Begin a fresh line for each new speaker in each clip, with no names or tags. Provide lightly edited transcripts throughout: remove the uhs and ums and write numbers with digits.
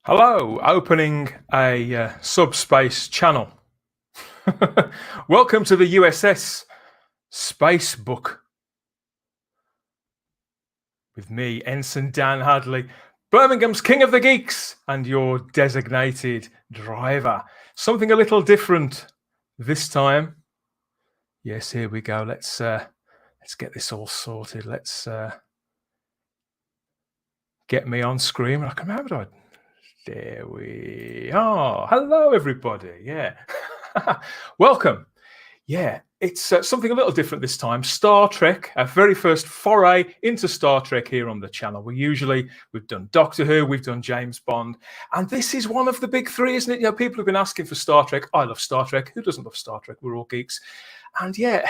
Hello, opening a subspace channel. Welcome to the USS Spacebook. With me, Ensign Dan Hadley, Birmingham's King of the Geeks, and your designated driver. Something a little different this time. Yes, here we go. Let's get this all sorted. Let's get me on screen. I can remember. There we are. Hello, everybody. Yeah. Welcome. Yeah, it's something a little different this time. Star Trek, our very first foray into Star Trek here on the channel. We've done Doctor Who, we've done James Bond, and this is one of the big three, isn't it? You know, people have been asking for Star Trek. I love Star Trek. Who doesn't love Star Trek? We're all geeks. And yeah,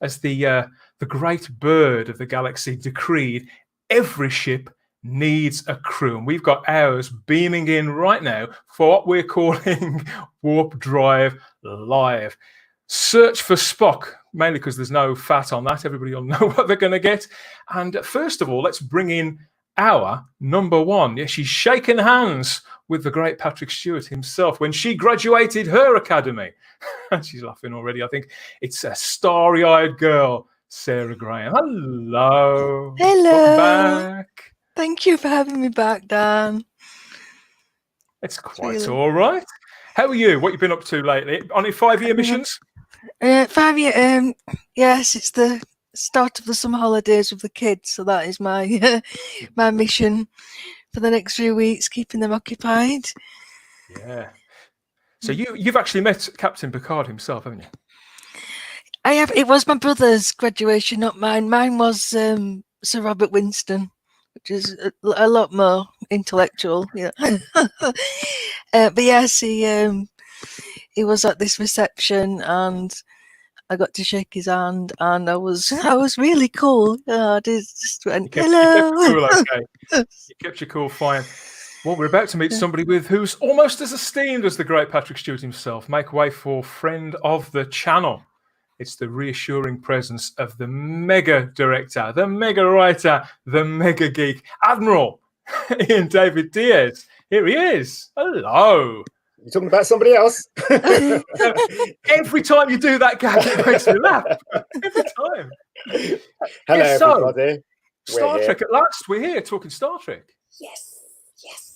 as the great bird of the galaxy decreed, every ship needs a crew, and we've got ours beaming in right now for what we're calling Warp Drive Live. Search for Spock, mainly because there's no fat on that. Everybody will know what they're going to get. And first of all, let's bring in our number one. Yeah, she's shaking hands with the great Patrick Stewart himself when she graduated her academy. She's laughing already. I think it's a starry-eyed girl, Sarah Graham. Hello.
Hello.
Welcome back.
Thank you for having me back, Dan.
It's quite all right. How are you? What have you been up to lately? On your 5-year missions?
5-year. Yes, it's the start of the summer holidays with the kids, so that is my my mission for the next few weeks, keeping them occupied.
Yeah. So you've actually met Captain Picard himself, haven't you?
I have. It was my brother's graduation, not mine. Mine was Sir Robert Winston, which is a lot more intellectual. Yeah. But yes, he was at this reception, and I got to shake his hand, and I was really cool. I just went, hello.
You kept your cool, okay. You kept your cool, fine. Well, we're about to meet somebody who's almost as esteemed as the great Patrick Stewart himself. Make way for friend of the channel. It's the reassuring presence of the mega director, the mega writer, the mega geek, Admiral Ian David Diaz. Here he is. Hello.
You're talking about somebody else?
Every time you do that gag, it makes me laugh. Every time.
Hello,
yeah,
everybody.
Star Trek at last. We're here talking Star Trek.
Yes, yes.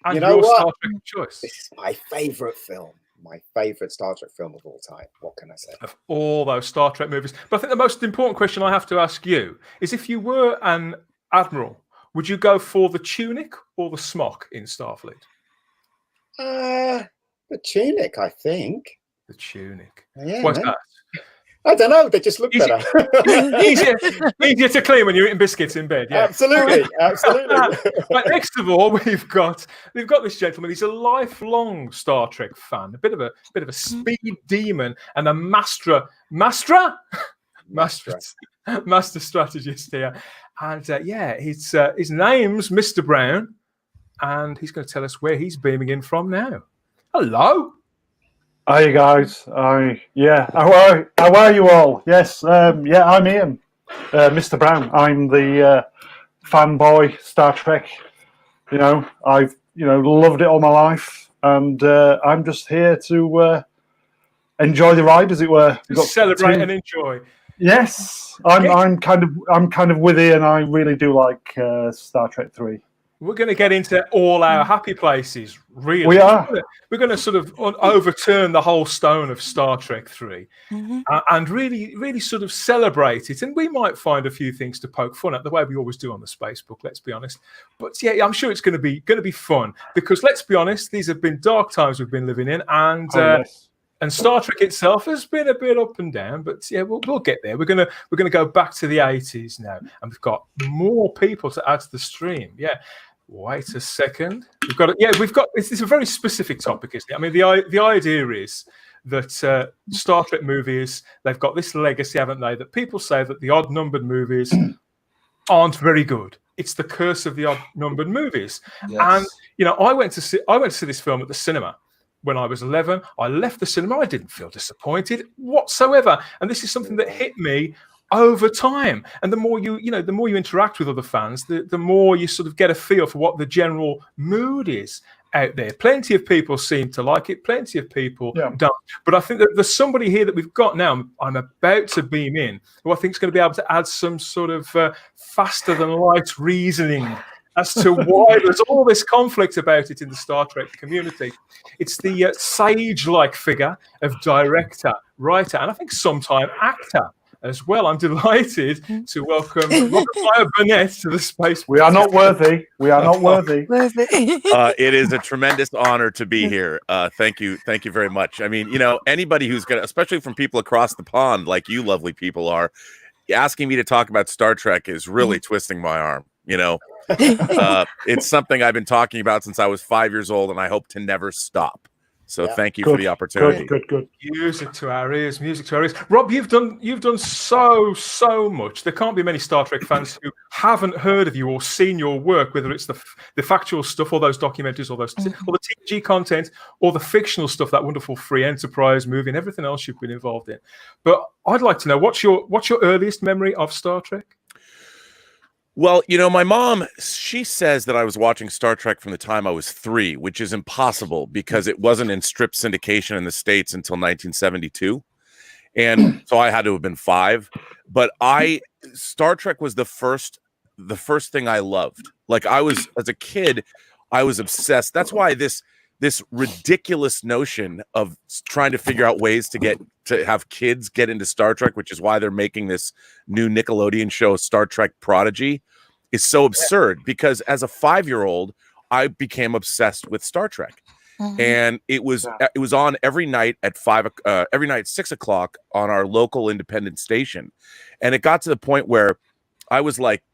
And
you know
your
what?
Star Trek choice.
This is my favourite film. My favourite Star Trek film of all time. What can I say?
Of all those Star Trek movies. But I think the most important question I have to ask you is, if you were an admiral, would you go for the tunic or the smock in Starfleet?
The tunic, I think.
The tunic.
Yeah,
What's that?
I don't know. They just look better.
easier to clean when you're eating biscuits in bed. Yeah,
absolutely, absolutely.
But next of all, we've got this gentleman. He's a lifelong Star Trek fan, a bit of a speed demon, and a master strategist here. And his name's Mr. Brown, and he's going to tell us where he's beaming in from now. Hello.
Hi guys. How are you all? Yes. I'm Ian, Mr. Brown. I'm the fanboy Star Trek. You know, I've loved it all my life, and I'm just here to enjoy the ride, as it were.
Celebrate and enjoy.
Yes, I'm kind of with Ian. I really do like Star Trek 3.
We're going to get into all our happy places, really.
We are.
We're going to sort of overturn the whole stone of Star Trek 3 and really sort of celebrate it. And we might find a few things to poke fun at, the way we always do on the Spacebook, let's be honest. But yeah, I'm sure it's going to be fun, because let's be honest, these have been dark times we've been living in, and
yes.
And Star Trek itself has been a bit up and down, but yeah, we'll get there. We're gonna go back to the 80s now, and we've got more people to add to the stream. Yeah. Wait a second. This is a very specific topic, isn't it? I mean, the idea is that Star Trek movies, they've got this legacy, haven't they? That people say that the odd-numbered movies aren't very good. It's the curse of the odd-numbered movies. Yes. And I went to see this film at the cinema when I was 11. I left the cinema. I didn't feel disappointed whatsoever. And this is something that hit me over time. And the more you interact with other fans, the more you sort of get a feel for what the general mood is. out there. Plenty of people seem to like it. Plenty of people don't. But I think that there's somebody here that we've got now. I'm about to beam in, who I think is going to be able to add some sort of faster than light reasoning as to why there's all this conflict about it in the Star Trek community. It's the sage-like figure of director, writer, and I think sometime actor as well. I'm delighted to welcome Robert Meyer Burnett to the space.
We are not worthy. We are not worthy.
It is a tremendous honor to be here. Thank you very much. I mean, you know, anybody who's gonna, especially from people across the pond, like you lovely people are, asking me to talk about Star Trek is really twisting my arm. You know, it's something I've been talking about since I was 5 years old, and I hope to never stop. So thank you for the opportunity.
Good.
Music to our ears, music to our ears. Rob, you've done so much. There can't be many Star Trek fans who haven't heard of you or seen your work, whether it's the factual stuff, or those documentaries, or those or the TG content, or the fictional stuff, that wonderful Free Enterprise movie, and everything else you've been involved in. But I'd like to know, what's your earliest memory of Star Trek?
Well, you know, my mom, she says that I was watching Star Trek from the time I was 3, which is impossible because it wasn't in strip syndication in the States until 1972. And so I had to have been 5. But Star Trek was the first thing I loved. Like, as a kid, I was obsessed. That's why this ridiculous notion of trying to figure out ways to have kids get into Star Trek, which is why they're making this new Nickelodeon show, Star Trek Prodigy, is so absurd. Because as a 5-year-old, I became obsessed with Star Trek, and it was on every night at 6 o'clock on our local independent station, and it got to the point where I was like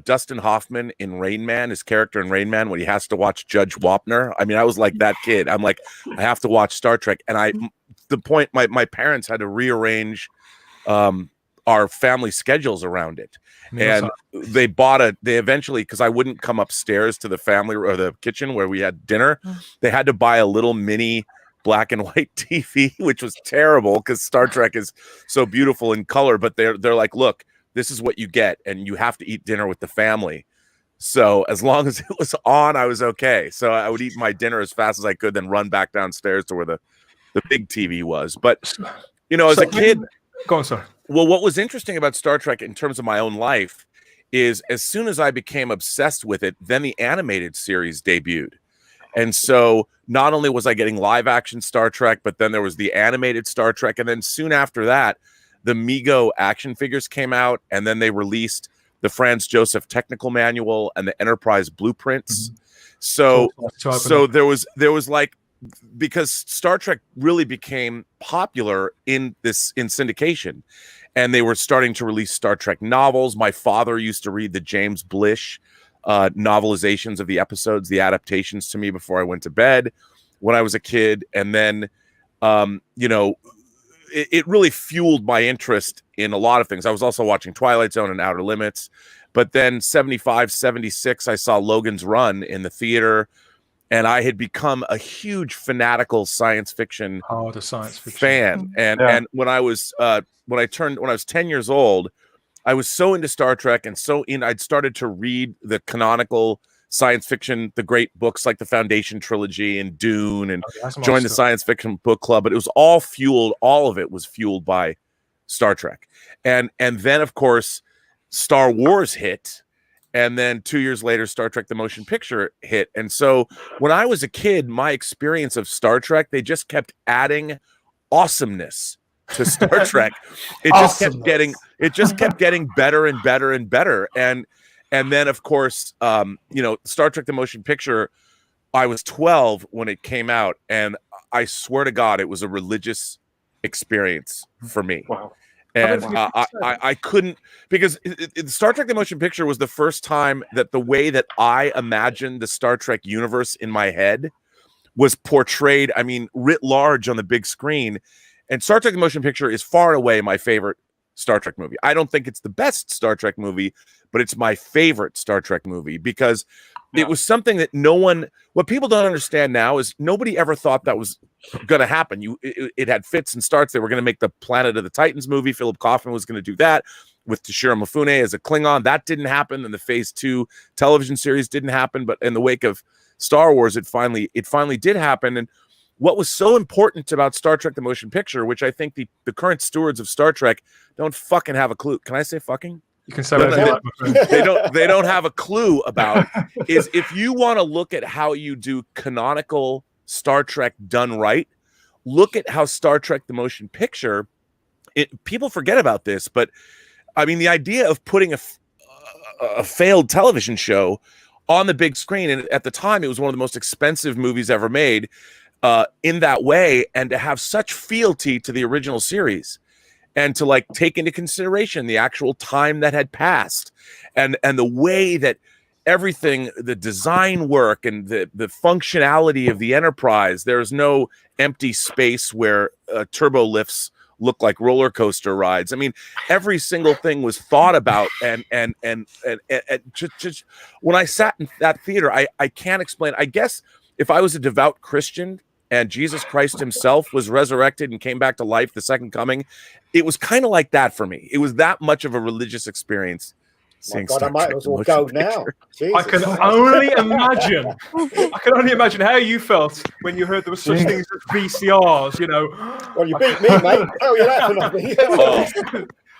Dustin Hoffman in Rain Man, his character in Rain Man, when he has to watch Judge Wapner. I mean, I was like that kid. I'm like, I have to watch Star Trek. And my parents had to rearrange our family schedules around it. And they eventually, because I wouldn't come upstairs to the family or the kitchen where we had dinner, they had to buy a little mini black and white TV, which was terrible because Star Trek is so beautiful in color. But they're like, look, this is what you get, and you have to eat dinner with the family. So as long as it was on, I was okay. So I would eat my dinner as fast as I could, then run back downstairs to where the big TV was. But, you know, as a kid...
Go on, sir.
Well, what was interesting about Star Trek in terms of my own life is as soon as I became obsessed with it, then the animated series debuted. And so not only was I getting live action Star Trek, but then there was the animated Star Trek. And then soon after that, the Mego action figures came out, and then they released the Franz Joseph technical manual and the Enterprise blueprints. So there was like, because Star Trek really became popular in syndication, and they were starting to release Star Trek novels. My father used to read the James Blish novelizations of the episodes, the adaptations, to me before I went to bed when I was a kid. And then, you know, it really fueled my interest in a lot of things. I was also watching Twilight Zone and Outer Limits. But then 75, 76, I saw Logan's Run in the theater, and I had become a huge fanatical science fiction fan. And when I was 10 years old, I was so into Star Trek and I'd started to read the canonical science fiction, the great books like the Foundation trilogy and Dune, and joined the science fiction book club. But it was all of it was fueled by Star Trek. And then, of course, Star Wars hit. And then 2 years later, Star Trek the Motion Picture hit. And so when I was a kid, my experience of Star Trek, they just kept adding awesomeness to Star Trek. It just kept getting better and better and better. And then, of course, you know, Star Trek the Motion Picture, I was 12 when it came out, and I swear to God, it was a religious experience for me.
Wow.
And I couldn't, because Star Trek the Motion Picture was the first time that the way that I imagined the Star Trek universe in my head was portrayed, I mean, writ large on the big screen. And Star Trek the Motion Picture is far and away my favorite Star Trek movie. I don't think it's the best Star Trek movie, but it's my favorite Star Trek movie because it was something that what people don't understand now is nobody ever thought that was going to happen. It had fits and starts. They were going to make the Planet of the Titans movie. Philip Kaufman was going to do that with Toshiro Mifune as a Klingon. That didn't happen. And the Phase 2 television series didn't happen. But in the wake of Star Wars, it finally did happen. And what was so important about Star Trek the Motion Picture, which I think the current stewards of Star Trek don't fucking have a clue. Can I say fucking?
You can say whatever you like, my friend.
They don't have a clue about is if you want to look at how you do canonical Star Trek done right, look at how Star Trek the Motion Picture, people forget about this, but I mean, the idea of putting a failed television show on the big screen, and at the time it was one of the most expensive movies ever made, in that way, and to have such fealty to the original series, and to like take into consideration the actual time that had passed, and the way that everything, the design work and the functionality of the Enterprise, there's no empty space where turbo lifts look like roller coaster rides. I mean, every single thing was thought about, and just when I sat in that theater, I can't explain. I guess if I was a devout Christian and Jesus Christ himself was resurrected and came back to life, the second coming, it was kind of like that for me. It was that much of a religious experience.
My God, I might as well go now.
I can only imagine. I can only imagine how you felt when you heard there were such things as VCRs. You know.
Well, you beat me, mate. How are you laughing at me?
Oh.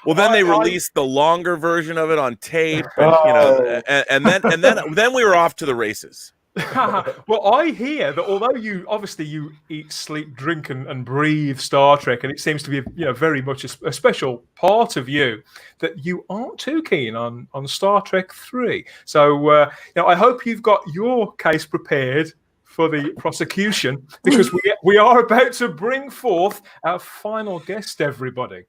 Well, then they released the longer version of it on tape, and, you know, and then we were off to the races.
Well, I hear that although you eat, sleep, drink, and breathe Star Trek, and it seems to be very much a special part of you, that you aren't too keen on Star Trek 3. So I hope you've got your case prepared for the prosecution, because we are about to bring forth our final guest, everybody.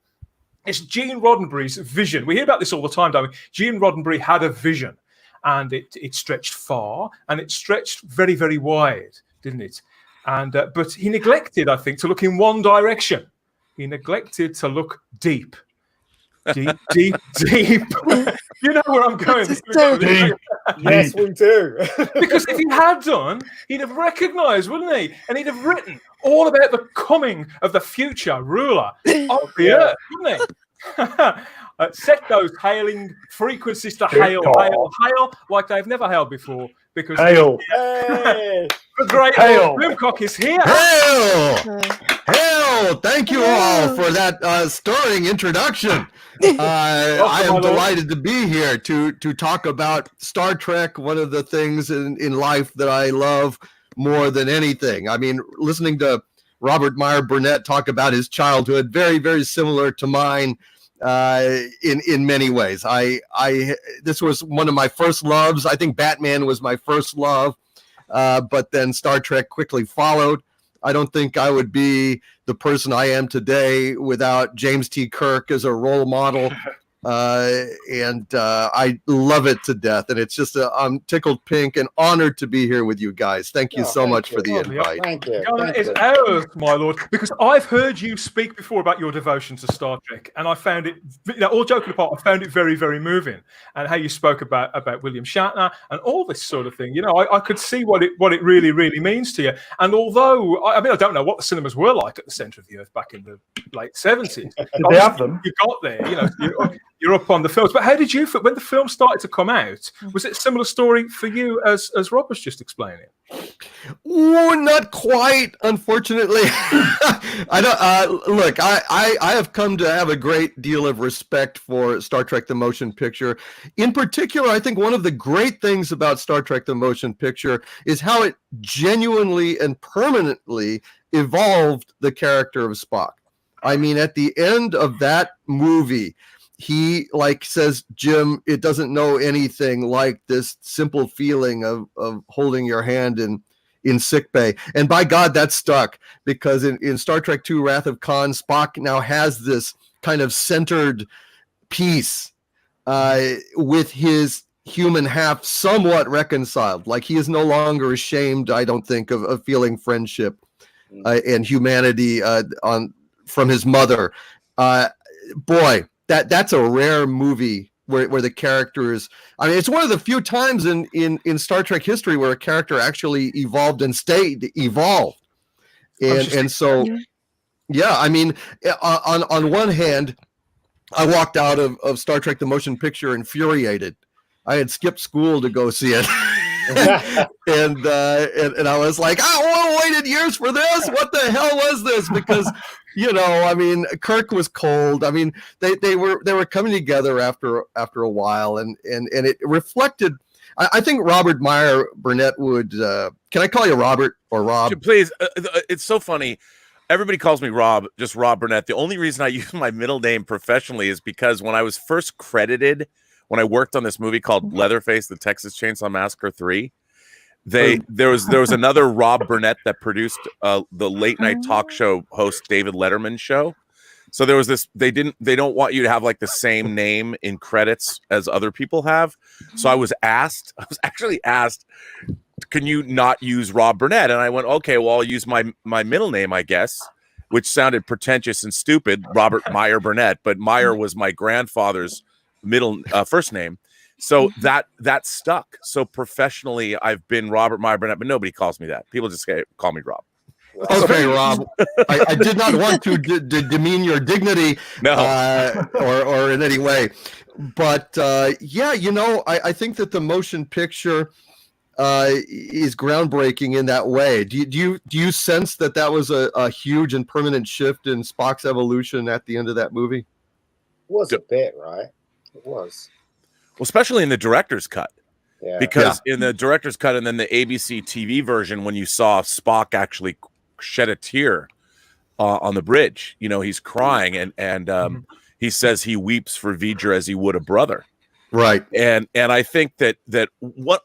It's Gene Roddenberry's vision. We hear about this all the time, don't we? Gene Roddenberry had a vision. And it stretched far, and it stretched very, very wide, didn't it? And but he neglected, I think, to look in one direction. He neglected to look deep. Deep. You know where I'm going.
Deep.
Yes, we do.
Because if he had done, he'd have recognised, wouldn't he? And he'd have written all about the coming of the future ruler of the earth, wouldn't he? Set those hailing frequencies to hail, like they've never hailed before. Because
hail.
Hey.
The great
Hail.
Boomcock is here.
Hail! Hail! Thank you all for that stirring introduction. I am delighted to be here to talk about Star Trek, one of the things in life that I love more than anything. I mean, listening to Robert Meyer Burnett talk about his childhood, very, very similar to mine. In many ways, this was one of my first loves. I think Batman was my first love, but then Star Trek quickly followed. I don't think I would be the person I am today without James T. Kirk as a role model. And I love it to death. And it's just, I'm tickled pink and honored to be here with you guys. Thank you so much for the invite.
Thank you.
It's ours, my lord, because I've heard you speak before about your devotion to Star Trek, and I found it, all joking apart, I found it very, very moving, and how you spoke about William Shatner and all this sort of thing. I could see what it really, really means to you. And although, I don't know what the cinemas were like at the centre of the earth back in the late 70s.
Did they have them?
You got there, you're up on the films. But how did you feel when the film started to come out? Was it a similar story for you as Rob was just explaining?
Oh, not quite, unfortunately. I don't look, I have come to have a great deal of respect for Star Trek the Motion Picture. In particular, I think one of the great things about Star Trek the Motion Picture is how it genuinely and permanently evolved the character of Spock. I mean, at the end of that movie, he says, Jim, it doesn't know anything like this simple feeling of holding your hand in sickbay. And by God, that stuck, because in Star Trek II, Wrath of Khan, Spock now has this kind of centered peace with his human half somewhat reconciled. Like, he is no longer ashamed, I don't think, of feeling friendship and humanity from his mother. Boy, that's a rare movie where the characters, I mean, it's one of the few times in Star Trek history where a character actually evolved and stayed evolved. And so, yeah, I mean, on one hand, I walked out of Star Trek the Motion Picture infuriated. I had skipped school to go see it. and I was like, I waited years for this. What the hell was this? Because I mean, Kirk was cold. I mean, they were coming together after a while, and it reflected. I think Robert Meyer Burnett would. Can I call you Robert or Rob?
Please. It's so funny. Everybody calls me Rob, just Rob Burnett. The only reason I use my middle name professionally is because when I was first credited, when I worked on this movie called Leatherface, the Texas Chainsaw Massacre 3, there was another Rob Burnett that produced the late night talk show host David Letterman's show. So there was this. They don't want you to have like the same name in credits as other people have. So I was actually asked, can you not use Rob Burnett? And I went, okay, well, I'll use my middle name, I guess, which sounded pretentious and stupid, Robert Meyer Burnett. But Meyer was my grandfather's first name. So that stuck. So professionally, I've been Robert Meyer Burnett, but nobody calls me that. People just call me Rob.
Okay, Rob. I did not want to demean your dignity, or in any way, but yeah, I think that the motion picture is groundbreaking in that way. Do you sense that was a huge and permanent shift in Spock's evolution at the end of that movie?
It was a bit, right? It was.
Well, especially in the director's cut.
Yeah.
Because in the director's cut and then the ABC TV version, when you saw Spock actually shed a tear on the bridge, he's crying and he says he weeps for V'ger as he would a brother.
Right.
And I think that what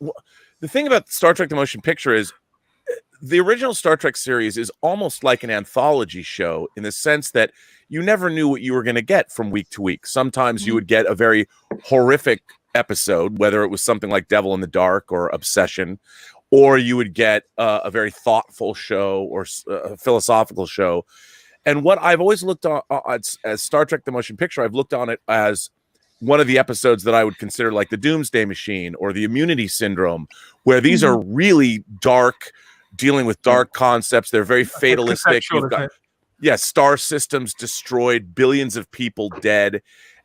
the thing about Star Trek: The Motion Picture is the original Star Trek series is almost like an anthology show in the sense that you never knew what you were going to get from week to week. Sometimes you would get a very horrific episode, whether it was something like Devil in the Dark or Obsession, or you would get a very thoughtful show or a philosophical show. And what I've always looked on as Star Trek: The Motion Picture, I've looked on it as one of the episodes that I would consider like the Doomsday Machine or the Immunity Syndrome, where these are really dark, dealing with dark concepts. They're very fatalistic. You've got, star systems destroyed, billions of people dead.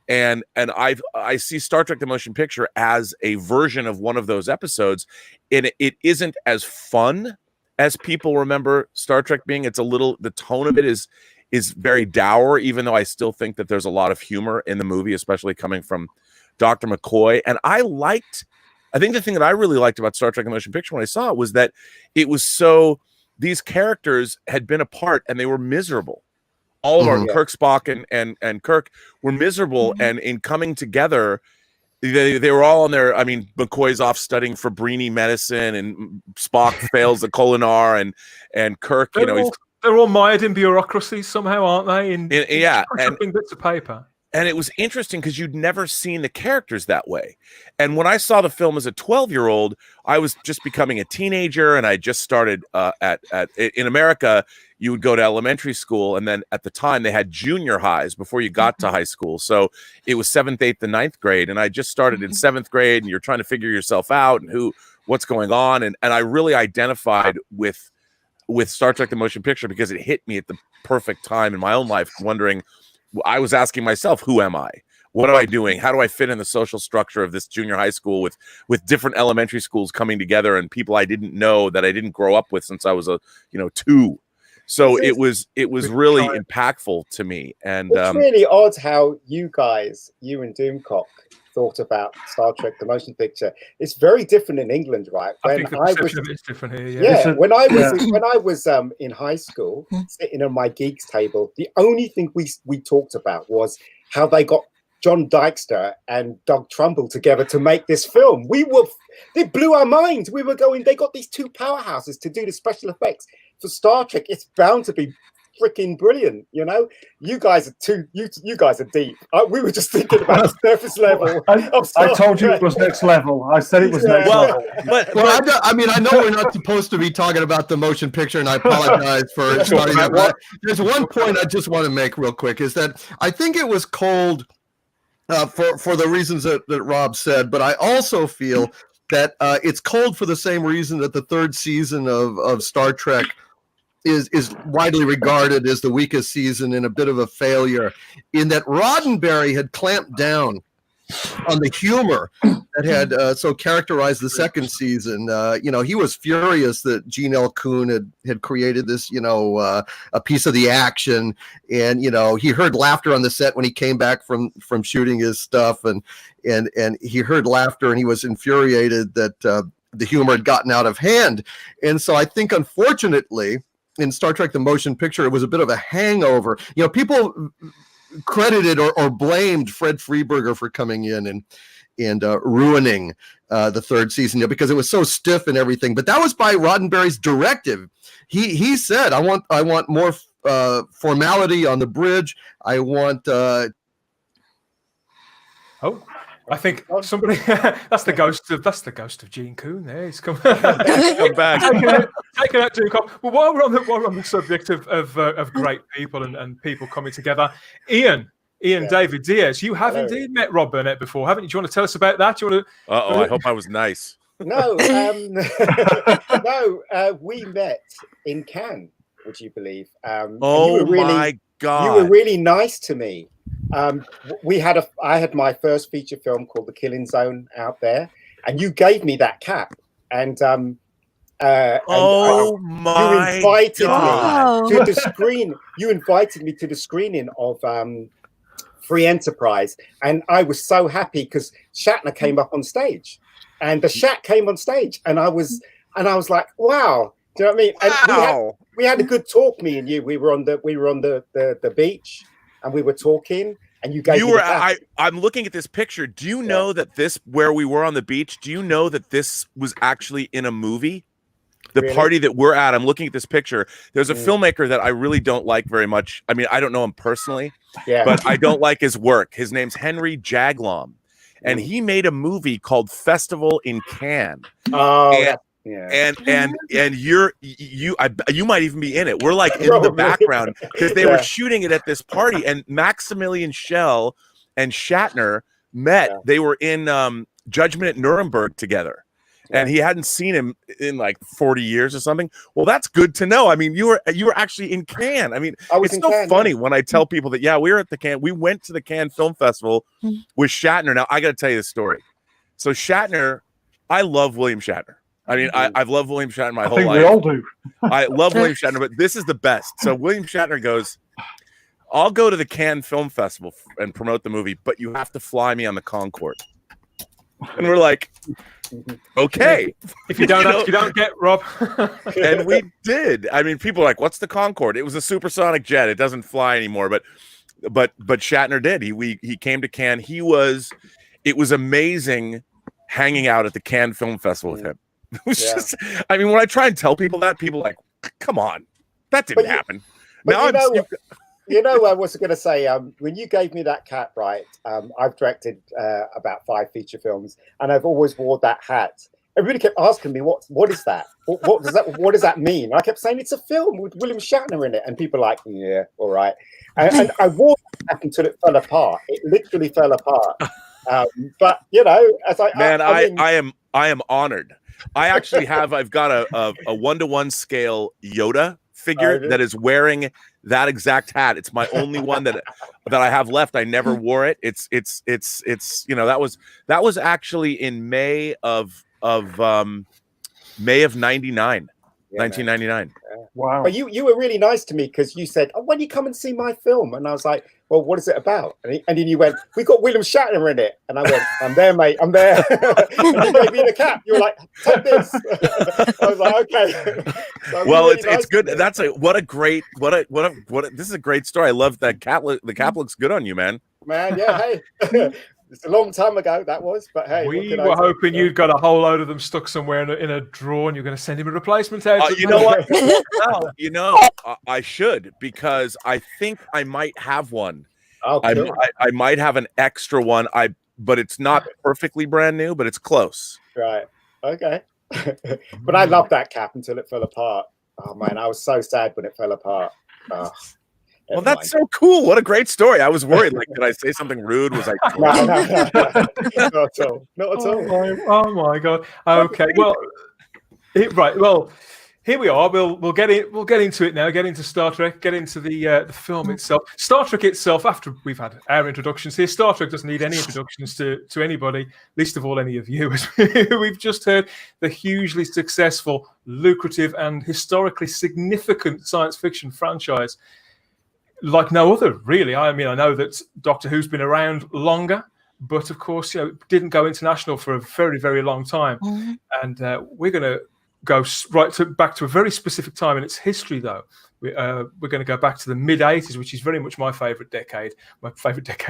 And I see Star Trek: The Motion Picture as a version of one of those episodes. And it isn't as fun as people remember Star Trek being. It's the tone of it is very dour, even though I still think that there's a lot of humor in the movie, especially coming from Dr. McCoy. And I think the thing that I really liked about Star Trek: The Motion Picture when I saw it was that it was these characters had been apart and they were miserable. All of our Kirk, Spock, and Kirk were miserable, and in coming together, they were all on their. I mean, McCoy's off studying Fabrini medicine, and Spock fails the Colinar, and Kirk,
they're all mired in bureaucracy somehow, aren't they? And bits of paper.
And it was interesting because you'd never seen the characters that way. And when I saw the film as a 12-year-old, I was just becoming a teenager, and I just started in America. You would go to elementary school, and then at the time they had junior highs before you got to high school. So it was 7th, 8th, and 9th grade, and I just started in 7th grade, and you're trying to figure yourself out and what's going on. And I really identified with Star Trek: The Motion Picture because it hit me at the perfect time in my own life, wondering. I was asking myself, who am I? What am I doing? How do I fit in the social structure of this junior high school with different elementary schools coming together and people I didn't know that I didn't grow up with since I was 2. So it was really impactful to me. And
it's really odd how you and Doomcock thought about Star Trek: The Motion Picture. It's very different in England, right?
I think the perception of it's different here. Yeah.
When I was in high school, sitting on my geeks table, the only thing we talked about was how they got John Dykstra and Doug Trumbull together to make this film. They blew our minds. We were going, they got these two powerhouses to do the special effects for Star Trek. It's bound to be freaking brilliant, You guys are you guys are deep. We were just thinking about the surface level.
I told you it was next level. I said it was next level.
I know we're not supposed to be talking about the motion picture, and I apologize for starting that. But there's one point I just want to make real quick is that I think it was cold for the reasons that Rob said, but I also feel that it's cold for the same reason that the third season of Star Trek is widely regarded as the weakest season and a bit of a failure, in that Roddenberry had clamped down on the humor that had so characterized the second season. He was furious that Gene L. Kuhn had created this, a piece of the action, and he heard laughter on the set when he came back from shooting his stuff, and he heard laughter, and he was infuriated that the humor had gotten out of hand. And so I think, unfortunately, in Star Trek: The Motion Picture, it was a bit of a hangover. People credited or blamed Fred Freeberger for coming in and ruining the third season, because it was so stiff and everything. But that was by Roddenberry's directive. He said, I want more formality on the bridge. I want
I think somebody that's the ghost of Gene Kuhn there. He's come back. Taking out Gene Kuhn. Well, while we're on the subject of great people and people coming together, Ian David Diaz, you have indeed met Rob Burnett before, haven't you? Do you want to tell us about that?
I hope I was nice.
No, we met in Cannes, would you believe?
Oh my God.
You were really nice to me. I had my first feature film called The Killing Zone out there, and you gave me that cap, and you invited me to the screen. You invited me to the screening of Free Enterprise, and I was so happy because Shatner came up on stage, and the Shat came on stage, and I was like, wow. Do you know what I mean? And we had a good talk, me and you. We were on the beach, and we were talking, and you gave me
I'm looking at this picture. Do you know that where we were on the beach, do you know that this was actually in a movie? The party that we're at, I'm looking at this picture. There's a filmmaker that I really don't like very much. I mean, I don't know him personally, but I don't like his work. His name's Henry Jaglom, and he made a movie called Festival in Cannes. And you might even be in it. We're like in the background because they were shooting it at this party, and Maximilian Schell and Shatner met. They were in Judgment at Nuremberg together, and he hadn't seen him in like 40 years or something. Well, that's good to know. I mean, you were actually in Cannes. I mean, it's so funny when I tell people that we were at the Cannes. We went to the Cannes Film Festival with Shatner. Now I got to tell you the story. So Shatner, I love William Shatner. I mean, I've loved William Shatner my whole life. I think we all do. I love William Shatner, but this is the best. So William Shatner goes, I'll go to the Cannes Film Festival and promote the movie, but you have to fly me on the Concorde. And we're like, okay.
If you don't get Rob.
And we did. I mean, people are like, what's the Concorde? It was a supersonic jet. It doesn't fly anymore. But Shatner did. He came to Cannes. It was amazing hanging out at the Cannes Film Festival with him. It was just, I mean, when I try and tell people that, people are like, come on, that didn't happen. Now
I was going to say, when you gave me that cap, right, I've directed about 5 feature films, and I've always wore that hat. Everybody kept asking me, what is that? What does that mean? And I kept saying, it's a film with William Shatner in it. And people are like, yeah, all right. And I wore that cap until it fell apart. It literally fell apart. But, as
I am honored. I actually I've got a 1-to-1 scale Yoda figure that is wearing that exact hat. It's my only one that I have left. I never wore it. It's that was actually in May of 99. 1999.
Wow. But you were really nice to me because you said, "Oh, when you come and see my film?" And I was like, "Well, what is it about?" And then you went, "We got William Shatner in it." And I went, "I'm there, mate. I'm there." And you gave me the cap. You were like, "Take this." I was like, "Okay." So
well,
really
it's good. That's this is a great story. I love that cap. The cap looks good on you, man.
Man, yeah. Hey. It's a long time ago that was, but hey,
we were hoping you'd got a whole load of them stuck somewhere in a drawer, and you're going to send him a replacement out.
You know what? I should, because I think I might have one.
Oh, cool.
I might have an extra one. But it's not perfectly brand new, but it's close.
Right. Okay. But I loved that cap until it fell apart. Oh man, I was so sad when it fell apart. Oh.
Well, that's so cool. What a great story. I was worried. Like, did I say something rude? Was I?
No. Not at all. Not at all.
Oh my God. Okay. Well, right. Well, here we are. We'll get into it now. Get into Star Trek. Get into the film itself. Star Trek itself. After we've had our introductions here, Star Trek doesn't need any introductions to anybody, least of all any of you. We've just heard the hugely successful, lucrative, and historically significant science fiction franchise like no other, really. I mean, I know that Doctor Who's been around longer, but of course, it didn't go international for a very, very long time. And we're going to go back to a very specific time in its history, though. We're going to go back to the mid-'80s, which is very much my favourite decade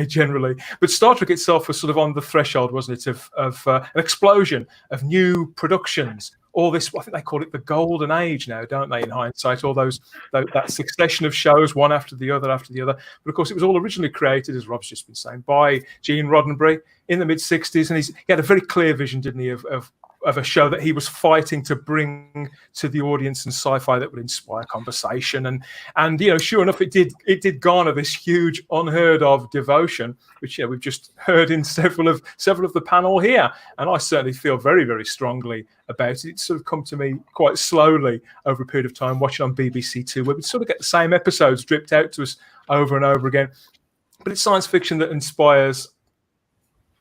generally. But Star Trek itself was sort of on the threshold, wasn't it, of an explosion of new productions. All this, I think they call it the golden age now, don't they, in hindsight? All that succession of shows, one after the other. But of course, it was all originally created, as Rob's just been saying, by Gene Roddenberry in the mid-'60s. And he had a very clear vision, didn't he, of a show that he was fighting to bring to the audience and sci-fi that would inspire conversation. And sure enough, it did garner this huge, unheard of devotion, which we've just heard in several of the panel here. And I certainly feel very, very strongly about it. It's sort of come to me quite slowly over a period of time, watching on BBC Two, where we sort of get the same episodes dripped out to us over and over again. But it's science fiction that inspires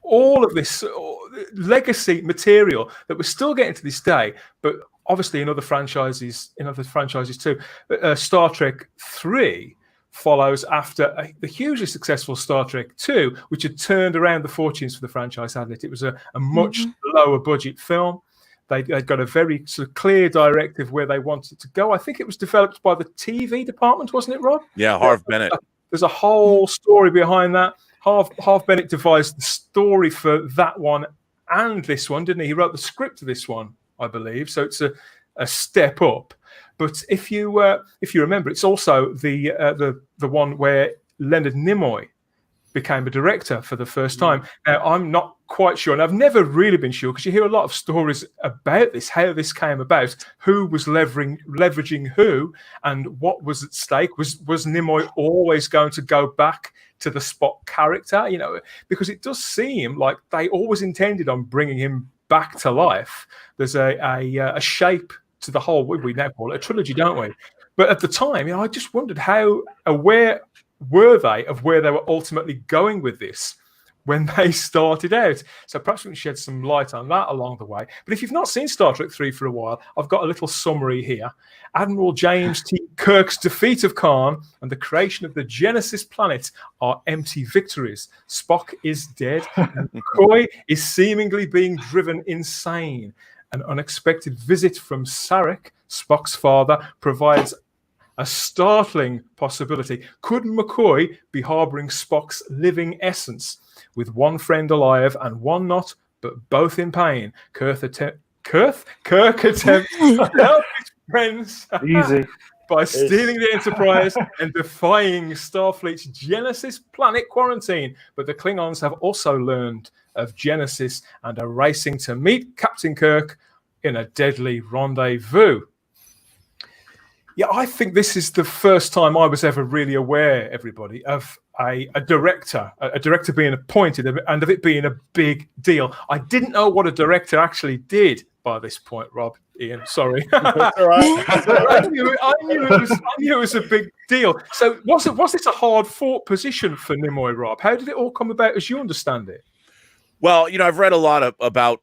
all of this legacy material that we're still getting to this day, but obviously in other franchises too. Star Trek 3 follows after the hugely successful Star Trek 2, which had turned around the fortunes for the franchise, hadn't it? It was a much lower budget film. They'd got a very sort of clear directive where they wanted to go. I think it was developed by the TV department, wasn't it, Rob?
Yeah, Harv Bennett.
There's a whole story behind that. Harv Bennett devised the story for that one and this one, didn't he? He wrote the script to this one, I believe. So it's a step up. But if you remember, it's also the one where Leonard Nimoy became a director for the first time. Now, I'm not quite sure, and I've never really been sure, because you hear a lot of stories about this, how this came about, who was leveraging who, and what was at stake. Was Nimoy always going to go back to the Spock character? Because it does seem like they always intended on bringing him back to life. There's a shape to the whole, we now call it a trilogy, don't we? But at the time, I just wondered how aware were they of where they were ultimately going with this when they started out. So perhaps we can shed some light on that along the way. But if you've not seen Star Trek 3 for a while, I've got a little summary here. Admiral James T. Kirk's defeat of Khan and the creation of the Genesis planet are empty victories. Spock is dead, and McCoy is seemingly being driven insane. An unexpected visit from Sarek, Spock's father, provides a startling possibility. Could McCoy be harboring Spock's living essence? With one friend alive and one not, but both in pain, Kirk attempts to help his friends by stealing the Enterprise and defying Starfleet's Genesis planet quarantine. But the Klingons have also learned of Genesis and are racing to meet Captain Kirk in a deadly rendezvous. Yeah, I think this is the first time I was ever really aware, everybody, of a director being appointed and of it being a big deal. I didn't know what a director actually did by this point, Rob. Ian, sorry.
That's all right.
I knew it was a big deal. So was this a hard-fought position for Nimoy, Rob? How did it all come about as you understand it?
Well, I've read a lot about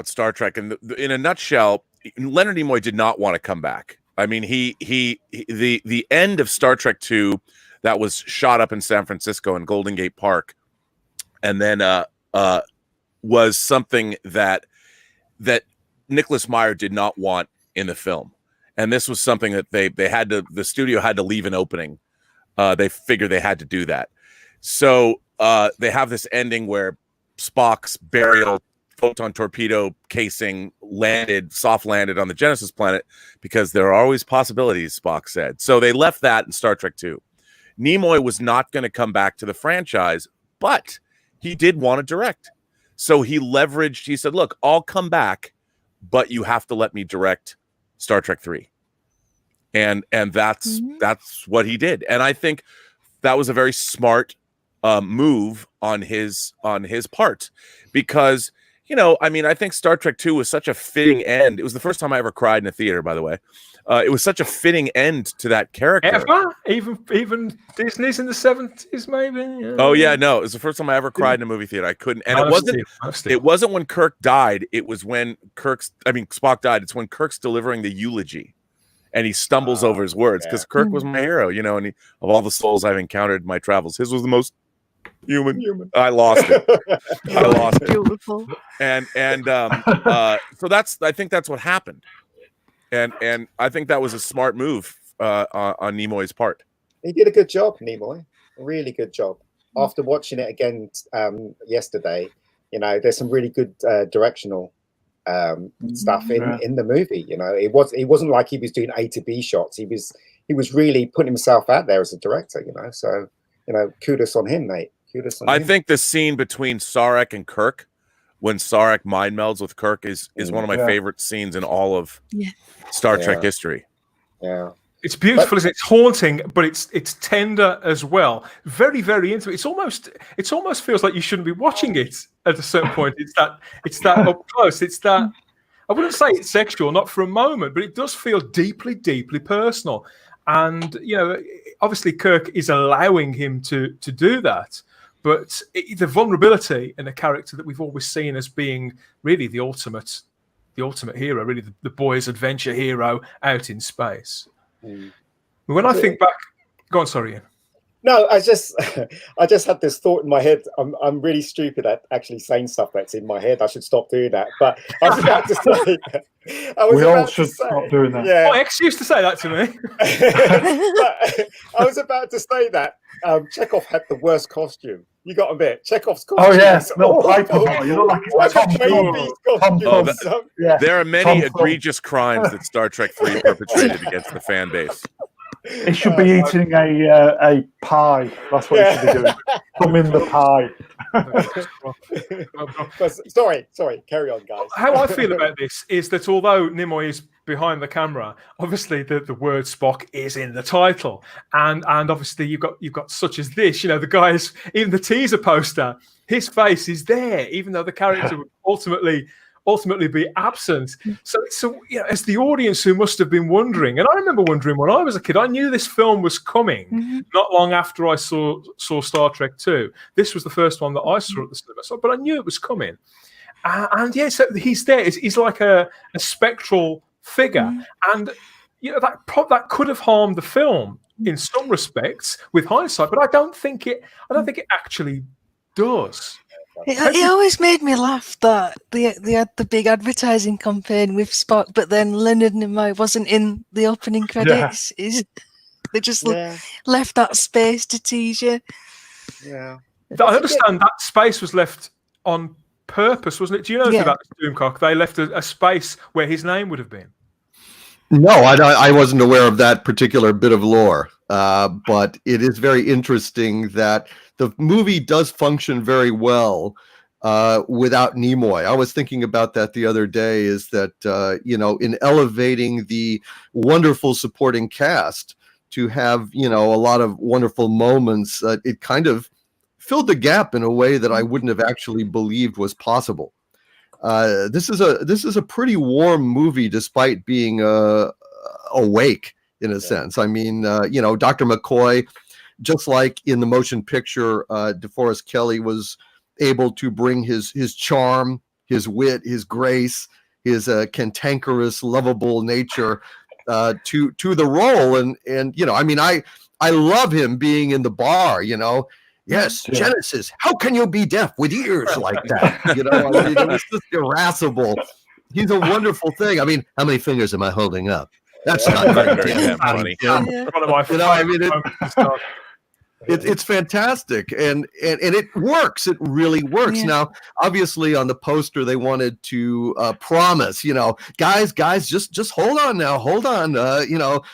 Star Trek, and in a nutshell, Leonard Nimoy did not want to come back. I mean, the end of Star Trek 2 that was shot up in San Francisco in Golden Gate Park, and then was something that Nicholas Meyer did not want in the film, and this was something that the studio had to leave an opening. They figured they had to do that, so they have this ending where Spock's burial photon torpedo casing soft landed on the Genesis planet, because there are always possibilities, Spock said. So they left that in Star Trek 2. Nimoy was not going to come back to the franchise, but he did want to direct. So he said, look, I'll come back, but you have to let me direct Star Trek 3. And that's what he did. And I think that was a very smart move on his part, because you know, I mean, I think Star Trek 2 was such a fitting end. It was the first time I ever cried in a theater, by the way. It was such a fitting end to that character.
Ever? Even Disney's in the 70s, maybe?
Oh yeah, no, it was the first time I ever cried in a movie theater. I couldn't, and it wasn't when Kirk died. It was when Spock died. It's when Kirk's delivering the eulogy, and he stumbles over his words because Kirk was my hero, you know. And of all the souls I've encountered in my travels, his was the most human. I lost it. I lost it.
Beautiful.
And so I think that's what happened. And I think that was a smart move on Nimoy's part.
He did a good job, Nimoy. A really good job. After watching it again yesterday, you know, there's some really good directional stuff in the movie. You know, it wasn't like he was doing A to B shots. He was really putting himself out there as a director. You know, so you know, kudos on him, mate. Kudos on him.
I think the scene between Sarek and Kirk, when Sarek mind melds with Kirk, is one of my favorite scenes in all of Star Trek history.
Yeah,
it's beautiful, isn't it? It's haunting, but it's tender as well. Very, very intimate. It almost feels like you shouldn't be watching it at a certain point. It's that up close. It's that, I wouldn't say it's sexual, not for a moment, but it does feel deeply, deeply personal. And you know, obviously Kirk is allowing him to do that. But the vulnerability in a character that we've always seen as being really the ultimate hero, really the boy's adventure hero out in space. When I think back, go on, sorry, Ian.
No, I just had this thought in my head. I'm really stupid at actually saying stuff that's in my head. I should stop doing that. But I was about to say,
we all should stop doing that.
Yeah.
Oh, X used to say that to me.
But I was about to say that Chekhov had the worst costume. You got a bit. Chekhov's costume.
Oh yes, little piper boy. You look like
Like
Tom
a baby's costume.
There are many egregious crimes that Star Trek 3 perpetrated against the fan base.
It should be eating a pie. That's what it should be doing. Come in the pie.
Sorry. Carry on, guys.
How I feel about this is that although Nimoy is behind the camera, obviously the word Spock is in the title, and obviously you've got such as this. You know, the guys, even the teaser poster, his face is there, even though the character would ultimately be absent. So you know, as the audience who must have been wondering, and I remember wondering when I was a kid, I knew this film was coming not long after I saw Star Trek 2. This was the first one that I saw at the cinema, but I knew it was coming. And yeah, so he's there. He's like a spectral figure, and you know that could have harmed the film in some respects with hindsight, but I don't think it actually does.
It always made me laugh that they had the big advertising campaign with Spock, but then Leonard Nimoy wasn't in the opening credits. They just left that space to tease you.
Yeah,
I understand that space was left on purpose, wasn't it? Do you know anything about Doomcock? They left a space where his name would have been.
No, I wasn't aware of that particular bit of lore, but it is very interesting that the movie does function very well without Nimoy. I was thinking about that the other day, is that, you know, in elevating the wonderful supporting cast to have, you know, a lot of wonderful moments, it kind of filled the gap in a way that I wouldn't have actually believed was possible. This is a pretty warm movie, despite being awake in a sense. I mean, you know, Dr. McCoy, just like in the motion picture, DeForest Kelley was able to bring his charm, his wit, his grace, his cantankerous, lovable nature to the role. And you know, I mean, I love him being in the bar. You know. Yes, Genesis. How can you be deaf with ears like that? You know, I mean, it was just irascible. He's a wonderful thing. I mean, how many fingers am I holding up? That's not very damn funny.
One of my
you know, I mean, it's fantastic, and it works. It really works.
Yeah.
Now, obviously, on the poster, they wanted to promise, you know, guys, just hold on now, hold on. You know,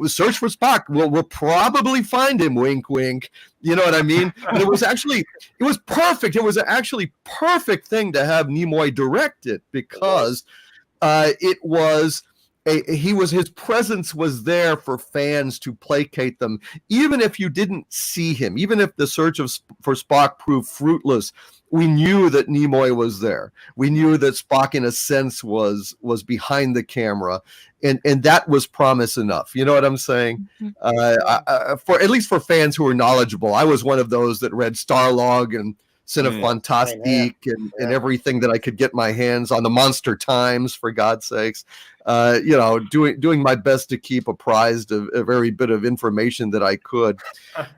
search for Spock. We'll probably find him. Wink, wink. You know what I mean? And it was perfect. It was an actually perfect thing to have Nimoy direct it, because it was his presence was there for fans to placate them, even if you didn't see him, even if the search for Spock proved fruitless. We knew that Nimoy was there. We knew that Spock, in a sense, was behind the camera, and that was promise enough. You know what I'm saying? For at least for fans who were knowledgeable, I was one of those that read Starlog and Cinefantastique and everything that I could get my hands on, the Monster Times, for God's sakes. Doing my best to keep apprised of every bit of information that I could.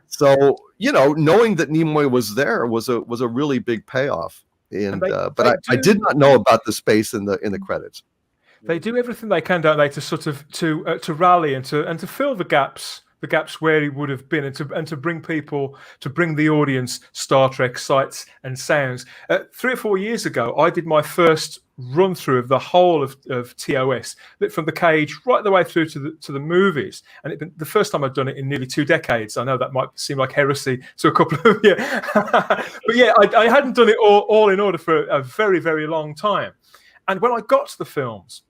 So, knowing that Nimoy was there was a really big payoff. But I did not know about the space in the credits.
They do everything they can, don't they, to sort of to rally and to fill the gaps where he would have been, and to bring the audience Star Trek sights and sounds. 3 or 4 years ago, I did my first run through of the whole of TOS, from the cage right the way through to the movies, and the first time I'd done it in nearly 2 decades. I know that might seem like heresy to a couple of you, but yeah, I hadn't done it all in order for a very, very long time. And when I got to the films,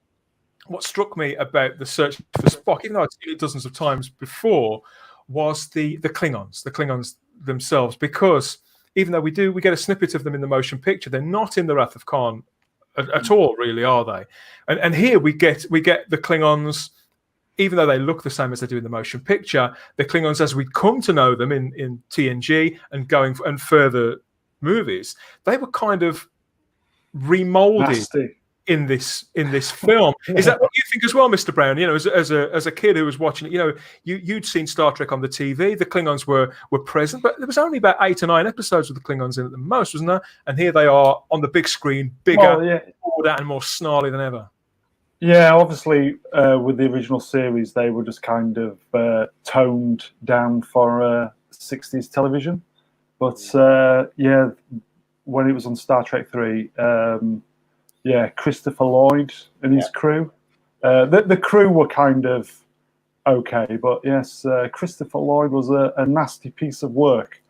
what struck me about the search for Spock, even though I'd seen it dozens of times before, was the Klingons themselves. Because even though we get a snippet of them in the motion picture, they're not in the Wrath of Khan at all, really, are they? And here we get the Klingons, even though they look the same as they do in the motion picture, the Klingons as we come to know them in TNG and further movies, they were kind of remolded.
Nasty.
In this film. Is that what you think as well, Mr. Brown? As a kid who was watching it, you'd seen Star Trek on the TV. The Klingons were present, but there was only about 8 or 9 episodes with the Klingons in it the most, wasn't there? And here they are on the big screen, bigger, older, and more snarly than ever.
Yeah, obviously, with the original series, they were just kind of toned down for 60s television. But when it was on Star Trek 3, Christopher Lloyd and his crew. The crew were kind of okay, but yes, Christopher Lloyd was a nasty piece of work.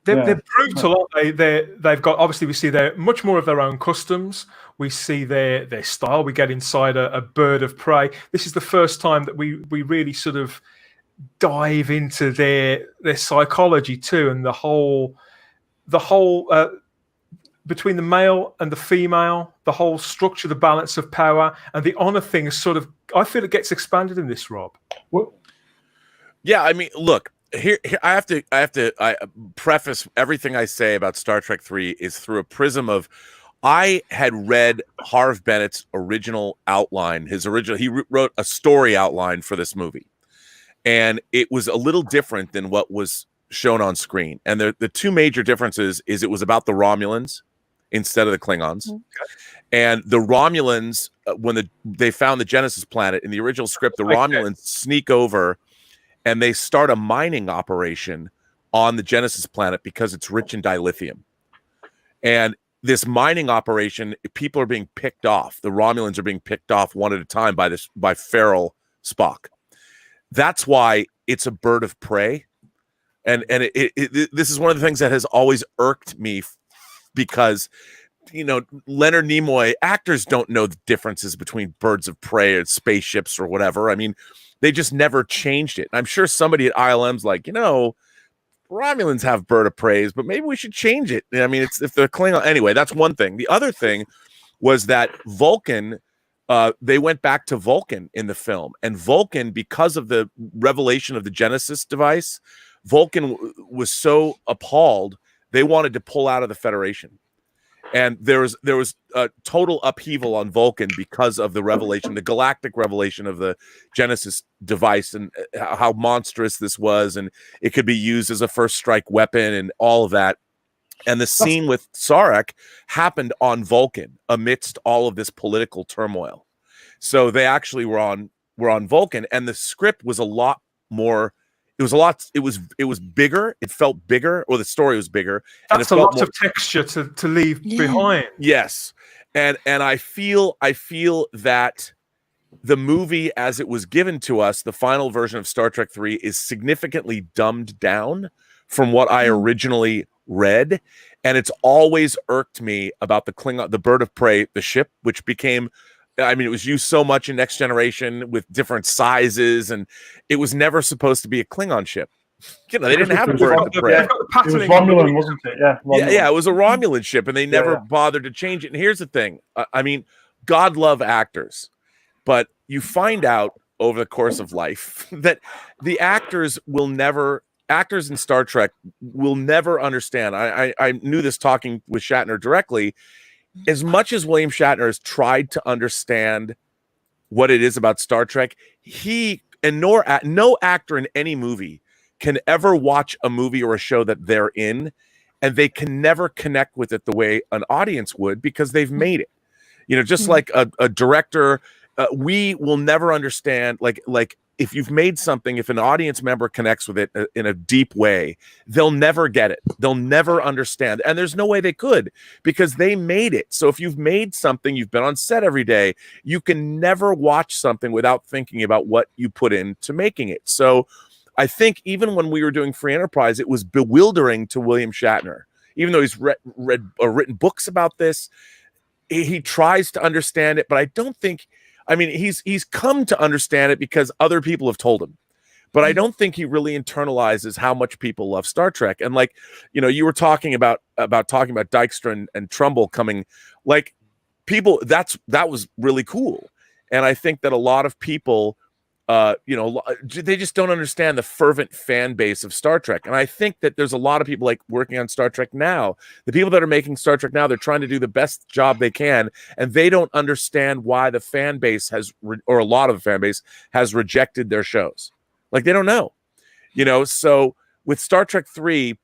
They're brutal, aren't they? They've got, obviously, we see much more of their own customs. We see their style. We get inside a bird of prey. This is the first time that we really sort of dive into their psychology too, and the whole between the male and the female, the whole structure, the balance of power, and the honor thing is sort of, I feel it gets expanded in this, Rob.
Yeah, I mean, look, here I have to preface everything I say about Star Trek 3 is through a prism of, I had read Harv Bennett's original outline. He wrote a story outline for this movie, and it was a little different than what was shown on screen. And the 2 major differences is it was about the Romulans instead of the Klingons. Okay. And the Romulans, when they found the Genesis planet in the original script, the Romulans sneak over and they start a mining operation on the Genesis planet because it's rich in dilithium. And this mining operation, people are being picked off. The Romulans are being picked off one at a time by feral Spock. That's why it's a bird of prey. And this is one of the things that has always irked me, because Leonard Nimoy, actors don't know the differences between birds of prey and spaceships or whatever. I mean, they just never changed it. I'm sure somebody at ILM's like, Romulans have bird of preys, but maybe we should change it. I mean, it's if they're Klingon. Anyway, that's one thing. The other thing was that Vulcan, they went back to Vulcan in the film, and Vulcan, because of the revelation of the Genesis device, Vulcan was so appalled they wanted to pull out of the Federation, and there was a total upheaval on Vulcan because of the revelation, the galactic revelation of the Genesis device, and how monstrous this was, and it could be used as a first strike weapon, and all of that. And the scene with Sarek happened on Vulcan amidst all of this political turmoil. So they actually were on Vulcan, and the script was a lot more. It was bigger. It felt bigger, or the story was bigger.
That's
and
a lot of texture to leave behind.
Yes, and I feel that the movie, as it was given to us, the final version of Star Trek 3, is significantly dumbed down from what I originally read, and it's always irked me about the Klingon, the bird of prey, the ship, which became I mean, it was used so much in Next Generation with different sizes, and it was never supposed to be a Klingon ship. You know, they didn't have a bird to prey.
They've got the
It was
patterning.
Romulan, wasn't it? Yeah, Romulan.
Yeah, it was a Romulan ship, and they never
yeah.
bothered to change it. And here's the thing: I mean, God love actors, but you find out over the course of life that the actors in Star Trek will never understand. I knew this talking with Shatner directly. As much as William Shatner has tried to understand what it is about Star Trek, no actor in any movie can ever watch a movie or a show that they're in, and they can never connect with it the way an audience would, because they've made it. You know, just like a director, we will never understand, like if you've made something, if an audience member connects with it in a deep way, they'll never get it. They'll never understand. And there's no way they could, because they made it. So if you've made something, you've been on set every day, you can never watch something without thinking about what you put into making it. So I think even when we were doing Free Enterprise, it was bewildering to William Shatner. Even though he's written books about this, he tries to understand it, but I don't think, I mean, he's come to understand it because other people have told him. But I don't think he really internalizes how much people love Star Trek. And like, you know, you were talking about talking about Dykstra and Trumbull coming, like, people, that was really cool. And I think that a lot of people, you know, they just don't understand the fervent fan base of Star Trek. And I think that there's a lot of people like working on Star Trek now. The people that are making Star Trek now, they're trying to do the best job they can, and they don't understand why the fan base or a lot of the fan base has rejected their shows. Like, they don't know, you know. So with Star Trek 3,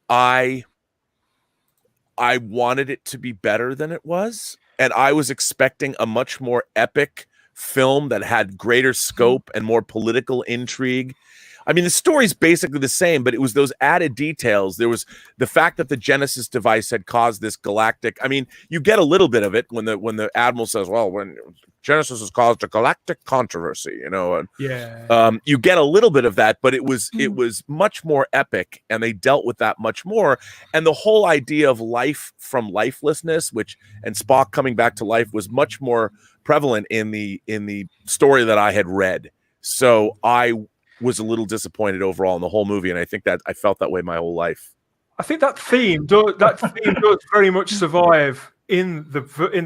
I wanted it to be better than it was, and I was expecting a much more epic film that had greater scope and more political intrigue. I mean, the story's basically the same, but it was those added details. There was the fact that the Genesis device had caused this galactic. I mean, you get a little bit of it when the Admiral says, "Well, when Genesis has caused a galactic controversy," you know, and you get a little bit of that, but it was much more epic, and they dealt with that much more. And the whole idea of life from lifelessness, and Spock coming back to life, was much more prevalent in the story that I had read. So I was a little disappointed overall in the whole movie, and I think that I felt that way my whole life.
I think that theme does very much survive in the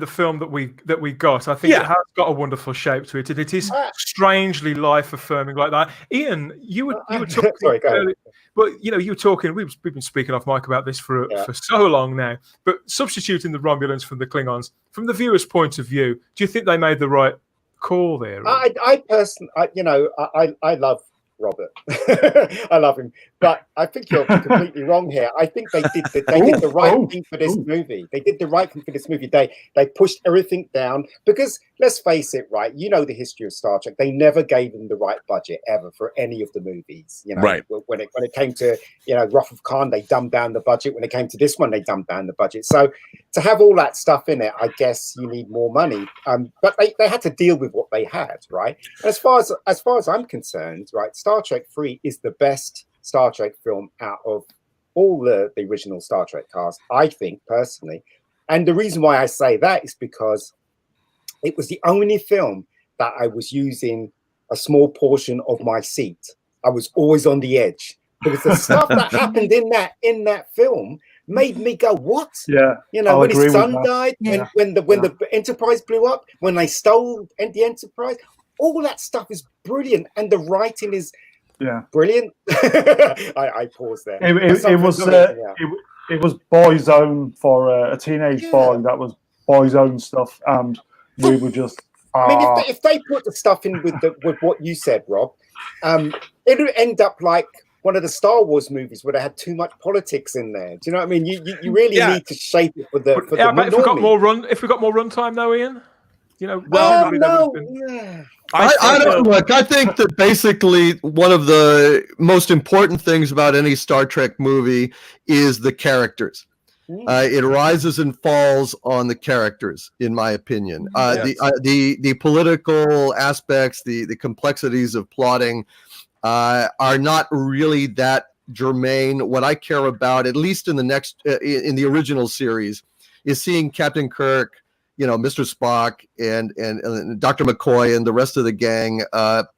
film that we got. I think it has got a wonderful shape to it, and it is strangely life affirming like that. Ian, you were talking.
Sorry, go ahead.
But you know, you were talking. We've been speaking off mic about this for so long now. But substituting the Romulans from the Klingons, from the viewer's point of view, do you think they made the right call there?
I personally, I love Robert. I love him, but I think you're completely wrong here. I think they did the right thing for this movie. They did the right thing for this movie. They pushed everything down, because let's face it, right? You know the history of Star Trek. They never gave them the right budget ever for any of the movies. You know,
right.
When it came to, you know, Wrath of Khan, they dumbed down the budget. When it came to this one, they dumbed down the budget. So to have all that stuff in it, I guess you need more money. But they had to deal with what they had, right? And as far as I'm concerned, right, Star Trek 3 is the best Star Trek film out of all the original Star Trek cast, I think, personally. And the reason why I say that is because it was the only film that I was using a small portion of my seat. I was always on the edge, because the stuff that happened in that film made me go, what?
Yeah.
You know, when his son died, when the Enterprise blew up, when they stole the Enterprise, all that stuff is brilliant, and the writing is brilliant. I paused there.
It was boy's own for a teenage boy. That was boy's own stuff, and we were just.
I mean, if they put the stuff in with what you said, Rob, it would end up like one of the Star Wars movies where they had too much politics in there. Do you know what I mean? You really need to shape it for the.
If we got more runtime, though, Ian. You know,
I don't look. I think that basically one of the most important things about any Star Trek movie is the characters. It rises and falls on the characters, in my opinion. The political aspects, the complexities of plotting, are not really that germane. What I care about, at least in the original series, is seeing Captain Kirk Mr. Spock and Dr. McCoy and the rest of the gang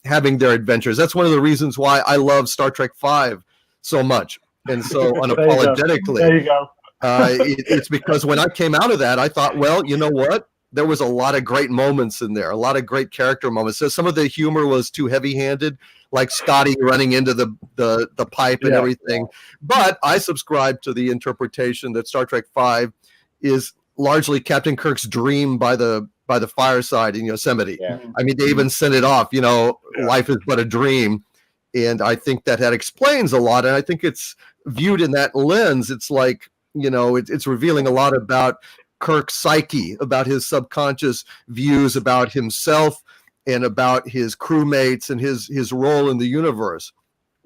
having their adventures. That's one of the reasons why I love Star Trek V so much and so unapologetically.
There you go.
It's because when I came out of that, I thought, well, you know what? There was a lot of great moments in there, a lot of great character moments. So some of the humor was too heavy-handed, like Scotty running into the pipe and everything. But I subscribe to the interpretation that Star Trek V is largely Captain Kirk's dream by the fireside in Yosemite.
Yeah.
I mean, they even sent it off, life is but a dream. And I think that explains a lot. And I think it's viewed in that lens. It's like, it's revealing a lot about Kirk's psyche, about his subconscious views about himself and about his crewmates and his role in the universe.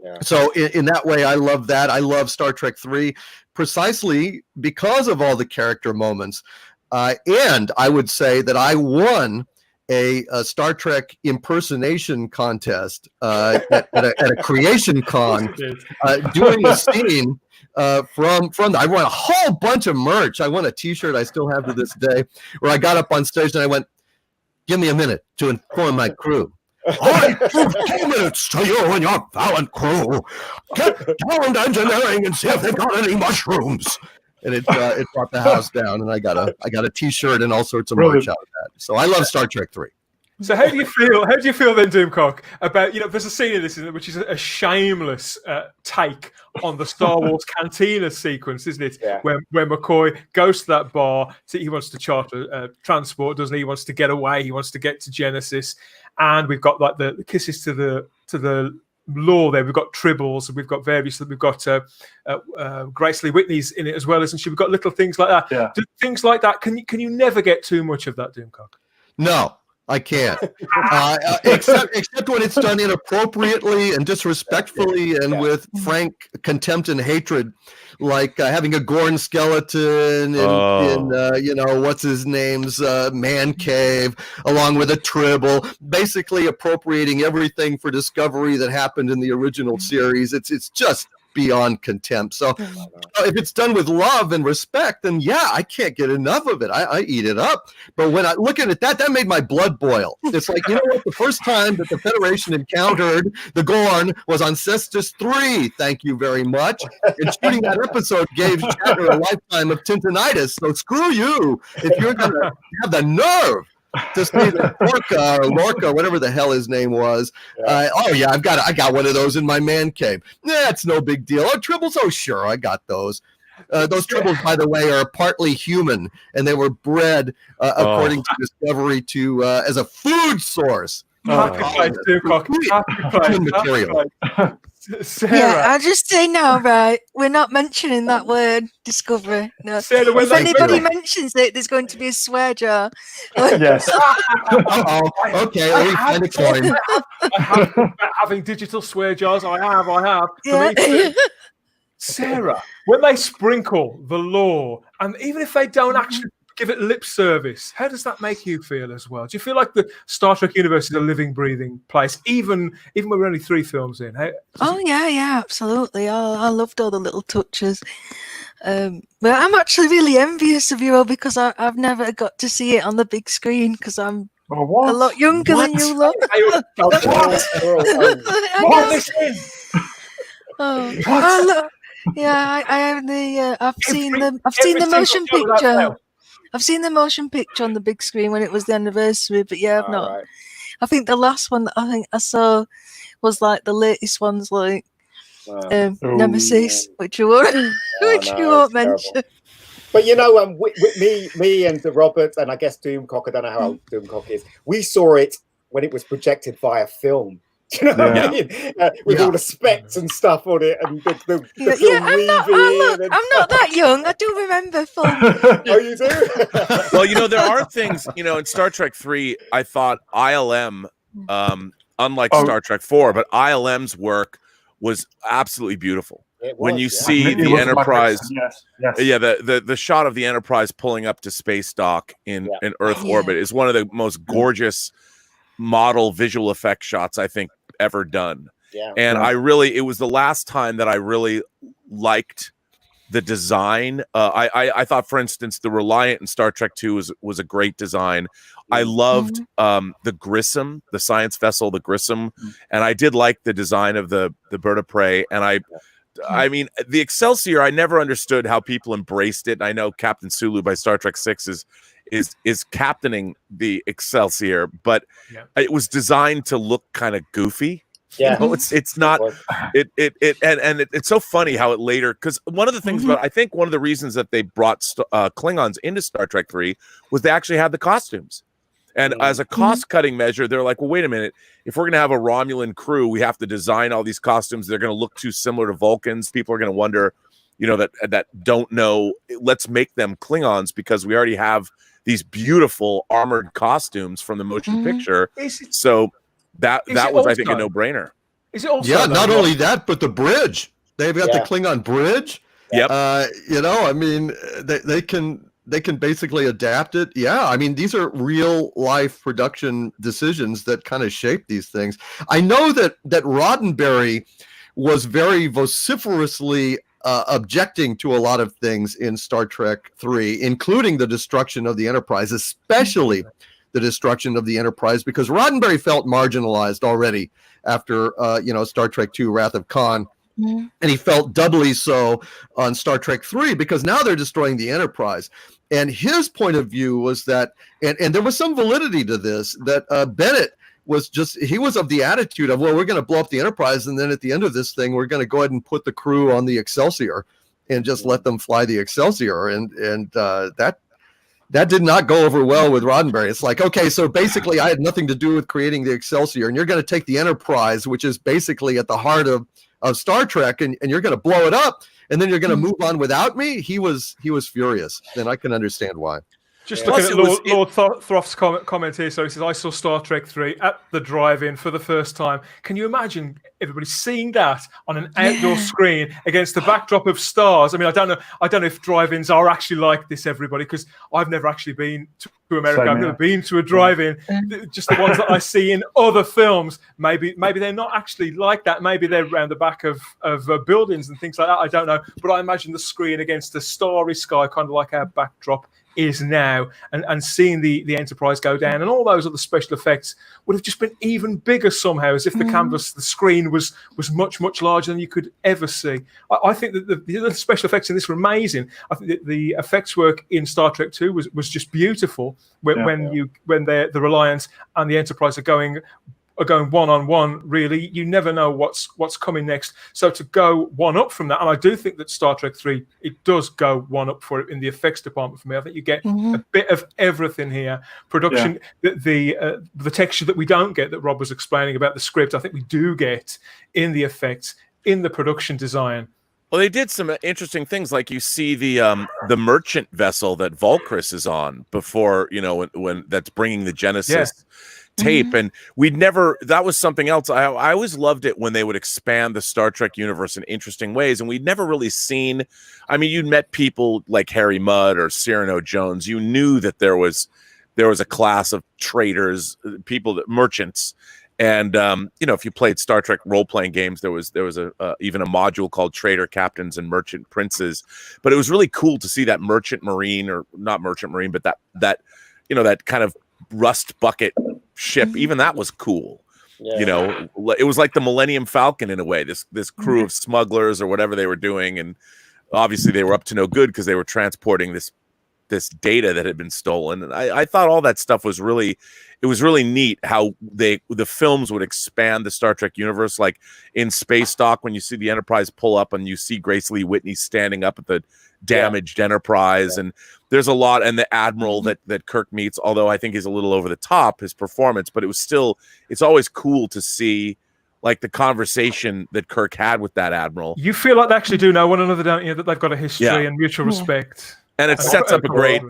Yeah. So in that way, I love that. I love Star Trek III precisely because of all the character moments. And I would say that I won a Star Trek impersonation contest at a creation con doing a scene from I won a whole bunch of merch. I won a t-shirt I still have to this day, where I got up on stage and I went, "Give me a minute to inform my crew." "I give 2 minutes to you and your valiant crew. Get down to engineering and see if they got any mushrooms." And it brought the house down, and I got a t-shirt and all sorts of merch out of that. So I love Star Trek 3.
So how do you feel? How do you feel then, Doomcock, about there's a scene in this which is a shameless take on the Star Wars cantina sequence, isn't it? Yeah. Where McCoy goes to that bar, he wants to charter transport, doesn't he? He wants to get away. He wants to get to Genesis, and we've got like the kisses to the law there. We've got Tribbles, we've got various. We've got Grace Lee Whitney's in it as well, isn't she? We've got little things like that. Yeah. Things like that. Can you never get too much of that, Doomcock?
No. I can't, except when it's done inappropriately and disrespectfully and with frank contempt and hatred, like having a Gorn skeleton in what's his name's man cave, along with a Tribble, basically appropriating everything for Discovery that happened in the original series. It's just beyond contempt. So if it's done with love and respect, then I can't get enough of it. I eat it up. But when I look at it, that made my blood boil. It's like, what? The first time that the Federation encountered the Gorn was on Cestus 3. Thank you very much. And shooting that episode gave Shatner a lifetime of Tintinitis. So screw you if you're going to have the nerve to say that Lorca, whatever the hell his name was. I got one of those in my man cave. It's no big deal. Oh, Tribbles, oh sure, I got those. Those Tribbles, by the way, are partly human, and they were bred, according to Discovery, to as a food source.
Sarah.
Yeah, I'll just say now, right? We're not mentioning that word, Discovery. No.
Sarah,
if anybody mentions it, there's going to be a swear jar.
Yes.
Okay, let me find a coin.
Having digital swear jars, I have.
Yeah.
Sarah, when they sprinkle the law, and even if they don't actually give it lip service, how does that make you feel as well? Do you feel like the Star Trek universe is a living, breathing place, even when we're only 3 films in?
Yeah, absolutely. I loved all the little touches. But I'm actually really envious of you all because I've never got to see it on the big screen because I'm a lot younger than you lot. I have the. I've seen the motion picture. I've seen the motion picture on the big screen when it was the anniversary, but I've not. Right. I think the last one that I think I saw was like the latest ones, like Nemesis, which you won't mention.
But me and Robert, and I guess Doomcock, I don't know how old Doomcock is, we saw it when it was projected via film. Do you know what I mean? With all the specs and stuff on it, and the film
I'm not that young. I do remember film.
Oh, you do?
Well, there are things, in Star Trek 3, I thought ILM, unlike Star Trek 4, but ILM's work was absolutely beautiful. When you see the Enterprise, the shot of the Enterprise pulling up to space dock in Earth orbit is one of the most gorgeous model visual effect shots I think ever done. And it was the last time that I really liked the design. I thought, for instance, the Reliant in Star Trek II was a great design. I loved the Grissom, the science vessel, the Grissom, and I did like the design of the bird of prey. And I mean, the Excelsior, I never understood how people embraced it. I know Captain Sulu by Star Trek VI is captaining the Excelsior, but it was designed to look kind of goofy.
Yeah,
you know, it's not it's so funny how it later, because one of the things about, I think one of the reasons that they brought Klingons into Star Trek 3 was they actually had the costumes. And as a cost-cutting measure, they're like, well, wait a minute. If we're going to have a Romulan crew, we have to design all these costumes. They're going to look too similar to Vulcans. People are going to wonder, you know, that don't know. Let's make them Klingons because we already have these beautiful armored costumes from the motion picture. So that was, I think, a no-brainer.
Is it also?
Yeah, not only that, but the bridge. They've got the Klingon bridge.
Yep.
You know, I mean, they can basically adapt it. Yeah, I mean, these are real life production decisions that kind of shape these things. I know that Roddenberry was very vociferously objecting to a lot of things in Star Trek 3, including the destruction of the Enterprise, especially the destruction of the Enterprise, because Roddenberry felt marginalized already after Star Trek 2, Wrath of Khan. And he felt doubly so on Star Trek 3 because now they're destroying the Enterprise. And his point of view was that, and there was some validity to this, that Bennett he was of the attitude of, well, we're going to blow up the Enterprise, and then at the end of this thing, we're going to go ahead and put the crew on the Excelsior and just let them fly the Excelsior. And that did not go over well with Roddenberry. It's like, okay, so basically I had nothing to do with creating the Excelsior, and you're going to take the Enterprise, which is basically at the heart of Star Trek, and you're going to blow it up, and then you're going to move on without me. He was furious, and I can understand why.
Just looking at Lord Throff's comment here. So he says, I saw Star Trek 3 at the drive-in for the first time. Can you imagine everybody seeing that on an outdoor screen against the backdrop of stars? I mean, I don't know if drive-ins are actually like this, everybody, because I've never actually been to America. I've never been to a drive-in. Just the ones that I see in other films. Maybe they're not actually like that. Maybe they're around the back of buildings and things like that. I don't know. But I imagine the screen against the starry sky, kind of like our backdrop is now, and seeing the Enterprise go down and all those other special effects would have just been even bigger somehow, as if the canvas, the screen was much, much larger than you could ever see. I think that the special effects in this were amazing. I think that the effects work in Star Trek 2 was just beautiful when the Reliance and the Enterprise are going one-on-one. Really, you never know what's coming next. So to go one up from that, and I do think that Star Trek 3, it does go one up for it in the effects department for me. I think you get a bit of everything here. Production, the texture that we don't get, that Rob was explaining about the script, I think we do get in the effects, in the production design.
Well, they did some interesting things, like you see the merchant vessel that Volcris is on before, when that's bringing the Genesis tape, and that was something else. I always loved it when they would expand the Star Trek universe in interesting ways, and we'd never really seen, I mean, you'd met people like Harry Mudd or Cyrano Jones. You knew that there was a class of traders, merchants. And if you played Star Trek role-playing games, there was even a module called Trader Captains and Merchant Princes. But it was really cool to see that merchant marine, or not merchant marine, but that kind of rust bucket ship. Even that was cool. It was like the Millennium Falcon in a way. This crew of smugglers or whatever they were doing, and obviously they were up to no good because they were transporting this data that had been stolen. And I thought all that stuff was really neat how the films would expand the Star Trek universe. Like in Space Dock, when you see the Enterprise pull up and you see Grace Lee Whitney standing up at the damaged Enterprise, and there's a lot, and the Admiral that Kirk meets, although I think he's a little over the top, his performance, but it's always cool to see like the conversation that Kirk had with that Admiral.
You feel like they actually do know one another, don't you? That they've got a history and mutual respect.
And it sets up a great,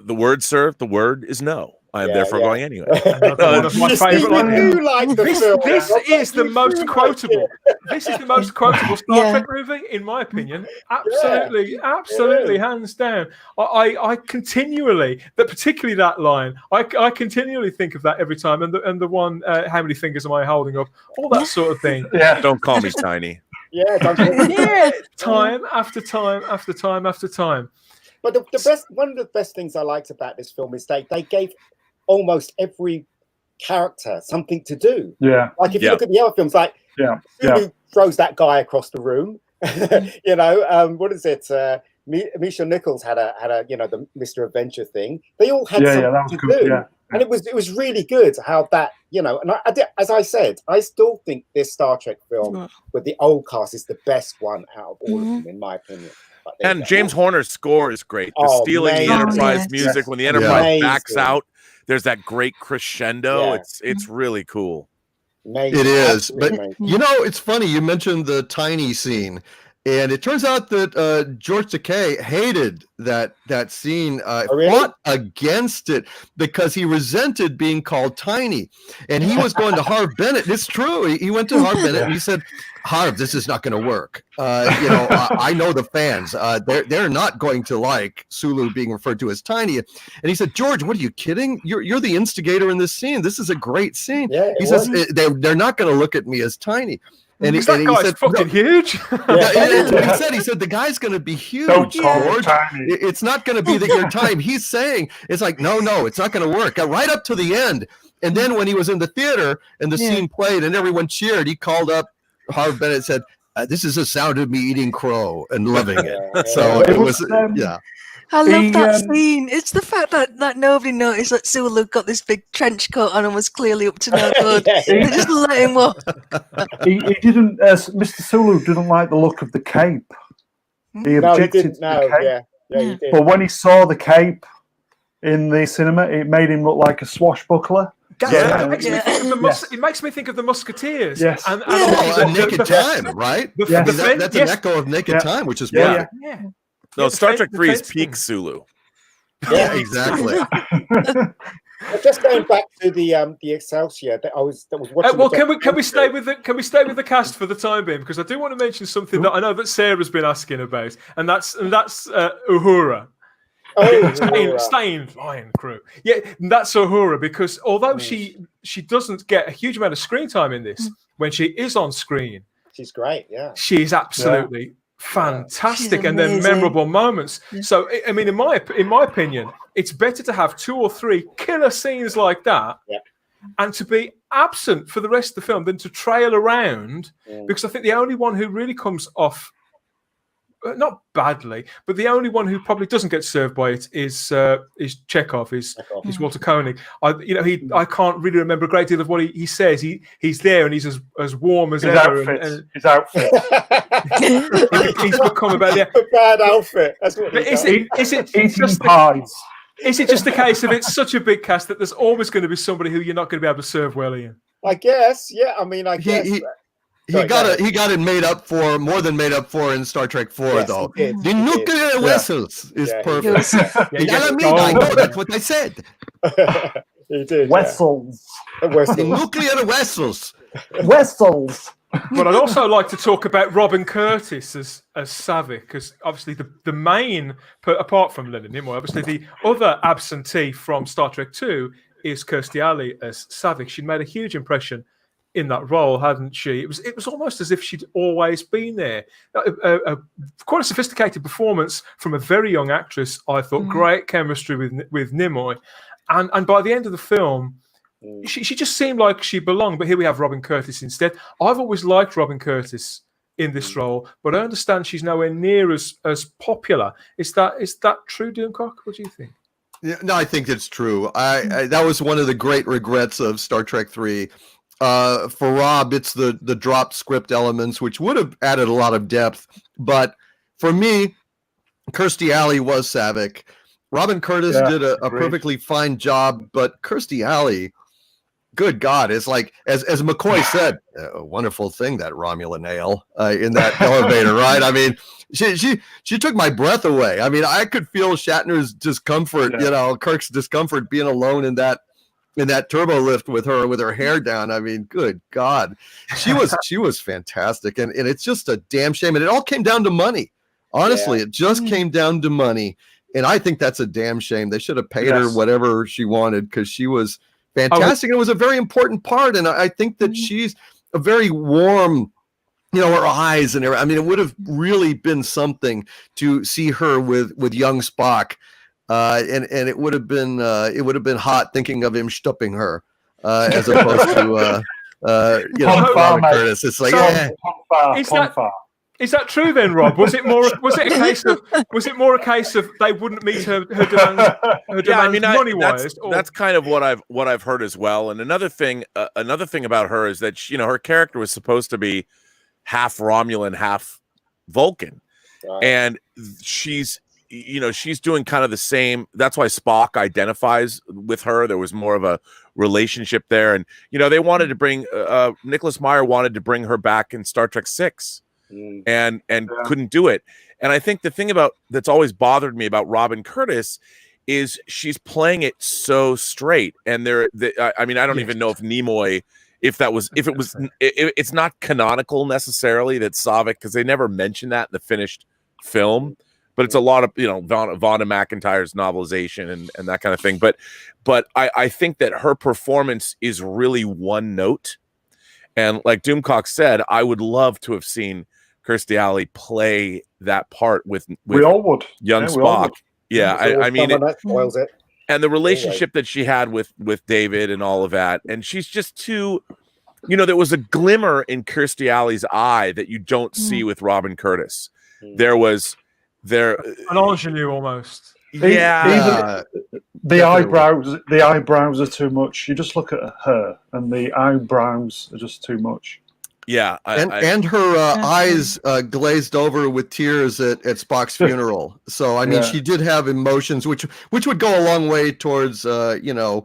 the word, sir, the word is no. I am therefore going anyway.
That's my favorite.
This
is the most quotable. This is the most quotable Star Trek movie, in my opinion. Absolutely, hands down. I continually, particularly that line, I continually think of that every time. And the one, how many fingers am I holding up? All that sort of thing.
Don't call me tiny.
Yeah, Duncan.
Yeah, time after time after time after time.
But one of the best things I liked about this film is they gave almost every character something to do.
Yeah.
Like if you look at the other films, like Sulu throws that guy across the room. You know, what is it? Misha Nichols had a the Mr. Adventure thing. They all had something to do. Yeah. And it was really good how that, and as I said, I still think this Star Trek film with the old cast is the best one out of all of them, in my opinion.
And James Horner's score is great. The stealing the Enterprise music when the Enterprise backs out, there's that great crescendo. It's really cool.
Amazing.
It is.
Absolutely
but it's funny. You mentioned the tiny scene. And it turns out that George Takei hated that scene, fought against it because he resented being called tiny. And he was going to Harv Bennett. It's true. He went to Harv Bennett and he said, Harv, this is not going to work. I know the fans. They're not going to like Sulu being referred to as tiny. And he said, George, what are you kidding? You're the instigator in this scene. This is a great scene. Yeah, he says, they're not going to look at me as tiny. And
that guy's said, fucking huge.
That's what he said. He said, the guy's going to be huge, George. It's not going to be that you're tiny. He's saying, it's like, no, it's not going to work. Right up to the end. And then when he was in the theater and the scene played and everyone cheered, he called up Harv Bennett and said, this is the sound of me eating crow and loving it. So it was,
I love that scene. It's the fact that nobody noticed that Sulu got this big trench coat on and was clearly up to no good. They just let him walk.
He didn't. Mr. Sulu didn't like the look of the cape. He objected to the cape.
Yeah, he did.
But when he saw the cape in the cinema, it made him look like a swashbuckler.
It makes me think of the Musketeers.
Yes. And Naked Time, right? That's an echo of Naked Time, which is
yeah.
No, Star Trek 3 is peak Sulu.
Yeah, exactly.
Just going back to the Excelsior that was watching.
Well, can we stay with the cast for the time being, because I do want to mention something that I know that Sarah's been asking about, and that's Uhura. Staying flying crew. Yeah, that's Uhura, because although she doesn't get a huge amount of screen time in this, when she is on screen,
she's great. Yeah,
she's absolutely fantastic, and then memorable moments. So I mean, in my opinion, it's better to have 2 or 3 killer scenes like that and to be absent for the rest of the film than to trail around, because I think the only one who really comes off not badly, but the only one who probably doesn't get served by it is Chekhov, is Walter Koenig. I can't really remember a great deal of what he says. He's there and he's as warm as
his
ever.
His outfit.
He's become about
a bad outfit. That's what.
Is it just
pies?
Is it just a case of it's such a big cast that there's always going to be somebody who you're not going to be able to serve well, Ian?
I guess. Yeah. I mean, I guess.
He got it made up for, more than made up for, in Star Trek 4, though. The nuclear vessels is perfect. I know that's what I said.
He did.
Vessels.
The nuclear vessels.
Vessels.
But I'd also like to talk about Robin Curtis as Savick, because obviously the main, apart from Leonard Nimoy, obviously the other absentee from Star Trek 2 is Kirstie Alley as Savick. She made a huge impression in that role, hadn't she? It was almost as if she'd always been there. Quite a sophisticated performance from a very young actress. I thought great chemistry with Nimoy, and by the end of the film, she just seemed like she belonged. But here we have Robin Curtis instead. I've always liked Robin Curtis in this role, but I understand she's nowhere near as popular. Is that true, Doomcock? What do you think?
Yeah, no, I think it's true. I that was one of the great regrets of Star Trek 3. For Rob, it's the dropped script elements, which would have added a lot of depth. But for me, Kirstie Alley was Savick. Robin Curtis did a perfectly fine job, but Kirstie Alley, good God, it's like, as McCoy said, a wonderful thing, that Romulan ale in that elevator, right? I mean, she took my breath away. I mean, I could feel Shatner's discomfort, Kirk's discomfort being alone in that turbo lift with her hair down. I mean, good God, she was fantastic, and it's just a damn shame. And it all came down to money. Honestly, it just came down to money, and I think that's a damn shame. They should have paid her whatever she wanted, because she was fantastic. And it was a very important part, and I think that she's a very warm you know, her eyes and everything. I mean, it would have really been something to see her with young Spock, and it would have been hot thinking of him stupping her, as opposed to you know, Robin Curtis. It's like,
So,
yeah.
Is that true then, Rob? Was it more a case of they wouldn't meet her demands money wise?
That's kind of what I've heard as well. And another thing about her is that she, you know, her character was supposed to be half Romulan, half Vulcan, and she's doing kind of the same. That's why Spock identifies with her. There was more of a relationship there, and you know, they wanted to bring Nicholas Meyer wanted to bring her back in Star Trek VI. And couldn't do it. And I think the thing that's always bothered me about Robin Curtis is she's playing it so straight. And I mean, I don't even know if Nimoy, it's not canonical necessarily that Saavik, because they never mention that in the finished film, but it's a lot of, you know, Vonda McIntyre's novelization and that kind of thing. But I think that her performance is really one note. And like Doomcock said, I would love to have seen Kirstie Alley play that part with
we all would.
Young Spock. Yeah, I mean,
that spoils it.
And the relationship that she had with David and all of that, and she's just too, you know, there was a glimmer in Kirstie Alley's eye that you don't see with Robin Curtis. There was an
ingenue almost.
Yeah,
the eyebrows are too much. You just look at her, and the eyebrows are just too much.
Yeah,
and her eyes glazed over with tears at Spock's funeral. So I mean, she did have emotions, which would go a long way towards you know,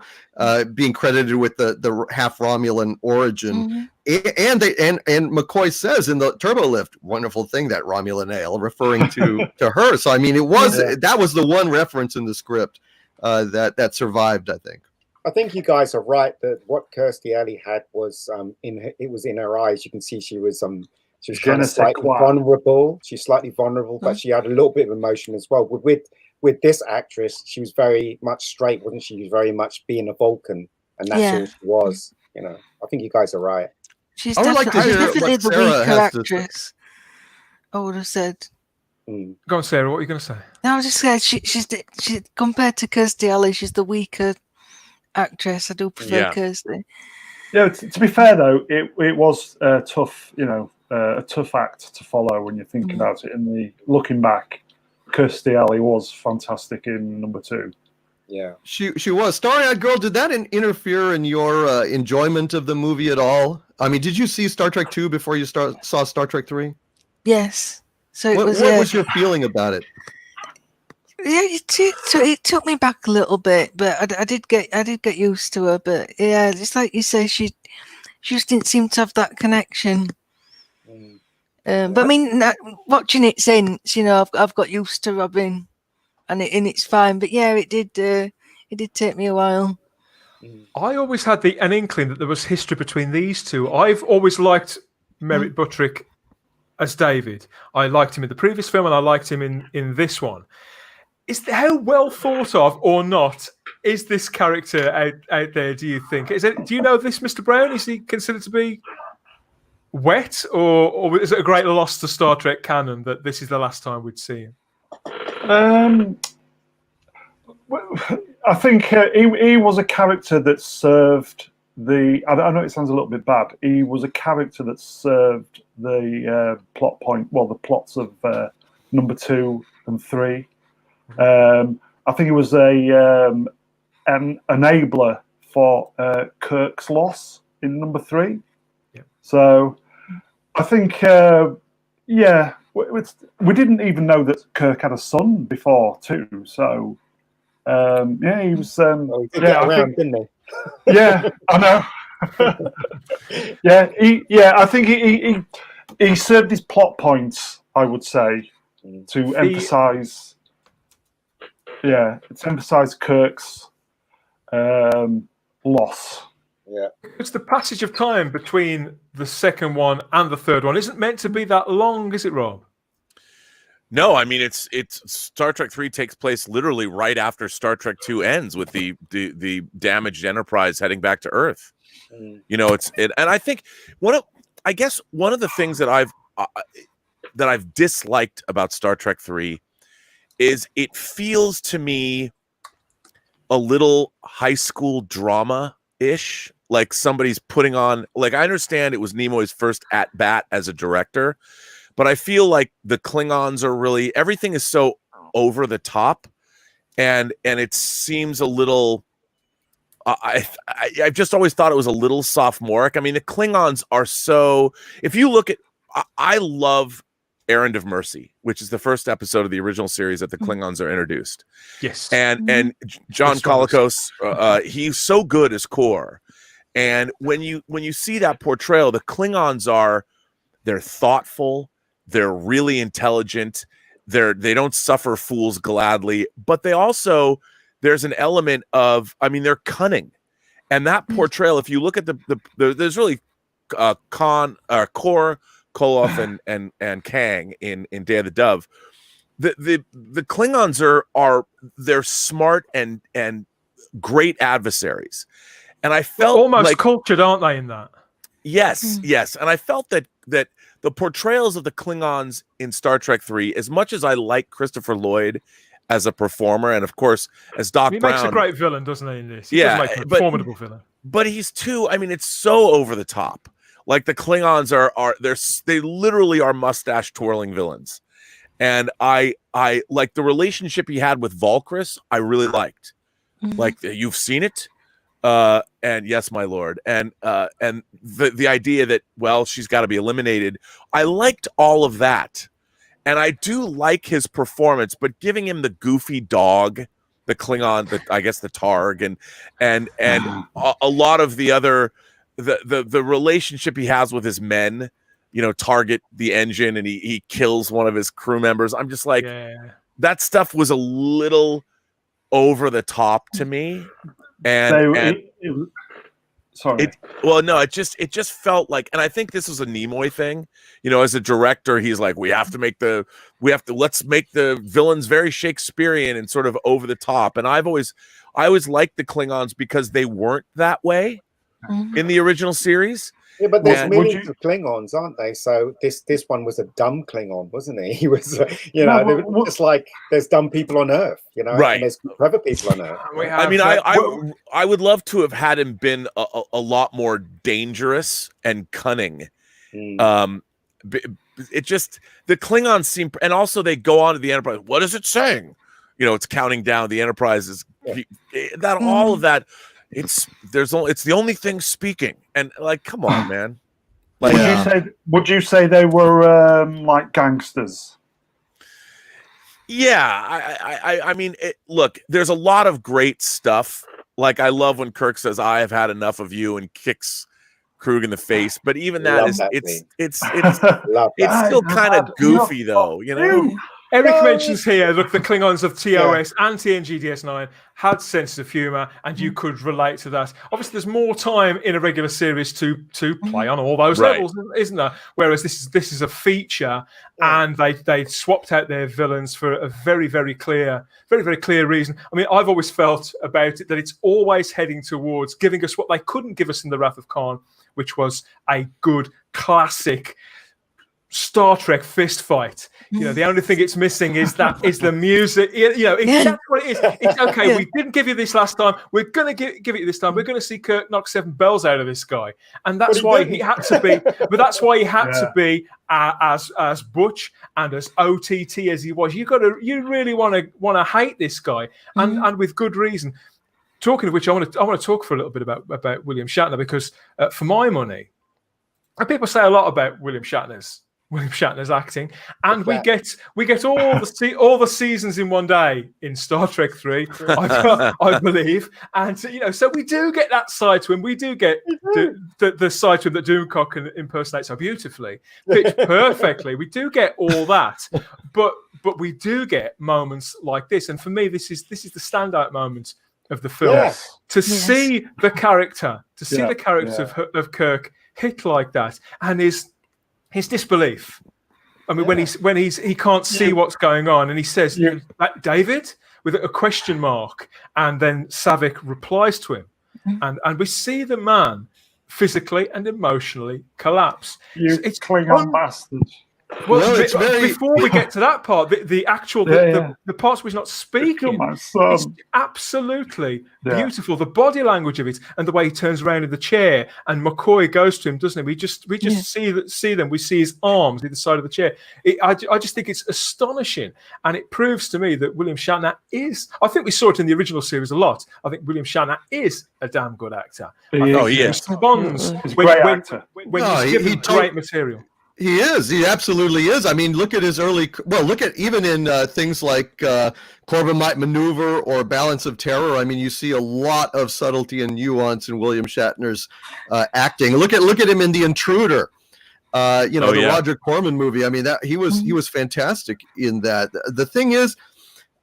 being credited with the half Romulan origin. And McCoy says in the Turbo Lift, wonderful thing, that Romulan ale, referring to her. So I mean, that was the one reference in the script that survived, I think.
I think you guys are right that what Kirstie Alley had was it was in her eyes. You can see she was kind of slightly vulnerable. She's slightly vulnerable, but she had a little bit of emotion as well. With this actress, she was very much straight, wasn't she? She was very much being a Vulcan, and that's all she was. You know, I think you guys are right.
She's definitely the weaker actress. I would have said.
Go on, Sarah. What are you going to say?
No, I was just saying she compared to Kirstie Alley, she's the weaker actress. I do prefer Kirstie.
Yeah, to be fair though, it was tough. You know, a tough act to follow when you think about it. Looking back, Kirstie Alley was fantastic in number 2.
Yeah,
she was. Starry-Eyed Girl, did that interfere in your enjoyment of the movie at all? I mean, did you see Star Trek 2 before you saw Star Trek 3?
Yes. So
what was your feeling about it?
Yeah, it took me back a little bit, but I did get used to her. But yeah, it's like you say, she just didn't seem to have that connection. But I mean, watching it since, you know, I've got used to Robin, and it's fine. But yeah, it did take me a while.
I always had an inkling that there was history between these two. I've always liked Merritt Buttrick as David. I liked him in the previous film, and I liked him in this one. How well thought of or not is this character out there, do you think? Do you know this, Mr. Brown? Is he considered to be wet, or is it a great loss to Star Trek canon that this is the last time we'd see him?
I think he was a character that served I know it sounds a little bit bad. He was a character that served the plot point, well, the plots of number 2 and 3. I think it was an enabler for Kirk's loss in number 3.
Yeah.
So I think, we didn't even know that Kirk had a son before too. So he was.
Didn't he?
Yeah, I know. I think he served his plot points, I would say, to emphasize. Yeah, it's emphasized Kirk's loss.
Yeah,
it's the passage of time between the second one and the third one isn't meant to be that long, is it, Rob?
No, I mean it's Star Trek 3 takes place literally right after Star Trek 2 ends with the damaged Enterprise heading back to Earth. You know, and I think I guess one of the things that I've disliked about Star Trek 3 is it feels to me a little high school drama-ish, like somebody's putting on, like, I understand it was Nimoy's first at bat as a director, but I feel like the Klingons are really, everything is so over the top, and it seems a little, I've just always thought it was a little sophomoric. I mean, the Klingons are so, if you look at, I love Errand of Mercy, which is the first episode of the original series that the Klingons are introduced.
Yes.
And John Colicos, he's so good as Kor. And when you see that portrayal, the Klingons they're thoughtful, they're really intelligent, they don't suffer fools gladly, but they also, there's an element of, I mean, they're cunning. And that portrayal, if you look at there's really Kor, Koloff, and Kang in Day of the Dove. The Klingons they're smart and great adversaries. And I felt
almost
like,
cultured, aren't they, in that?
Yes, yes. And I felt that the portrayals of the Klingons in Star Trek 3, as much as I like Christopher Lloyd as a performer, and of course as Doc Brown,
makes a great villain, doesn't he? In this, he
yeah,
does make a formidable villain.
But he's too. I mean, it's so over the top. Like the Klingons they literally are mustache twirling villains, and I like the relationship he had with Volcris. I really liked. Like, you've seen it, and yes, my lord, and the idea that, well, she's got to be eliminated. I liked all of that. And I do like his performance, but giving him the goofy dog, the Klingon, I guess the Targ, and a lot of the other, the relationship he has with his men, target the engine and he kills one of his crew members. I'm just like, that stuff was a little over the top to me.
Sorry.
It just felt like, and I think this was a Nimoy thing, as a director, he's like, let's make the villains very Shakespearean and sort of over the top. And I always liked the Klingons because they weren't that way in the original series.
Yeah, but there's millions of Klingons, aren't they? So this one was a dumb Klingon, wasn't he? He was, just like there's dumb people on Earth,
right?
And there's clever people on Earth.
I mean, I would love to have had him been a lot more dangerous and cunning. It just, the Klingons seem, and also they go on to the Enterprise. What is it saying? It's counting down. The Enterprise is all of that. It's the only thing speaking, and like, come on, man. Like,
would you say they were like gangsters?
Yeah, I mean, look, there's a lot of great stuff. Like, I love when Kirk says, "I have had enough of you," and kicks Krug in the face. But even it's still kind of goofy, though.
Eric mentions here, look, the Klingons of TOS and TNG DS9 had sense of humor, and you could relate to that. Obviously, there's more time in a regular series to play on all those levels, isn't there? Whereas this is a feature, and they swapped out their villains for a very, very clear reason. I mean, I've always felt about it that it's always heading towards giving us what they couldn't give us in The Wrath of Khan, which was a good classic Star Trek fist fight. The only thing it's missing is the music. That's what it is. It's okay. We didn't give you this last time. We're gonna give it you this time. We're gonna see Kirk knock 7 bells out of this guy, and that's why he had to be. But that's why he had to be as butch and as OTT as he was. You really want to hate this guy, and with good reason. Talking of which, I want to talk for a little bit about William Shatner, because for my money, and people say a lot about William Shatner's acting, and we get all the seasons in one day in Star Trek 3, I believe, and so we do get that side to him. We do get the side to him that Doomcock can impersonate so beautifully, pitched perfectly. We do get all that, but we do get moments like this, and for me, this is the standout moment of the film. To see the character, of Kirk hit like that, and his disbelief. I mean, when he can't see what's going on, and he says, "David," with a question mark, and then Savick replies to him, and we see the man physically and emotionally collapse.
You
It's
Klingon bastards.
well,
it's very-
before we get to that part, the actual the parts where he's not speaking,
my son.
it's absolutely
Yeah.
beautiful. The body language of it and the way he turns around in the chair, and McCoy goes to him, doesn't he? We just see them. We see his arms either side of the chair. I just think it's astonishing, and it proves to me that William Shatner is. I think we saw it in the original series a lot. I think William Shatner is a damn good actor.
He
He
is.
responds
He's a
when,
great
when,
actor.
when
No,
he's given great material.
He is. He absolutely is. I mean, look at his early. Well, look at even in things like Corbin Might Maneuver or Balance of Terror. I mean, you see a lot of subtlety and nuance in William Shatner's acting. Look at him in The Intruder. The Roger Corman movie. I mean, that he was fantastic in that. The thing is,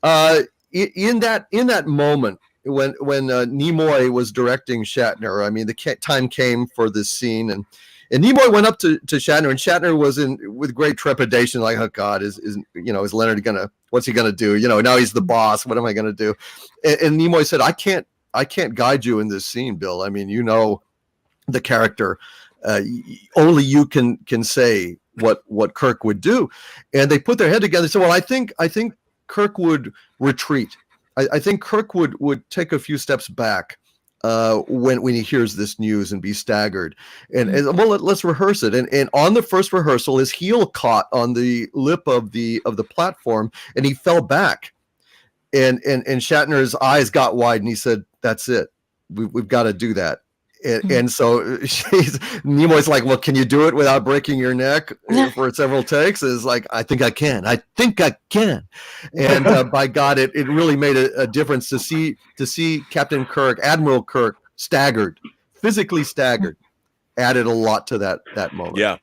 in that moment when Nimoy was directing Shatner, I mean, the time came for this scene and Nimoy went up to Shatner, and Shatner was with great trepidation, like, oh God, is Leonard what's he gonna do? Now he's the boss. What am I gonna do? And Nimoy said, I can't guide you in this scene, Bill. I mean, the character. Only you can say what Kirk would do. And they put their head together and said, well, I think Kirk would retreat. I think Kirk would take a few steps back. When he hears this news and be staggered, and well, let's rehearse it. And on the first rehearsal, his heel caught on the lip of the platform, and he fell back. And Shatner's eyes got wide, and he said, "That's it. We've got to do that." And so Nimoy's like, well, can you do it without breaking your neck for several takes? It's like, I think I can. And by God, it really made a difference to see Captain Kirk, Admiral Kirk, physically staggered, added a lot to that moment.
Yeah,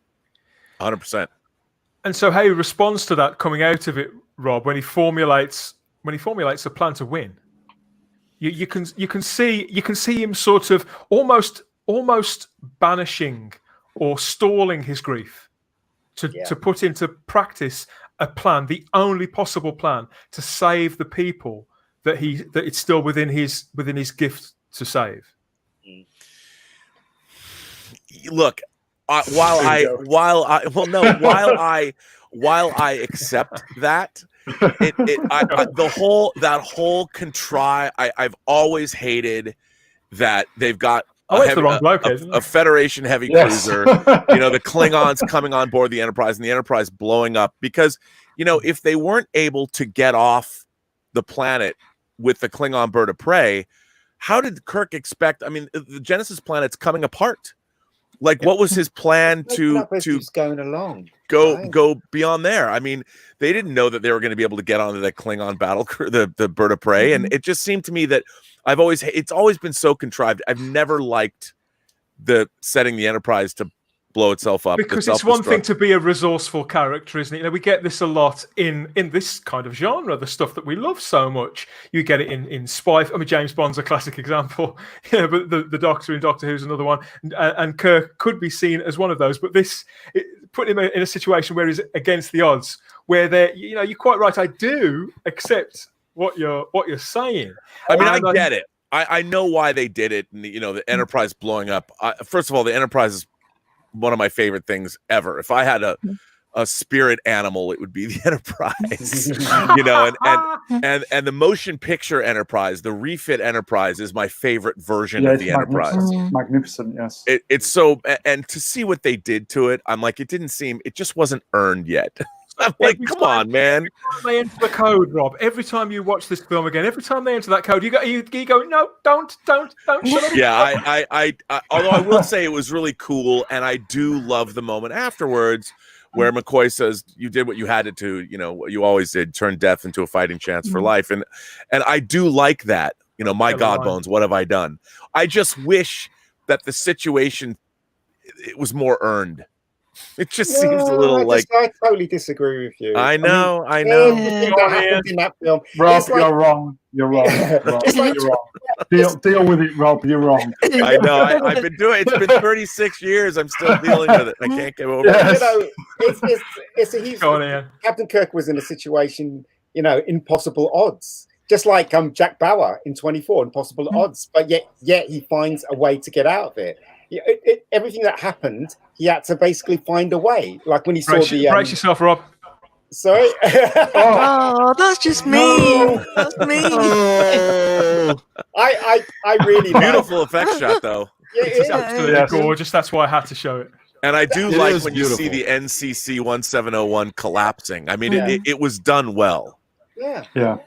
100%.
And so how he responds to that coming out of it, Rob, when he formulates a plan to win. You can see him sort of almost banishing or stalling his grief to put into practice a plan, the only possible plan to save the people that it's still within his gift to save.
Look, while I accept that. I've always hated that they've got a Federation heavy cruiser, the Klingons coming on board the Enterprise and the Enterprise blowing up because, if they weren't able to get off the planet with the Klingon bird of prey, how did Kirk expect? I mean, the Genesis planet's coming apart. Like, what was his plan to
going along?
Go beyond there. I mean, they didn't know that they were going to be able to get onto that Klingon battle crew, the bird of prey, and it just seemed to me that it's always been so contrived. I've never liked the setting the Enterprise to blow itself up
because it's one thing to be a resourceful character, isn't it? We get this a lot in this kind of genre, the stuff that we love so much. You get it in spy. I mean, James Bond's a classic example, but the Doctor in Doctor Who's another one, and Kirk could be seen as one of those. But put him in a situation where he's against the odds, where you're quite right. I do accept what you're saying.
I mean, I get it. I know why they did it. And the Enterprise blowing up. First of all, the Enterprise is one of my favorite things ever. If I had a spirit animal, it would be the Enterprise. And the motion picture Enterprise, the refit Enterprise, is my favorite version of the Enterprise.
Magnificent, yes.
It's so, and to see what they did to it, I'm like, it just wasn't earned yet. I'm like, come on, man.
Every time they enter the code, Rob, every time you watch this film again, every time they enter that code, you go, no, don't shut up.
Yeah, I although I will say it was really cool, and I do love the moment afterwards where McCoy says, you did what you had to do, what you always did, turn death into a fighting chance for life. And I do like that, my God bones, what have I done? I just wish that the situation, it was more earned. It just seems a little I
totally disagree with you.
I know.
Everything that happened in that film.
Rob, you're wrong. You're wrong. Rob, you're wrong. Deal with it, Rob. You're wrong.
I know. I've been doing it. It's been 36 years. I'm still dealing with it. I can't get over it.
It's Captain Kirk was in a situation, impossible odds. Just like Jack Bauer in 24, impossible odds. But yet he finds a way to get out of it. everything that happened, he had to basically find a way. Like when he saw
brace yourself, Rob.
Sorry.
Oh, that's just mean.
No.
That's mean.
Oh,
I really
Beautiful effect shot, though.
Yeah,
It's
yeah.
absolutely
Yes.
gorgeous. That's why I had to show it.
And I do
It
like
is
when you see
beautiful.
the NCC 1701 collapsing. I mean,
Yeah.
it was done well.
Yeah.
Yeah.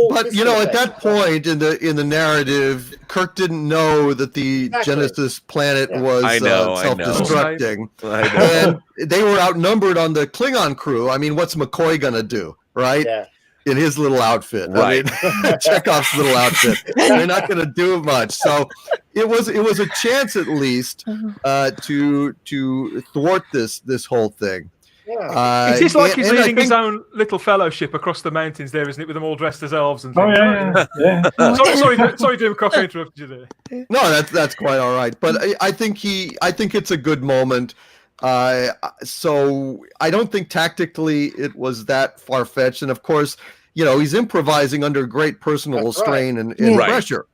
But you know, at that point in the narrative, Kirk didn't know that the
Exactly.
Genesis planet
Yeah.
was
I know.
self-destructing,
I know.
and they were outnumbered on the Klingon crew. I mean, what's McCoy gonna do, right?
Yeah.
In his little outfit,
Right.
I mean, Chekhov's little outfit. They're not going to do much. So it was a chance, at least, to thwart this whole thing.
Yeah.
It is like he's
and I
leading his
think-
own little fellowship across the mountains there, isn't it? With them all dressed as elves and
Oh
things.
yeah.
Sorry, Doomcock, I interrupted you there.
No, that's quite all right. But I think it's a good moment. So I don't think tactically it was that far-fetched. And of course, he's improvising under great personal
That's right.
strain and
Right.
pressure.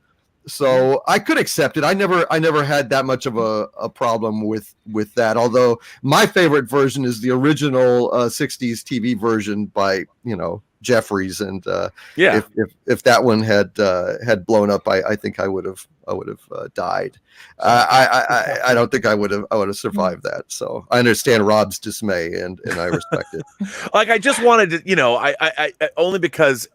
So I could accept it. I never had that much of a problem with that. Although my favorite version is the original 60s TV version by Jeffries, and
Yeah.
if that one had blown up, I think I would have died. I don't think I would have survived that. So I understand Rob's dismay, and I respect it.
Like, I just wanted to, I only because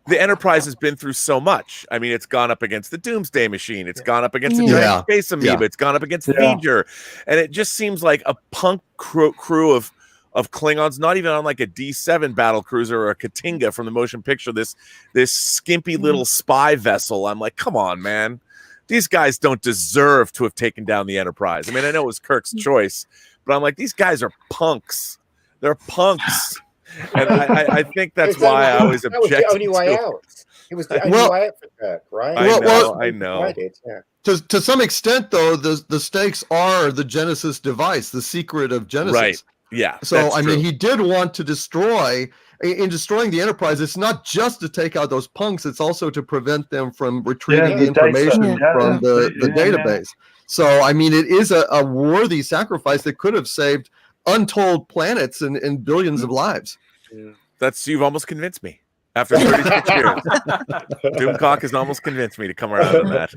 the Enterprise has been through so much. I mean, it's gone up against the Doomsday Machine. It's gone up against the
Yeah.
giant space amoeba.
Yeah.
It's gone up against
Yeah.
V'ger. And it just seems like a punk crew of Klingons, not even on like a D7 battle cruiser or a Katinga from the motion picture, this skimpy little spy vessel. I'm like, come on, man. These guys don't deserve to have taken down the Enterprise. I mean, I know it was Kirk's choice, but I'm like, these guys are punks. They're punks. And I think that's why I always
that was
object
the only way
to it.
out. It was the only
Well-
way out for Kirk, right?
I know.
Yeah.
To some extent, though, the stakes are the Genesis device, the secret of Genesis.
Right. Yeah.
So
that's
I mean,
true.
he did want to destroy. In destroying the Enterprise, it's not just to take out those punks; it's also to prevent them from retrieving
Yeah,
the
the data.
information
Yeah.
from the
Yeah.
database. So I mean, it is a worthy sacrifice that could have saved untold planets and billions of lives.
You've almost convinced me. After 36 years, Doomcock has almost convinced me to come around on that.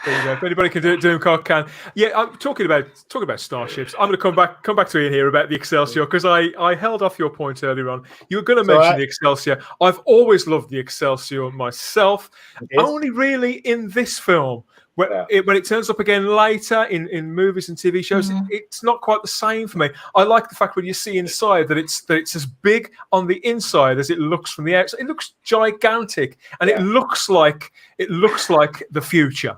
There you go. If anybody can do it, Doomcock can. Yeah, I'm talking about starships. I'm going to come back to Ian here about the Excelsior, because I held off your point earlier on. You were going to mention the Excelsior. I've always loved the Excelsior myself. Only really in this film. When it turns up again later in movies and TV shows, it's not quite the same for me. I like the fact when you see inside that it's as big on the inside as it looks from the outside. It looks gigantic, and it looks like the future,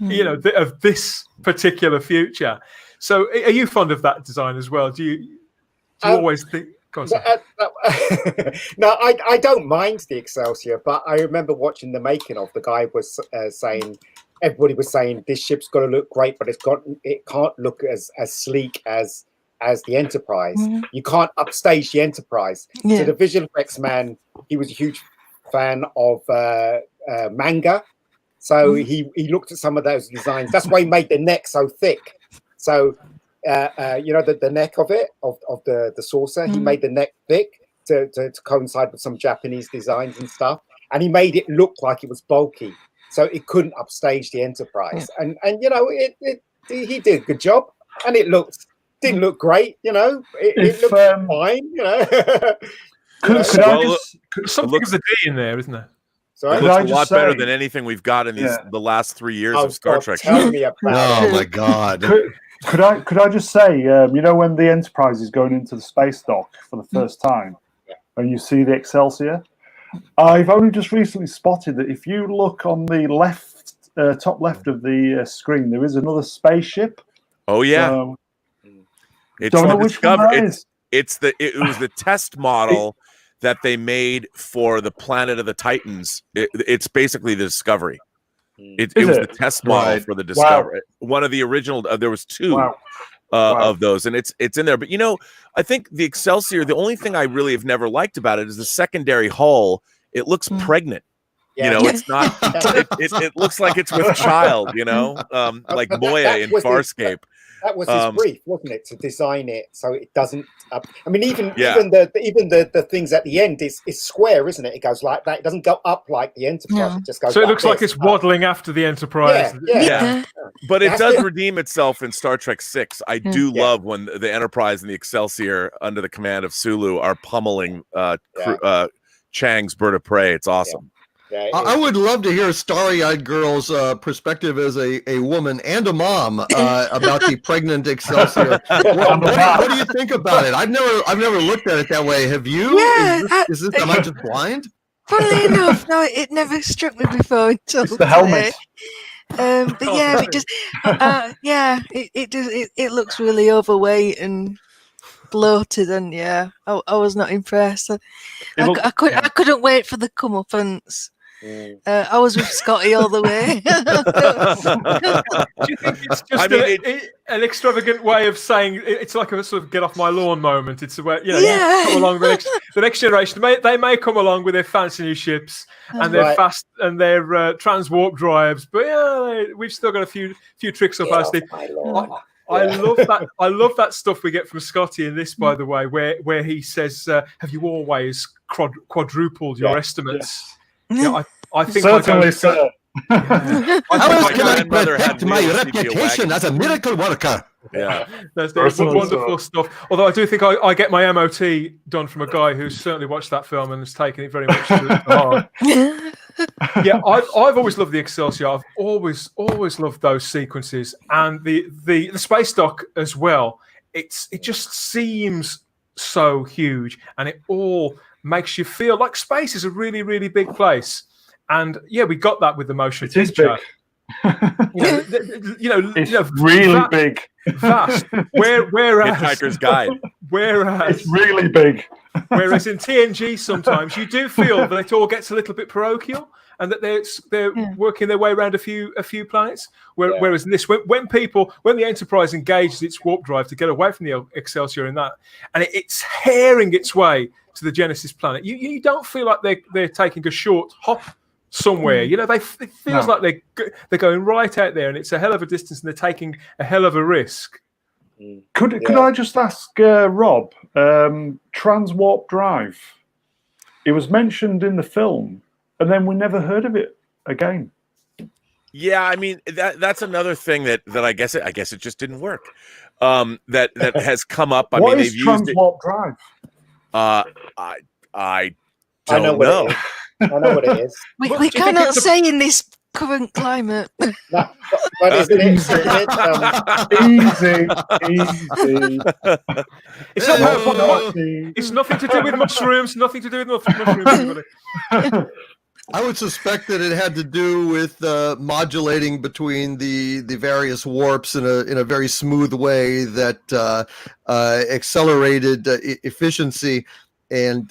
of this particular future. So, are you fond of that design as well? Do you always think? Go on,
no, I don't mind the Excelsior, but I remember watching the making of. The guy was saying. Everybody was saying this ship's got to look great, but it can't look as sleek as the Enterprise. You can't upstage the Enterprise.
Yeah.
So the visual effects man, he was a huge fan of manga. So he looked at some of those designs. That's why he made the neck so thick. So the neck of it of the saucer, he made the neck thick to coincide with some Japanese designs and stuff, and he made it look like it was bulky. So it couldn't upstage the Enterprise, and he did a good job, and it didn't look great, it looked fine,
Could I just?
Something of the D in there, isn't there?
Sorry?
It
Could I
looks a
just
lot better
say-
than anything we've got in the last 3 years
Oh,
of Star
God,
Trek.
tell me about
Oh
it.
my God!
Could I just say, when the Enterprise is going into the space dock for the first time, and you see the Excelsior, I've only just recently spotted that if you look on the left, top left of the screen, there is another spaceship.
Oh yeah,
So,
it's
don't know
the
which one
Discovery.
that is.
It was the test model that they made for the Planet of the Titans. It's basically the Discovery. It
Is
was
it?
the test model
Right.
for the Discovery. One of the original. There was two.
Wow.
Of those, and it's in there. But I think the Excelsior, the only thing I really have never liked about it is the secondary hull. It looks pregnant.
Yeah.
You know, it's not. It looks like it's with child. You know, like Moya in Farscape.
That was his brief, wasn't it, to design it so it doesn't. I mean, even the things at the end is square, isn't it? It goes like that. It doesn't go up like the Enterprise. It just goes.
So it looks like it's waddling after the Enterprise.
Yeah. But it does redeem itself in Star Trek VI. I do love when the Enterprise and the Excelsior, under the command of Sulu, are pummeling Chang's bird of prey. It's awesome.
Yeah,
I would love to hear Starry-Eyed Girl's perspective as a woman and a mom about the pregnant Excelsior. What do you think about it? I've never looked at it that way. Have you?
Yeah,
is this am I just blind?
Funnily enough, no, it never struck me before until
It's the helmet.
But yeah, it just it looks really overweight and bloated, and I was not impressed. I couldn't wait for the comeuppance. I was with Scotty all the way.
Do you think it's just an extravagant way of saying it's like a sort of get off my lawn moment? It's where you come along the next generation. They may come along with their fancy new ships and their fast and their transwarp drives, but we've still got a few tricks up our sleeve. I love that. I love that stuff we get from Scotty in this, by the way, where he says, "Have you always quadrupled your estimates?" Yeah, I think
certainly, sir.
How else can I protect my reputation as a miracle worker?
Yeah,
that's wonderful stuff. Although I do think I get my MOT done from a guy who's certainly watched that film and has taken it very much to heart. Yeah, I've always loved the Excelsior. I've always loved those sequences and the space dock as well. It just seems so huge, and it all makes you feel like space is a really, really big place. And we got that with the motion picture.
It's really big,
vast. Whereas
Hitchhiker's Guide.
It's
really big.
Whereas in TNG, sometimes you do feel that it all gets a little bit parochial, and that they're working their way around a few planets. Whereas in this, when the Enterprise engages its warp drive to get away from the Excelsior in that, and it's herring its way to the Genesis planet, you don't feel like they're taking a short hop somewhere. It feels like they're going right out there, and it's a hell of a distance, and they're taking a hell of a risk.
Could I just ask Rob, transwarp drive? It was mentioned in the film, and then we never heard of it again.
Yeah, I mean that's another thing that I guess it just didn't work. That has come up.
What is transwarp drive?
I don't know.
I know what it is.
We cannot say in this current climate.
But isn't it?
Easy.
It's nothing to do with mushrooms. Nothing to do with mushrooms.
I would suspect that it had to do with modulating between the various warps in a very smooth way that accelerated efficiency and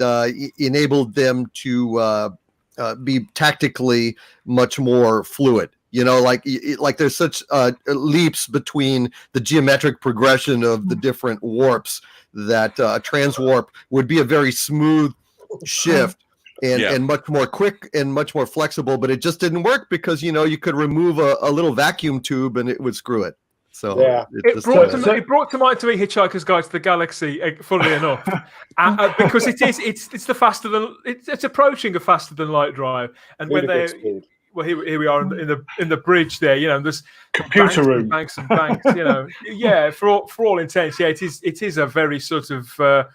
enabled them to be tactically much more fluid. Like there's such leaps between the geometric progression of the different warps that transwarp would be a very smooth shift. And much more quick and much more flexible, but it just didn't work because you could remove a little vacuum tube and it would screw it. So
it brought to mind to me Hitchhiker's Guide to the Galaxy, funnily enough, because it's the faster than it's approaching a faster than light drive, and when they here we are in the bridge there, and there's
computer room,
banks and banks, for all intents, it is a very sort of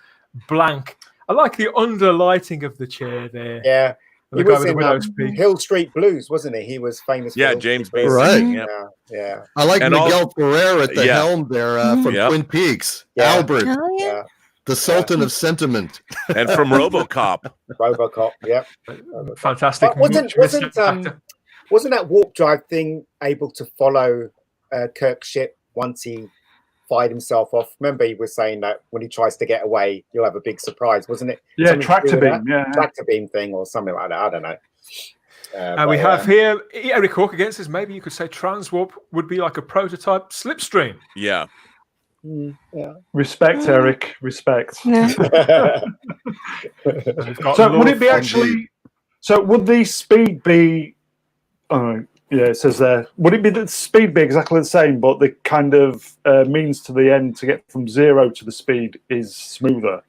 blank. I like the underlighting of the chair there.
Yeah. He was in Hill Street Blues, wasn't he? He was famous for
James Bass.
Right.
Yeah.
I like Miguel Ferrer at the helm there from Twin Peaks.
Yeah.
Albert.
Oh, yeah.
The Sultan of Sentiment.
And from RoboCop.
Yep.
Fantastic.
Wasn't that warp drive thing able to follow Kirk's ship once he fired himself off? Remember, he was saying that when he tries to get away, you'll have a big surprise, wasn't it?
Yeah, tractor beam.
Tractor beam thing or something like that. I don't know.
And we have here Eric Hawk again says maybe you could say transwarp would be like a prototype slipstream.
Yeah.
Respect, Eric. Respect.
Yeah.
So would it be actually So would the speed be? Oh, yeah, it says there. Would it be the speed be exactly the same, but the kind of means to the end to get from 0 to the speed is smoother?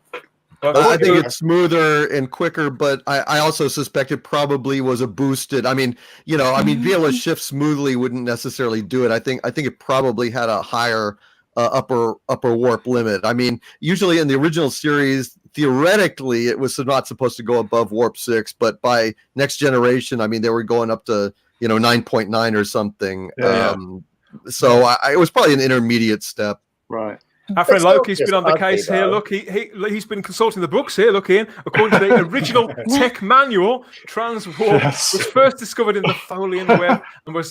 I think it's smoother and quicker, but I also suspect it probably was a boosted. I mean, being able to shift smoothly wouldn't necessarily do it. I think it probably had a higher upper warp limit. I mean, usually in the original series, theoretically, it was not supposed to go above warp 6, but by Next Generation, I mean, they were going up to 9.9 or something.
Yeah.
So it was probably an intermediate step.
Right.
Our friend Loki's been on the case here. Look, he's been consulting the books here. Look, Ian. According to the original tech manual, transwarp was first discovered in the Folian web and was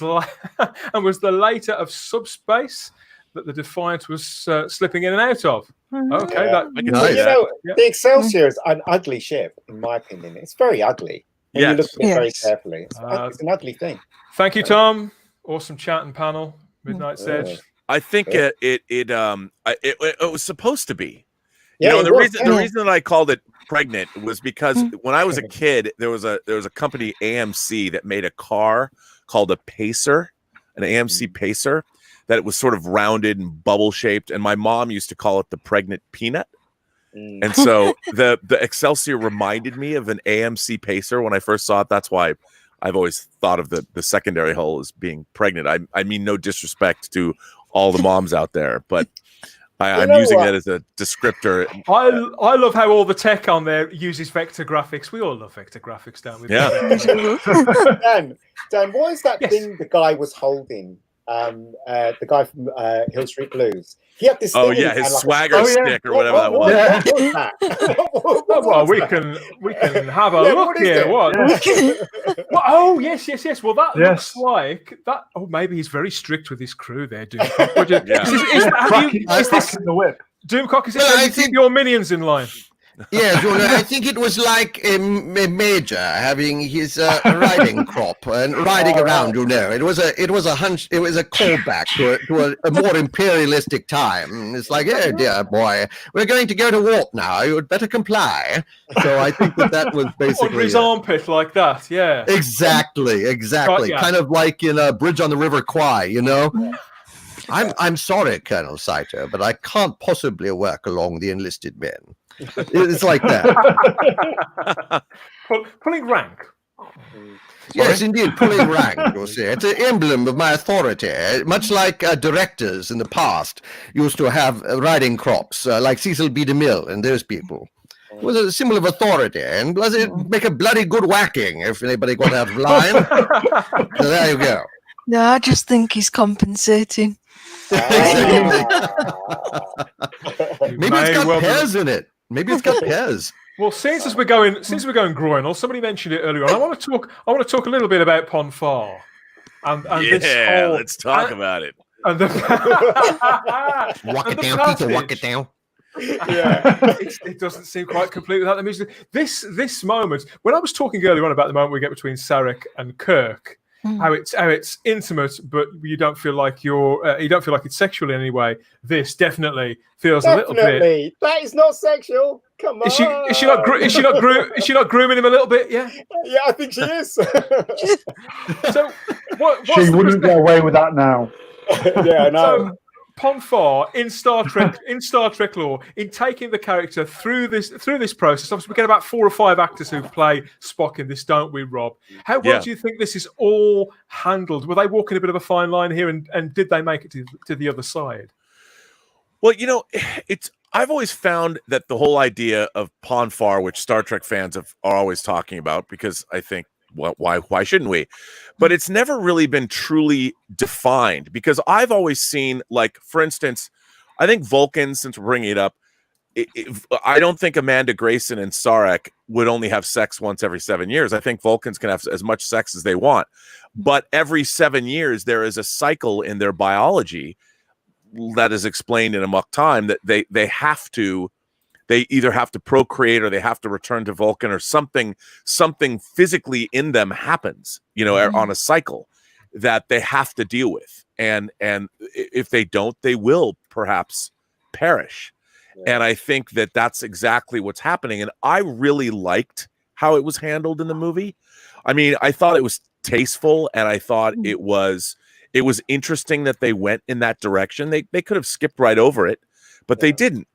the later of subspace that the Defiant was slipping in and out of. Okay,
the Excelsior is an ugly ship, in my opinion. It's very ugly. When you look at it very carefully, it's an ugly thing.
Thank you, Tom. Awesome chat and panel. Midnight Sedge.
I think it was supposed to be.
Yeah,
the reason that I called it pregnant was because when I was a kid, there was a company, AMC, that made a car called a Pacer, an AMC Pacer, that it was sort of rounded and bubble shaped, and my mom used to call it the pregnant peanut. And so the Excelsior reminded me of an AMC Pacer when I first saw it. That's why I've always thought of the secondary hull as being pregnant. I mean, no disrespect to all the moms out there, but I'm using that as a descriptor.
I love how all the tech on there uses vector graphics. We all love vector graphics, don't we?
Yeah.
Dan, what is that thing the guy was holding? The guy from Hill Street Blues. He had this.
Oh yeah, his swagger stick or whatever that was.
What was that?
Well, we can have a look here. What? Well, oh yes. Well, that looks like that. Oh, maybe he's very strict with his crew there, Doomcock. Is this
the whip?
Doomcock? Is it keep your minions in line?
Yes, I think it was like a major having his riding crop and riding around. It was a callback to a more imperialistic time. It's like, oh dear boy, we're going to go to warp now. You would better comply. So I think that was basically
under his armpit like that. Yeah,
exactly. Kind of like in a Bridge on the River Kwai. I'm sorry, Colonel Saito, but I can't possibly work along the enlisted men. It's like that.
Pulling rank.
Yes, indeed, pulling rank. You see, it's an emblem of my authority. Much like directors in the past used to have riding crops, like Cecil B. DeMille and those people. It was a symbol of authority, and make a bloody good whacking if anybody got out of line. So there you go.
No, I just think he's compensating.
Maybe it's got pears in it. Maybe it's got pears.
Well, since we're going groinal, somebody mentioned it earlier on. I want to talk a little bit about Ponfar. And
let's talk about it.
Walk it down.
Yeah, it doesn't seem quite complete without the music. This moment, when I was talking earlier on about the moment we get between Sarek and Kirk, how it's intimate, but you don't feel like it's sexual in any way. This definitely feels a little bit.
That is not sexual. Come on.
Is she not grooming him a little bit? Yeah.
Yeah, I think she is.
So
she wouldn't get away with that now.
Yeah, I know.
So, Ponfar in Star Trek lore, in taking the character through this process. Obviously, we get about 4 or 5 actors who play Spock in this, don't we, Rob? How well do you think this is all handled? Were they walking a bit of a fine line here, and did they make it to the other side?
Well, I've always found that the whole idea of Ponfar, which Star Trek fans are always talking about, because I think, well, why shouldn't we? But it's never really been truly defined, because I've always seen, like, for instance, I think Vulcans, since we're bringing it up, I don't think Amanda Grayson and Sarek would only have sex once every 7 years. I think Vulcans can have as much sex as they want. But every 7 years, there is a cycle in their biology that is explained in Amok Time that they either have to procreate or they have to return to Vulcan, or something physically in them happens, on a cycle that they have to deal with. And if they don't, they will perhaps perish. Yeah. And I think that that's exactly what's happening. And I really liked how it was handled in the movie. I mean, I thought it was tasteful, and I thought it was interesting that they went in that direction. They could have skipped right over it, but they didn't.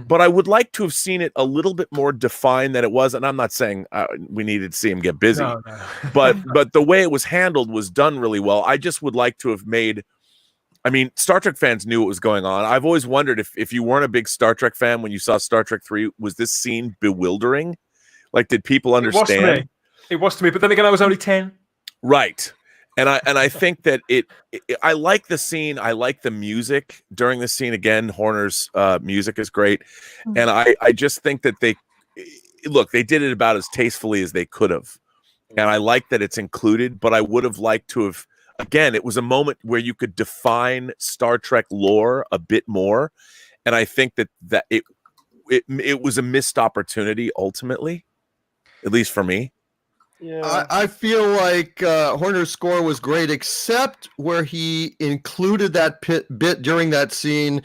But I would like to have seen it a little bit more defined than it was. And I'm not saying we needed to see him get busy,
No.
but the way it was handled was done really well. I just would like to have made. I mean, Star Trek fans knew what was going on. I've always wondered if you weren't a big Star Trek fan when you saw Star Trek 3, was this scene bewildering? Like, did people understand?
It was to me, but then again, I was only 10.
Right. And I think that I like the scene. I like the music during the scene. Again, Horner's music is great. And I just think that they did it about as tastefully as they could have. And I like that it's included, but I would have liked to have, again, it was a moment where you could define Star Trek lore a bit more. And I think that it was a missed opportunity ultimately, at least for me.
Yeah. I feel like Horner's score was great, except where he included that bit during that scene,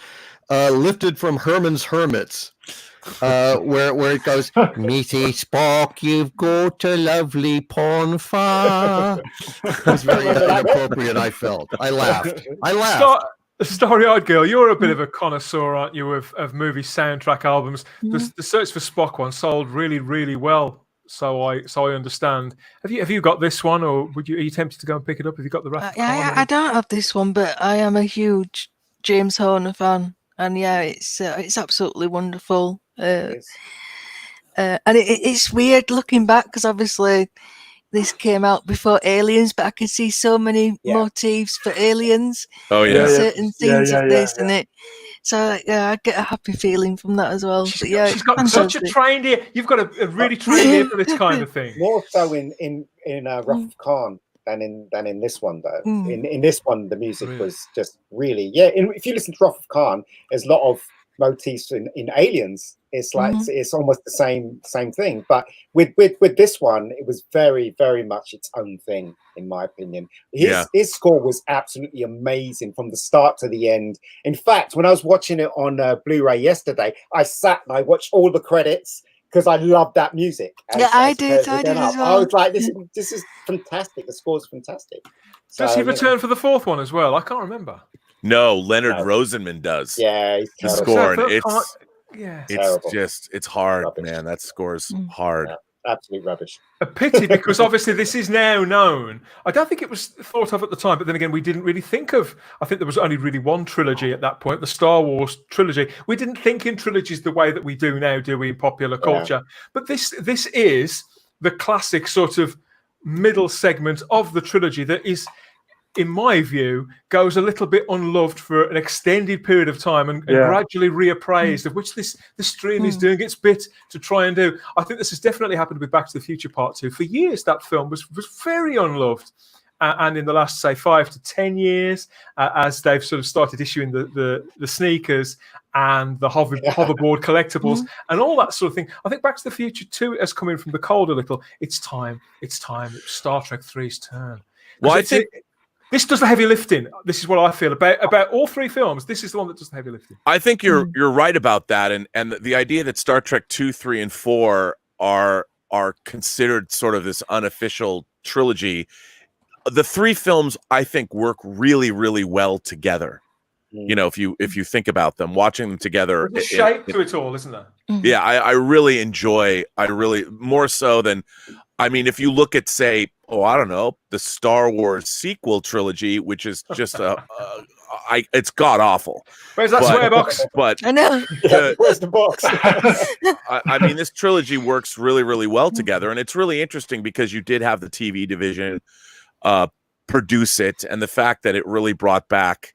lifted from Herman's Hermits, where it goes, "Meaty Spock, you've got a lovely ponfa." It was very inappropriate. I felt. I laughed.
Starry-eyed girl, you're a bit of a connoisseur, aren't you, of movie soundtrack albums? The Search for Spock one sold really, really well. So I understand. Have you got this one, or are you tempted to go and pick it up? Have you got the Wrath of Khan?
I don't have this one, but I am a huge James Horner fan, and it's absolutely wonderful. And it's weird looking back because obviously this came out before Aliens, but I can see so many motifs for Aliens.
Oh yeah,
certain scenes of this, and it. So I get a happy feeling from that as well. But yeah,
she's got such a trained ear. You've got a really trained ear for this kind of thing.
More so in Wrath of Khan than in this one, though. In this one, the music was just really if you listen to Wrath of Khan, there's a lot of motifs in Aliens. It's like it's almost the same thing. But with this one, it was very, very much its own thing, in my opinion. His score was absolutely amazing from the start to the end. In fact, when I was watching it on Blu-ray yesterday, I sat and I watched all the credits because I loved that music.
I did as well.
I was like, this is fantastic. The score's fantastic.
Does he return for the fourth one as well? I can't remember.
No, Leonard Rosenman does.
Yeah, he's
the score, and
it's
it's hard,
rubbish.
Man. That score's hard.
Yeah, absolute rubbish.
A pity, because obviously this is now known. I don't think it was thought of at the time, but then again, we didn't really think of. I think there was only really one trilogy at that point, the Star Wars trilogy. We didn't think in trilogies the way that we do now, do we, in popular culture? But this is the classic sort of middle segment of the trilogy that is, in my view, goes a little bit unloved for an extended period of time and gradually reappraised, of which this stream is doing its bit to try and do. I think this has definitely happened with Back to the Future Part 2. For years, that film was very unloved. And in the last, say, 5 to 10 years, as they've sort of started issuing the sneakers and the hoverboard collectibles and all that sort of thing, I think Back to the Future 2 has come in from the cold a little. It's time. It's Star Trek 3's turn.
Well, I think...
This does the heavy lifting. This is what I feel about all three films. This is the one that does the heavy lifting.
I think you're right about that, and the idea that Star Trek 2, 3, and 4 are considered sort of this unofficial trilogy. The three films, I think, work really, really well together. You know, if you think about them, watching them together,
there's a shape to it all, isn't there?
Yeah, I really enjoy. More so than. I mean, if you look at, say, I don't know, the Star Wars sequel trilogy, which is just it's god awful.
Where's that swear box?
But
I know.
Where's the box?
I mean, this trilogy works really, really well together, and it's really interesting because you did have the TV division produce it, and the fact that it really brought back.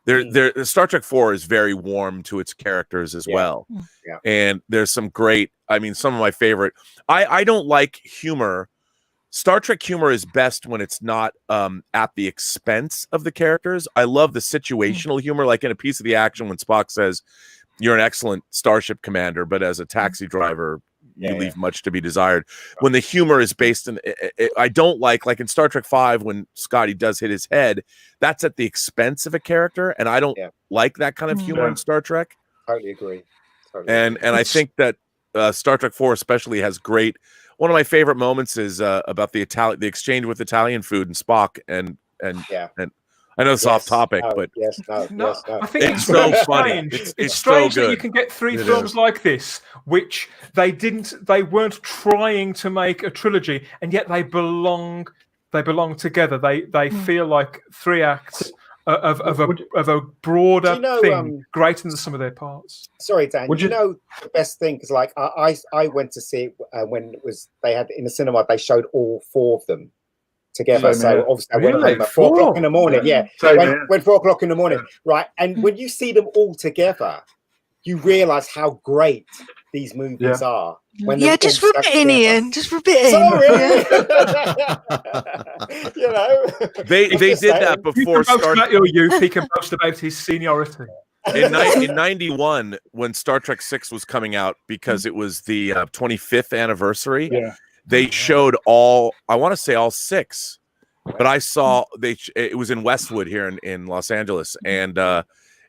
The Star Trek 4 is very warm to its characters as well.
Yeah.
And there's some great, some of my favorite. I don't like humor. Star Trek humor is best when it's not at the expense of the characters. I love the situational humor, like in A Piece of the Action when Spock says, "You're an excellent starship commander, but as a taxi driver, you leave much to be desired." When the humor is based in, I don't like in Star Trek 5 when Scotty does hit his head, that's at the expense of a character, and I don't like that kind of humor in Star Trek.
Totally agree.
And I think that Star Trek 4 especially has great. one of my favorite moments is about the exchange with Italian food and Spock, and I know it's off topic, but
I think
it's so funny.
It's strange
so
that
good.
you can get three films like this, which they weren't trying to make a trilogy, and yet they belong together. They feel like three acts of a broader thing, greater than the sum of their parts.
Sorry, Dan. You know the best thing is like I went to see it when it was they had in the cinema. They showed all four of them together. So obviously I went home at 4 o'clock in the morning. Yeah, when 4 o'clock in the morning, right? And when you see them all together, you realise how great these movies are. When
just rub it in, Ian. Just rub it
in. You know,
they did that before.
You can boast about your youth. He can boast about his seniority.
In 91, when Star Trek 6 was coming out, because it was the 25th anniversary, they showed all, I want to say all 6, but I saw it was in Westwood here in Los Angeles, and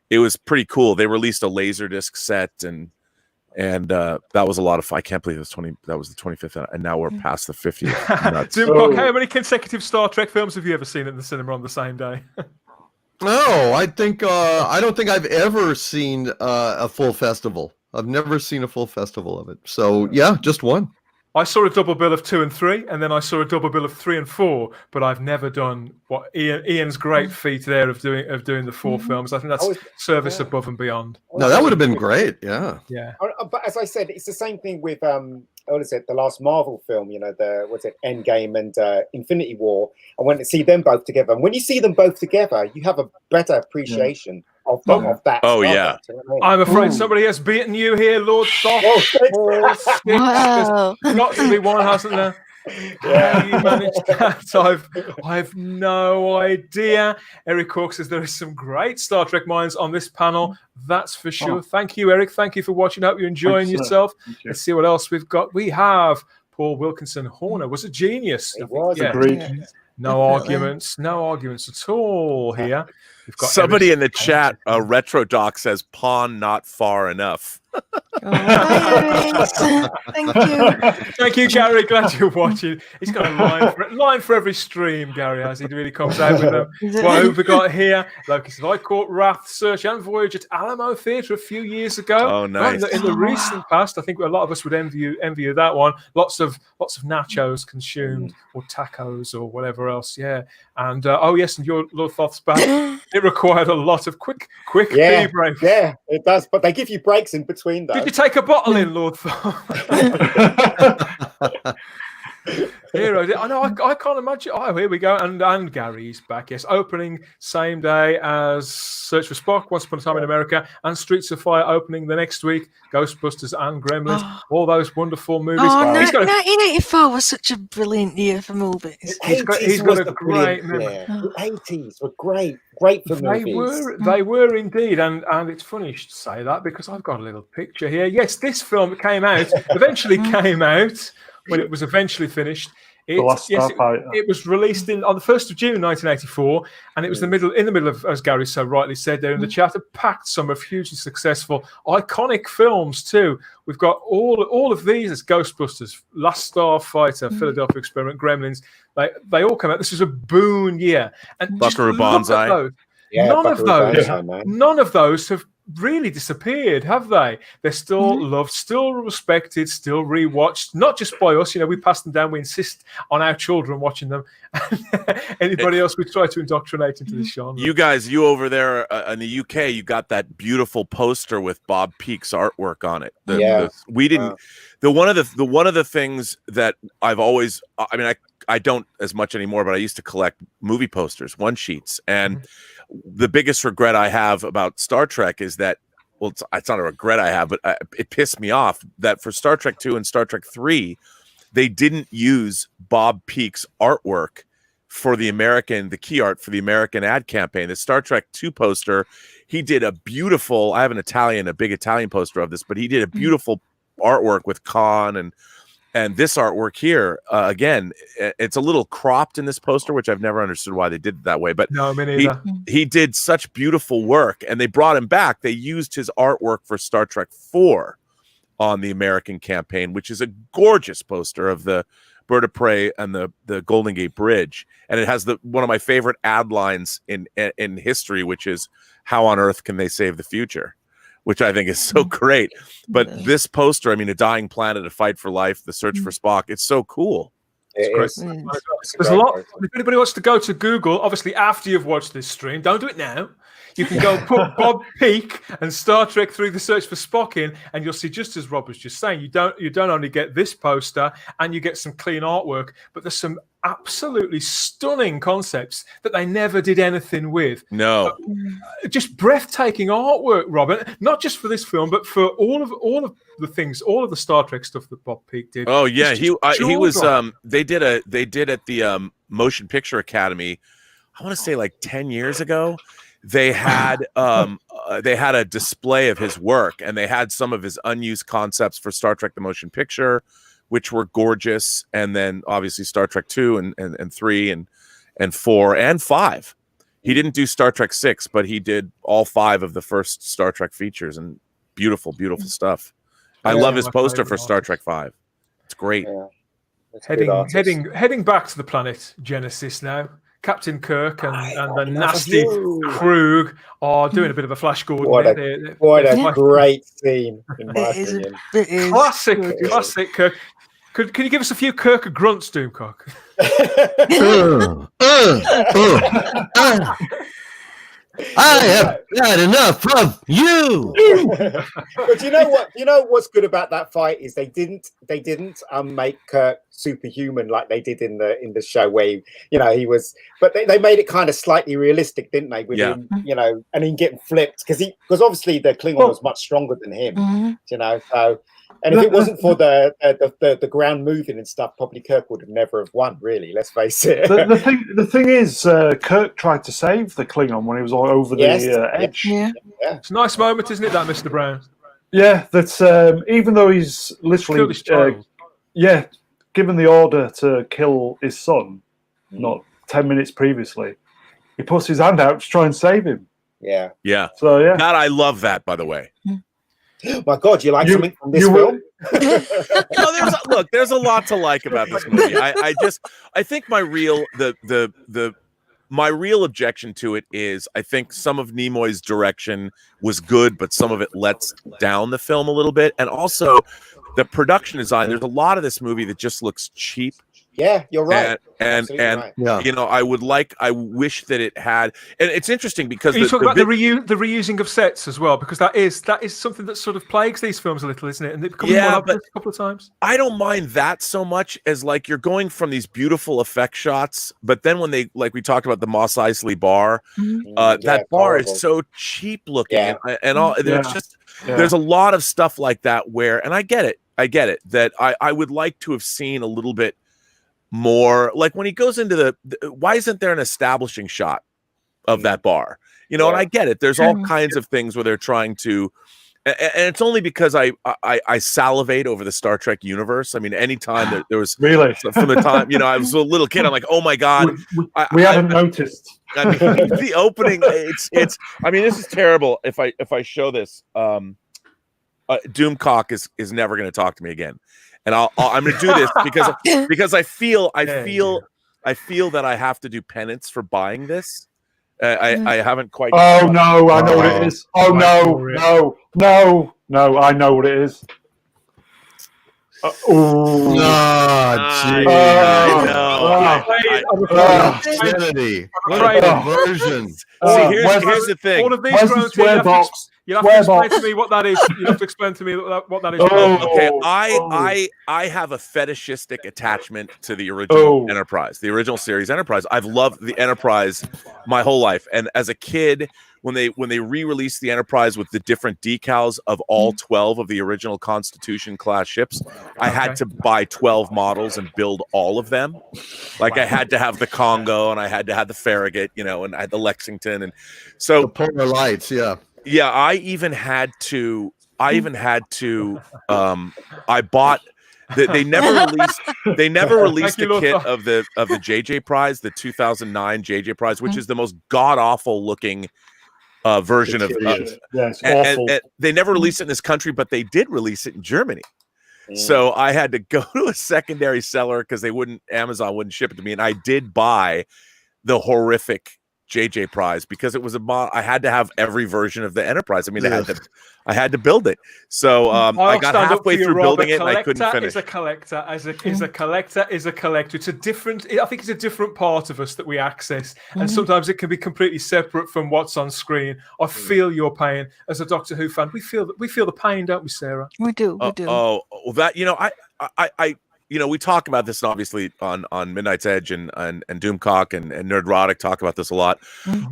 it was pretty cool. They released a Laserdisc set, and that was a lot of fun. I can't believe that was the 25th, and now we're past the 50th.
How many consecutive Star Trek films have you ever seen in the cinema on the same day?
No, I don't think I've ever seen a full festival. I've never seen a full festival of it. So yeah, just one.
I saw a double bill of 2 and 3, and then I saw a double bill of 3 and 4. But I've never done what Ian's great feat there of doing the 4 films. I think that's service above and beyond.
No, that would have been great. Yeah.
But as I said, it's the same thing with what is it? The last Marvel film, you know, Endgame and Infinity War. I went to see them both together. And when you see them both together, you have a better appreciation of that.
Oh yeah.
I'm afraid somebody has beaten you here, Lord Thoth.
Wow.
There's got to be one, hasn't there? How you managed that? I've no idea. Eric Cork says there is some great Star Trek minds on this panel. That's for sure. Thank you, Eric. Thank you for watching. I hope you're enjoying yourself. Let's see what else we've got. We have Paul Wilkinson. Horner was a genius.
It was
agreed.
No arguments at all here. We've got
somebody in the chat, Retro Doc says pawn not far enough.
Thank you.
Thank you, Gary. Glad you're watching. He's got a line for every stream, Gary has. He really comes out with them. What have we got here? Locus said, I caught Wrath, Search and Voyage at Alamo Theatre a few years ago.
Oh, nice.
In the recent past, I think a lot of us would envy you that one. Lots of nachos consumed, or tacos, or whatever else. Yeah. And yes, and your Lord Thoth's back. It required a lot of quick pee breaks.
Yeah, it does. But they give you breaks in between, though.
Did you take a bottle in, Lord Thoth? I know. I can't imagine. Oh, here we go. And Gary's back. Yes, opening same day as Search for Spock, Once Upon a Time in America, and Streets of Fire opening the next week. Ghostbusters and Gremlins. All those wonderful movies.
1984 was such a brilliant year for movies.
He's got a great memory.
The 80s were great for movies.
They were indeed, and it's funny you should say that because I've got a little picture here. Yes, this film eventually came out when it was eventually finished. It was released on the 1st of June 1984, and it was in the middle of, as Gary so rightly said there in the chat, a packed summer of hugely successful, iconic films too. We've got all of these as Ghostbusters, Last Starfighter, Philadelphia Experiment, Gremlins. They all come out. This was a boon year. And
Buckaroo Banzai.
None of those have really disappeared, have they? They're still loved, still respected, still rewatched, not just by us. We pass them down. We insist on our children watching them. Anybody else we try to indoctrinate into this genre.
You over there in the UK, you got that beautiful poster with Bob Peake's artwork on it. One of the things that I've always, I don't as much anymore, but I used to collect movie posters, one sheets, and the biggest regret I have about Star Trek is that, well, it's not a regret I have, but it pissed me off that for Star Trek 2 and Star Trek 3, they didn't use Bob Peake's artwork for the key art for the American ad campaign. The Star Trek 2 poster, he did a beautiful, I have a big Italian poster of this, but he did a beautiful artwork with Khan and this artwork here, again, it's a little cropped in this poster, which I've never understood why they did it that way. But
no, me neither.
He did such beautiful work, and they brought him back. They used his artwork for Star Trek 4 on the American campaign, which is a gorgeous poster of the Bird of Prey and the Golden Gate Bridge, and it has one of my favorite ad lines in history, which is "How on earth can they save the future?" Which I think is so great. But this poster, I mean, A Dying Planet, A Fight for Life, The Search for Spock, it's so cool.
There's a lot. If anybody wants to go to Google, obviously after you've watched this stream, don't do it now. You can go put Bob Peak and Star Trek Through the Search for Spock in, and you'll see, just as Rob was just saying, you don't only get this poster and you get some clean artwork, but there's some absolutely stunning concepts that they never did anything with.
No,
just breathtaking artwork, Robert. Not just for this film, but for all of the things, all of the Star Trek stuff that Bob Peak did.
Oh yeah, he was. They did at the Motion Picture Academy. I want to say like 10 years ago. They had a display of his work, and they had some of his unused concepts for Star Trek: The Motion Picture, which were gorgeous, and then obviously Star Trek 2 and 3 and 4 and 5. He didn't do Star Trek 6, but he did all 5 of the first Star Trek features, and beautiful stuff. I love his poster for Star Trek 5. It's great.
Yeah.
Heading back to the planet Genesis now. Captain Kirk and the nasty Krug are doing a bit of a Flash Gordon.
What a great scene, in my opinion.
Classic Kirk. Can you give us a few Kirk grunts, Doomcock?
I have had enough of you.
But you know what? You know what's good about that fight is they didn't make Kirk superhuman like they did in the show where he was. But they made it kind of slightly realistic, didn't they? With him, and him getting flipped because obviously the Klingon was much stronger than him. So. And if it wasn't for the ground moving and stuff, probably Kirk would have never have won. Really, let's face it.
The thing is, Kirk tried to save the Klingon when he was all over the edge.
Yeah.
It's a nice moment, isn't it, that, Mr. Brown?
Yeah, that's even though he's literally given the order to kill his son, not 10 minutes previously, he puts his hand out to try and save him.
Yeah.
So yeah,
God, I love that. By the way.
My God, you like something from this film?
No, there's a lot to like about this movie. I think my real objection to it is I think some of Nimoy's direction was good, but some of it lets down the film a little bit, and also the production design. There's a lot of this movie that just looks cheap.
Yeah, you're right.
And
right.
I wish that it had. And it's interesting because
you talk about the reusing of sets as well, because that is something that sort of plagues these films a little, isn't it? And they've come a couple of times.
I don't mind that so much as like you're going from these beautiful effect shots, but then when they we talked about the Mos Eisley bar, that bar
horrible.
is so cheap looking, and all. There's a lot of stuff like that where, and I get it that I would like to have seen a little bit more, like when he goes into why isn't there an establishing shot of that bar? And I get it. There's all kinds of things where they're trying to, and it's only because I salivate over the Star Trek universe. I mean, anytime there was
really
from the time I was a little kid, I'm like, oh my God,
we haven't noticed.
I mean, the opening, it's. I mean, this is terrible. If I show this, Doomcock is never going to talk to me again. And I'm going to do this because I feel that I have to do penance for buying this. I haven't quite.
Oh no, I know what it is. Oh no, I know what it is.
Insanity.
Versions. See, here's the thing.
All of these groans here, you'll have to explain to me what that is. You'll have to explain to me what that is.
Okay, I have a fetishistic attachment to the original Enterprise, the original series Enterprise. I've loved the Enterprise my whole life, and as a kid, when they re-released the Enterprise with the different decals of all 12 of the original Constitution class ships, I had to buy 12 models and build all of them. Like I had to have the Congo, and I had to have the Farragut, and I had the Lexington, and so
the polar lights,
yeah, I had to. I bought. They never released the kit of the JJ Prize, the 2009 JJ Prize, which is the most god awful looking version of.
Yeah, it's
and,
awful.
and they never released it in this country, but they did release it in Germany. So I had to go to a secondary seller because Amazon wouldn't ship it to me, and I did buy the horrific JJ Prize because it was I had to have every version of the Enterprise. I mean, I had to build it. So I got halfway through building it and I couldn't finish.
Is a collector. It's a different. I think it's a different part of us that we access, and sometimes it can be completely separate from what's on screen. I feel your pain as a Doctor Who fan. We feel the pain, don't we, Sarah?
We do. We do.
Oh, that I we talk about this obviously on Midnight's Edge and Doomcock and Nerdrotic talk about this a lot.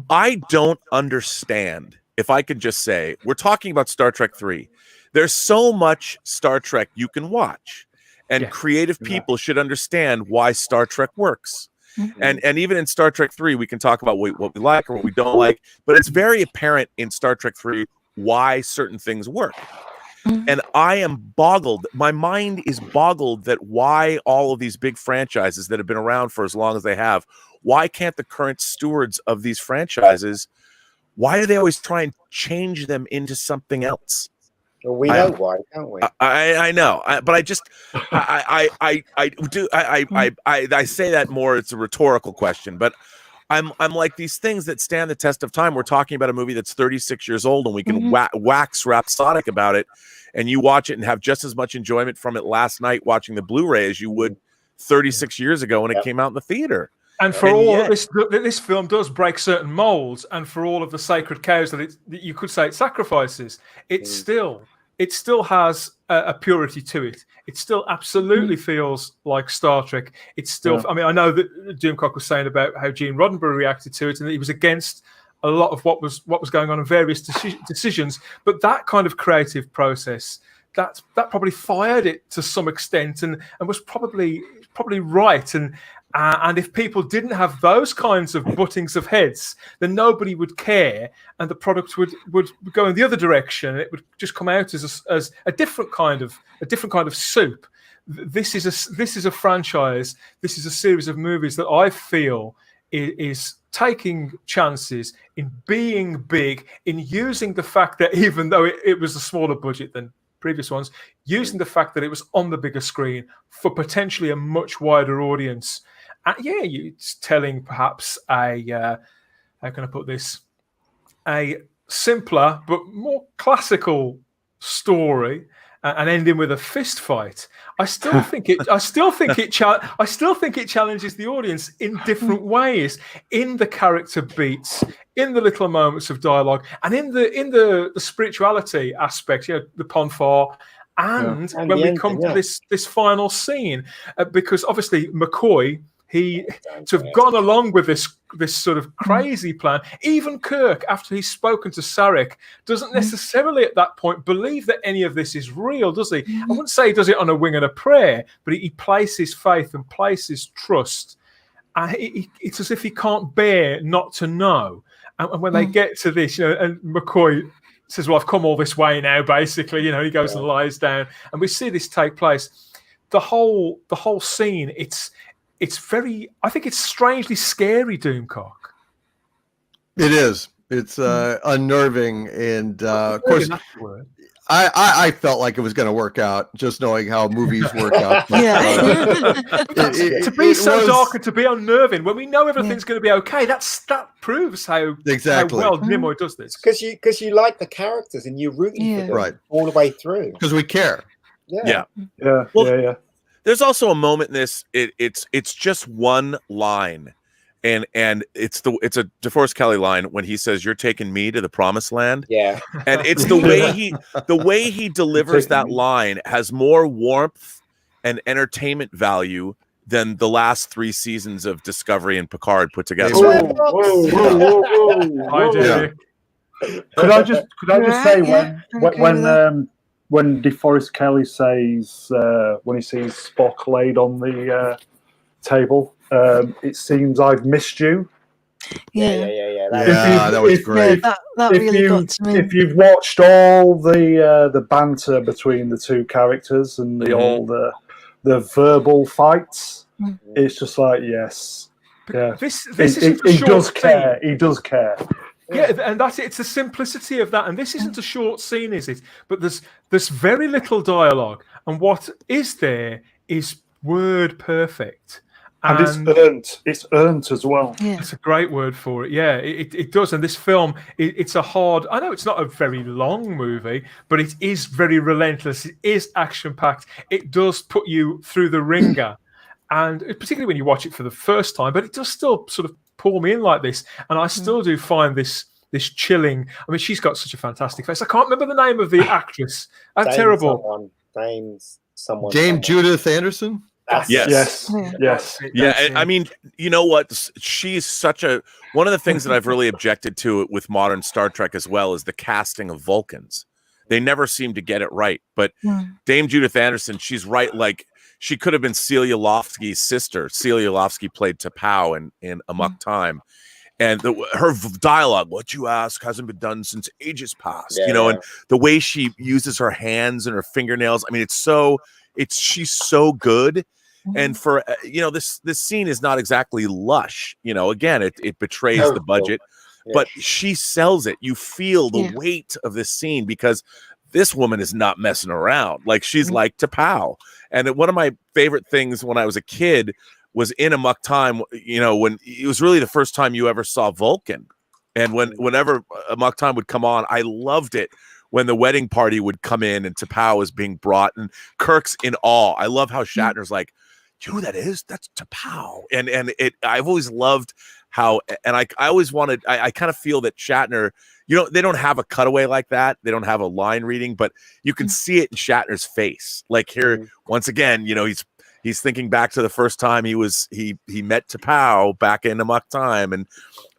I don't understand. If I could just say, we're talking about Star Trek 3. There's so much Star Trek you can watch, and creative people should understand why Star Trek works. And even in Star Trek 3, we can talk about what we like or what we don't like, but it's very apparent in Star Trek 3 why certain things work. And I am boggled. My mind is boggled that why all of these big franchises that have been around for as long as they have, why can't the current stewards of these franchises, why do they always try and change them into something else?
Well, we know why, don't we?
I know, but I just I say that more. It's a rhetorical question, but I'm like these things that stand the test of time. We're talking about a movie that's 36 years old, and we can wax rhapsodic about it, and you watch it and have just as much enjoyment from it last night watching the Blu-ray as you would 36 years ago when it came out in the theater.
And for all of this film does break certain molds, and for all of the sacred cows that you could say it sacrifices, it still has a purity to it. It still absolutely feels like Star Trek. It's still. I mean, I know that Doomcock was saying about how Gene Roddenberry reacted to it, and that he was against a lot of what was going on in various decisions. But that kind of creative process, that probably fired it to some extent, and was probably right. And if people didn't have those kinds of buttings of heads, then nobody would care, and the product would go in the other direction. It would just come out as a different kind of soup. This is a franchise. This is a series of movies that I feel is taking chances in being big, in using the fact that even though it was a smaller budget than previous ones, using the fact that it was on the bigger screen for potentially a much wider audience. It's telling perhaps how can I put this? A simpler but more classical story, and ending with a fist fight. I still think it challenges the audience in different ways, in the character beats, in the little moments of dialogue, and in the spirituality aspect. The Ponfar. And when we come to this final scene, because obviously McCoy, he to have gone along with this sort of crazy plan. Even Kirk, after he's spoken to Sarek, doesn't necessarily at that point believe that any of this is real, does he? I wouldn't say he does it on a wing and a prayer, but he places faith and places trust. And it's as if he can't bear not to know. And when they get to this, and McCoy says, "Well, I've come all this way now." Basically, he goes and lies down, and we see this take place. The whole scene, it's very. I think it's strangely scary, Doomcock.
It is. It's unnerving, and of course, I felt like it was going to work out, just knowing how movies work out.
To be so dark and to be unnerving when we know everything's going to be okay. That proves how well Nimoy does this.
Because you like the characters and you're rooting for them all the way through.
Because we care.
Yeah.
There's also a moment in this. It's just one line, and it's a DeForest Kelley line when he says, "You're taking me to the promised land."
Yeah,
and it's the way he delivers that line has more warmth and entertainment value than the last 3 seasons of Discovery and Picard put together.
Whoa. Could I just say when DeForest Kelley says when he sees Spock laid on the table, it seems I've missed you.
Yeah.
That was great.
That really got to me.
If you've watched all the banter between the two characters and all the verbal fights, it's just like yes.
This is
he does care. He does care.
Yeah, and that's it. It's the simplicity of that. And this isn't a short scene, is it? But there's very little dialogue, and what is there is word perfect.
And it's earned as well.
Yeah.
It's a great word for it. Yeah, it does. And this film, it's a hard. I know it's not a very long movie, but it is very relentless. It is action packed. It does put you through the ringer, and particularly when you watch it for the first time. But it does still sort of pull me in like this, and I still do find this chilling. I mean, she's got such a fantastic face. I can't remember the name of the actress. That's terrible.
Someone.
Judith Anderson.
Yes. Yeah, I mean, you know what? She's such a one of the things that I've really objected to with modern Star Trek as well is the casting of Vulcans. They never seem to get it right. But Dame Judith Anderson, she's right. Like she could have been Celia Lofsky's sister. Celia Lofsky played T'Pau in Amok Time. And her dialogue, what you ask hasn't been done since ages past, and the way she uses her hands and her fingernails. I mean, she's so good. And for this scene is not exactly lush, again, it betrays the budget, but she sells it. You feel the weight of this scene because this woman is not messing around. Like she's like T'Pau. And one of my favorite things when I was a kid was in Amok Time, when it was really the first time you ever saw Vulcan. And whenever Amok Time would come on, I loved it when the wedding party would come in and T'Pau was being brought and Kirk's in awe. I love how Shatner's like, you know who that is? That's T'Pau. And I've always loved how, and I always wanted, I kind of feel that Shatner, they don't have a cutaway like that. They don't have a line reading, but you can see it in Shatner's face. Like here, once again, he's thinking back to the first time he met T'Pau back in Amok Time. And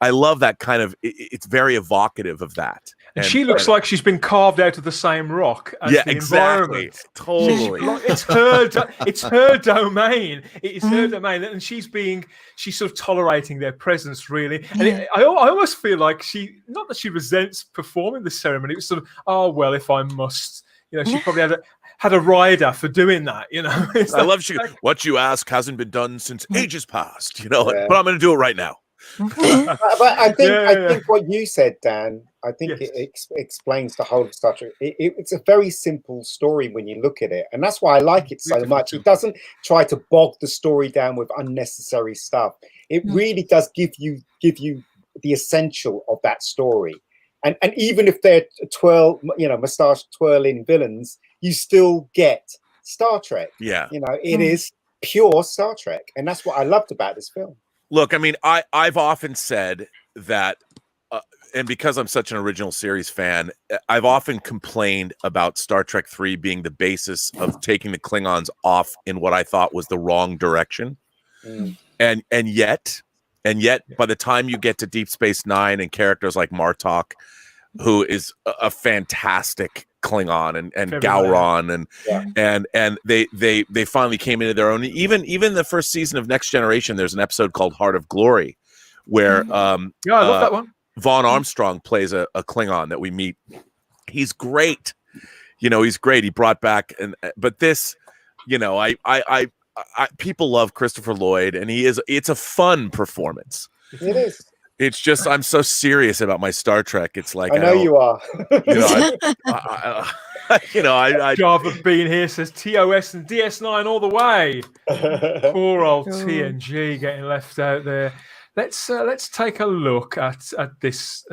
I love that kind of, it's very evocative of that.
And she looks like she's been carved out of the same rock as the environment.
Totally.
It's her domain. It is her domain. And she's sort of tolerating their presence, really. And I almost feel like not that she resents performing the ceremony, it was sort of, oh, well, if I must, she probably had a rider for doing that,
I love what you ask hasn't been done since ages past, but I'm going to do it right now.
But I think what you said, Dan, I think it explains the whole of Star Trek. It's a very simple story when you look at it, and that's why I like it so much. It doesn't try to bog the story down with unnecessary stuff. It really does give you the essential of that story, and even if they're mustache twirling villains, you still get Star Trek.
Yeah,
it is pure Star Trek, and that's what I loved about this film.
Look, I mean, I've often said that, and because I'm such an original series fan, I've often complained about Star Trek 3 being the basis of taking the Klingons off in what I thought was the wrong direction. And yet, by the time you get to Deep Space Nine and characters like Martok, who is a fantastic Klingon, and Gowron, and they finally came into their own. Even the first season of Next Generation, there's an episode called Heart of Glory, where
I love that one.
Vaughn Armstrong plays a Klingon that we meet. He's great, he's great. He brought back, but this, I people love Christopher Lloyd, and it's a fun performance.
It is.
It's just I'm so serious about my Star Trek. It's like
I know you are.
Java Bean here says TOS and DS9 all the way. Poor old TNG getting left out there. Let's take a look at this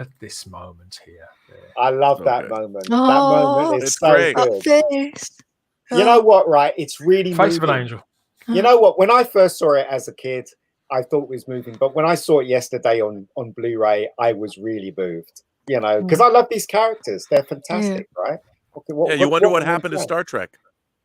moment here.
I love that moment. That moment is so
great.
good. You know what? Right? It's really
Face of
moving.
an angel.
You know what? When I first saw it as a kid, I thought it was moving, but when I saw it yesterday on Blu-ray, I was really moved. Because I love these characters; they're fantastic, right?
You wonder what happened to Star Trek.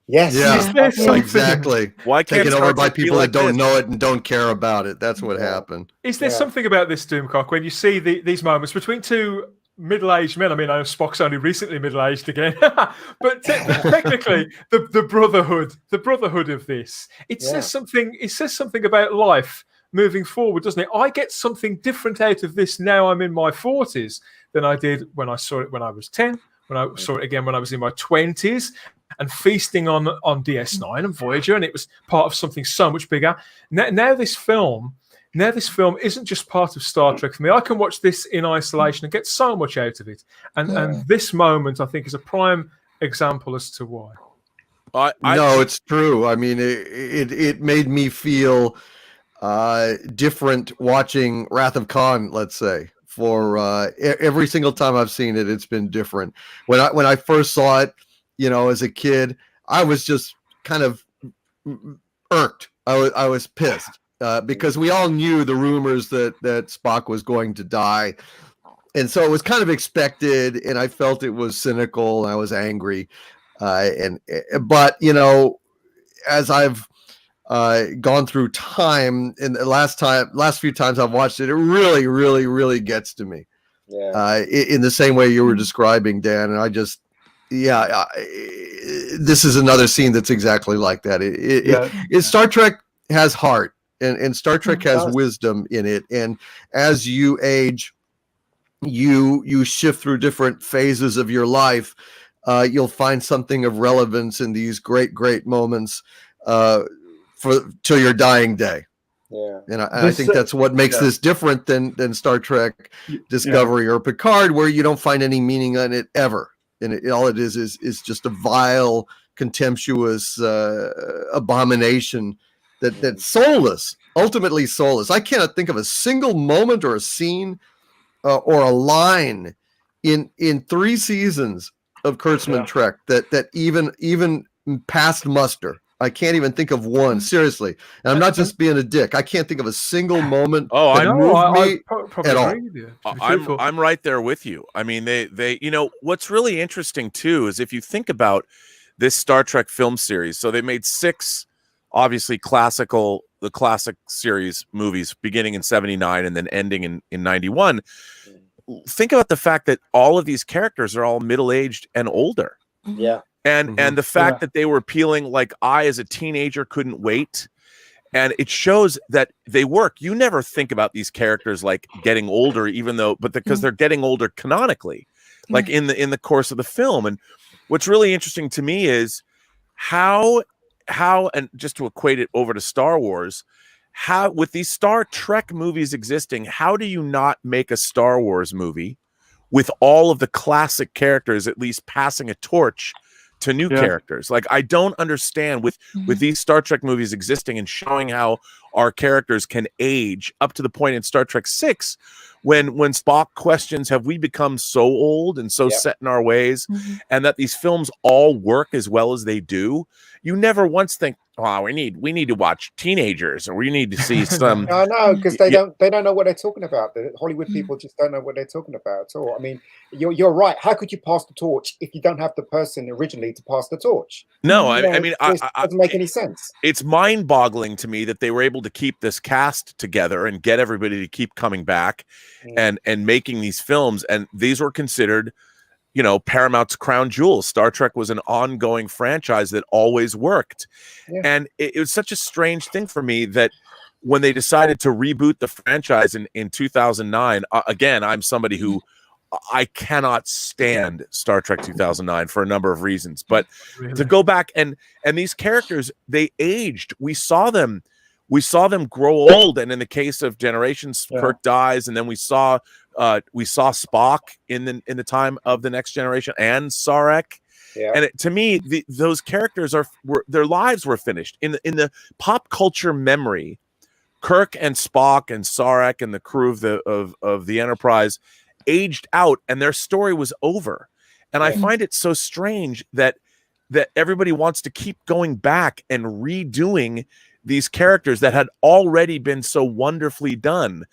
Yes,
exactly.
Why can't
taken
Star
over by
Trek be
people
like
that don't
this?
know it and don't care about it? That's what happened.
Is there something about this, Doomcock, when you see these moments between two middle-aged men? I mean, I know Spock's only recently middle-aged again, but technically, the brotherhood of this, it says something about life moving forward, doesn't it? I get something different out of this now I'm in my 40s than I did when I saw it when I was 10, when I saw it again when I was in my 20s, and feasting on DS9 and Voyager, and it was part of something so much bigger. Now this film, now this film isn't just part of Star Trek for me. I can watch this in isolation and get so much out of it. And this moment, I think, is a prime example as to why.
No, it's true. I mean, it made me feel different watching Wrath of Khan, let's say. For every single time I've seen it, it's been different. When I first saw it, you know, as a kid, I was just kind of irked. I was pissed because we all knew the rumors that Spock was going to die, and so it was kind of expected. And I felt it was cynical. And I was angry, but you know, as I've gone through time, and the last few times I've watched it, it really, really, really gets to me.
Yeah.
In the same way you were describing, Dan, and I just, this is another scene that's exactly like that. Star Trek has heart, and Star Trek has wisdom in it, and as you age, you shift through different phases of your life. You'll find something of relevance in these great moments till your dying day.
Yeah,
and I think that's what makes this different than Star Trek Discovery or Picard, where you don't find any meaning in it ever, and all it is just a vile, contemptuous abomination that's soulless, ultimately soulless. I cannot think of a single moment or a scene or a line in 3 seasons of Kurtzman Trek that even passed muster. I can't even think of one, seriously. And I'm not just being a dick. I can't think of a single moment that moved me at all.
I'm right there with you. I mean, they you know, what's really interesting too is if you think about this Star Trek film series. So they made 6 obviously the classic series movies beginning in 79 and then ending in 91. Think about the fact that all of these characters are all middle-aged and older.
Yeah.
And the fact that they were appealing, like I as a teenager couldn't wait. And it shows that they work. You never think about these characters like getting older, because they're getting older canonically, like in the course of the film. And what's really interesting to me is how, and just to equate it over to Star Wars, how with these Star Trek movies existing, how do you not make a Star Wars movie with all of the classic characters at least passing a torch to new characters? Like, I don't understand with these Star Trek movies existing and showing how our characters can age up to the point in Star Trek 6 when Spock questions, have we become so old and so set in our ways, and that these films all work as well as they do. You never once think, oh, we need to watch teenagers, or we need to see some.
No, because they don't know what they're talking about. The Hollywood people just don't know what they're talking about at all. I mean, you're right. How could you pass the torch if you don't have the person originally to pass the torch?
No, I mean,
it doesn't make any sense.
It's mind-boggling to me that they were able to keep this cast together and get everybody to keep coming back and making these films. And these were considered, you know, Paramount's crown jewels. Star Trek was an ongoing franchise that always worked. And it was such a strange thing for me that when they decided to reboot the franchise in 2009, again, I'm somebody who I cannot stand Star Trek 2009 for a number of reasons, but to go back and these characters, they aged. We saw them grow old. And in the case of Generations, Kirk dies. And then we saw Spock in the time of the Next Generation and Sarek. And to me, those characters their lives were finished in the pop culture memory. Kirk and Spock and Sarek and the crew of the Enterprise aged out, and their story was over. And I find it so strange that everybody wants to keep going back and redoing these characters that had already been so wonderfully done.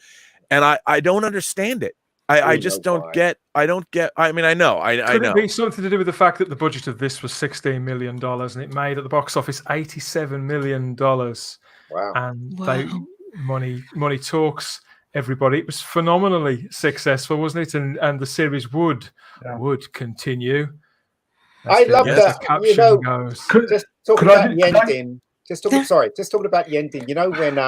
And I don't understand it. I just don't get. I mean, I know.
Could it be something to do with the fact that the budget of this was $16 million and it made at the box office $87 million?
Wow.
And money talks, everybody. It was phenomenally successful, wasn't it? And the series would continue.
I love that.
You know,
just talking about the ending. Just talking about the ending. You know, when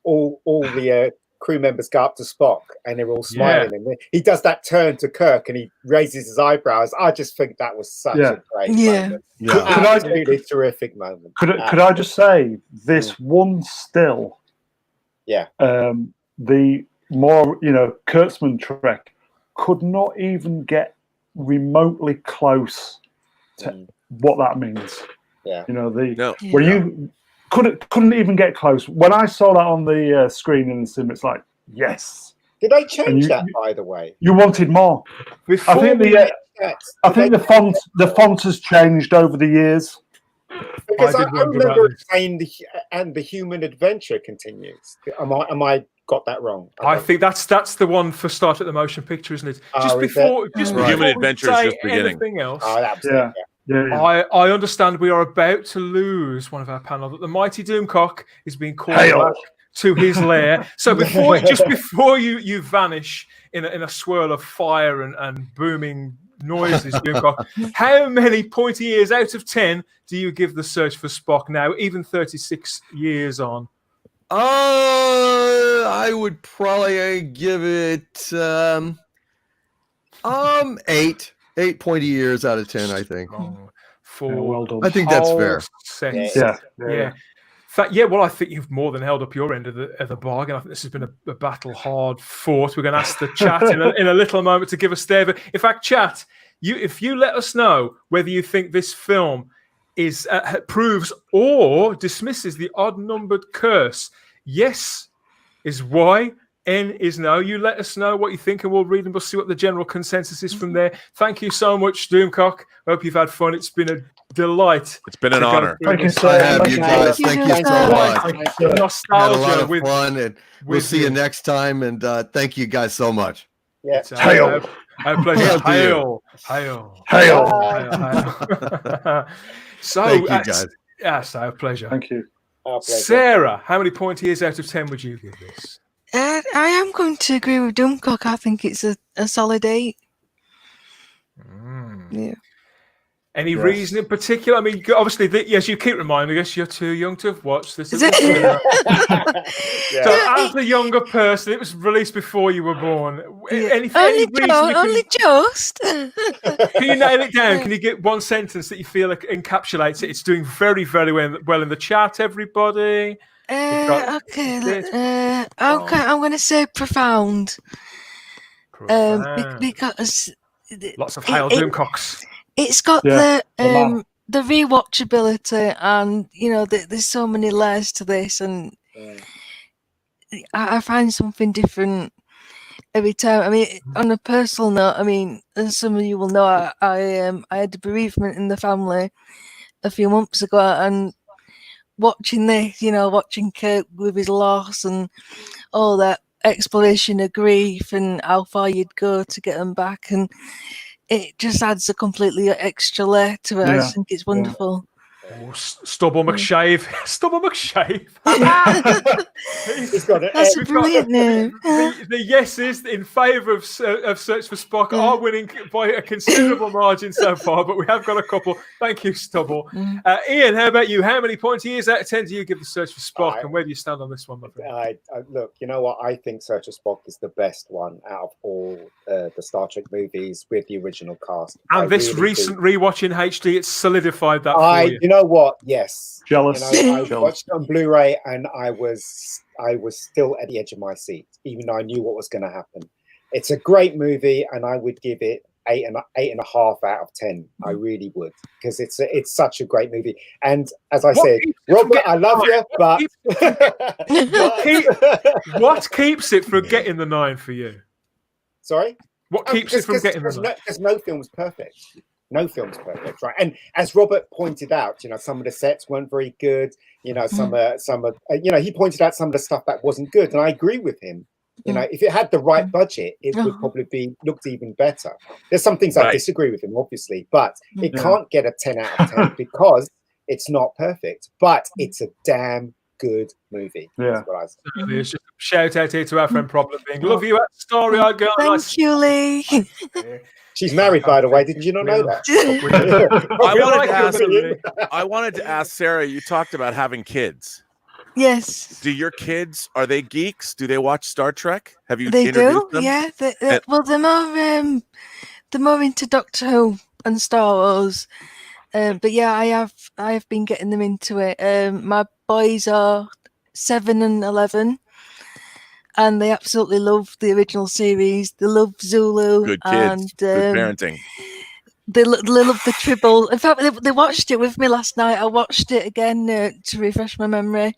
all the crew members go up to Spock and they're all smiling, and he does that turn to Kirk and he raises his eyebrows. I just think that was such a great moment. Absolutely terrific moment.
Could I just say this one still the more, Kurtzman Trek could not even get remotely close to what that means.
Yeah.
No.
Where you couldn't even get close. When I saw that on the screen in the sim, it's like, yes.
Did they change that, by the way?
You wanted more. I think the font has changed over the years.
Because I remember it saying the human adventure continues. Am I got that wrong?
I think that's the one for Star Trek the Motion Picture, isn't it? Just before
Human Adventure is just beginning.
Anything else?
Oh, absolutely.
Yeah.
I understand we are about to lose one of our panel. That the mighty Doomcock is being called back to his lair. So before you vanish in a swirl of fire and booming noises, Doomcock, how many pointy ears out of 10 do you give the search for Spock now, even 36 years on?
I would probably give it 8 pointy ears out of 10. I think.
Well done.
I think that's fair.
Yeah. Well, I think you've more than held up your end of the bargain. I think this has been a battle hard fought. We're going to ask the chat in a little moment to give us their. In fact, chat, if you let us know whether you think this film is proves or dismisses the odd-numbered curse. Yes is Y, N is no. You let us know what you think, and we'll read and we'll see what the general consensus is from there. Thank you so much, Doomcock. Hope you've had fun. It's been a delight.
It's been an honor.
Thank you so
much. You guys. Thank you so much.
Nostalgia.
Had a lot of fun, and we'll see you next time. And thank you guys so much.
Yeah.
Hail.
Our pleasure. Hail. So,
thank you guys.
Yes, our pleasure.
Thank you.
Sarah, how many pointy ears out of 10 would you give this?
I am going to agree with Doomcock. I think it's a solid 8. Yeah.
Any reason in particular? I mean, obviously, yes, you keep reminding us you're too young to have watched this. So, as a younger person, it was released before you were born.
Only just.
Can you nail it down? Can you get one sentence that you feel encapsulates it? It's doing very, very well in the chat, everybody.
Okay. I'm going to say profound. Because
lots of hail Doomcocks.
It's got the rewatchability, and there's so many layers to this, and I find something different every time. I mean, on a personal note, I mean, as some of you will know, I had a bereavement in the family a few months ago, and watching this, watching Kirk with his loss and all that exploration of grief and how far you'd go to get him back, and it just adds a completely extra layer to it. I just think it's wonderful.
Oh, Stubble McShave. Stubble McShave.
That's a brilliant name.
The yeses in favour of Search for Spock are winning by a considerable margin so far, but we have got a couple. Thank you, Stubble. Ian, how about you? How many pointy ears out of 10 do you give the Search for Spock, and where do you stand on this one, my friend?
Look, you know what? I think Search for Spock is the best one out of all the Star Trek movies with the original cast.
And this recent rewatch in HD, it's solidified that for you.
You know what? Yes.
Jealous.
I watched it on Blu-ray, and I was still at the edge of my seat, even though I knew what was going to happen. It's a great movie, and I would give it 8.5 out of 10. I really would, because it's such a great movie. And as I said, Robert, I love you, but
what keeps it from getting the 9 for you?
Sorry?
What keeps it from getting the 9?
Because no film's perfect. No film's perfect, right? And as Robert pointed out, some of the sets weren't very good. He pointed out some of the stuff that wasn't good, and I agree with him. If it had the right budget, it would probably looked even better. There's some things I disagree with him, obviously, but it can't get a 10 out of 10 because it's not perfect. But it's a damn good movie.
Yeah.
It's just a shout out here to our friend Problem Being. Love you, Starry-Eyed Girl.
Thank you, Lee.
She's married, by the way. Didn't you not know that?
I wanted to ask Sarah, you talked about having kids.
Yes.
Do your kids, are they geeks? Do they watch Star Trek? Have you
They
introduced
do,
them?
yeah. They're more into Doctor Who and Star Wars. But yeah, I have been getting them into it. My boys are 7 and 11. and they absolutely love the original series. They love Zulu.
Good
and
kids. Good parenting.
they love the Tribble. In fact, they watched it with me last night. I watched it again to refresh my memory,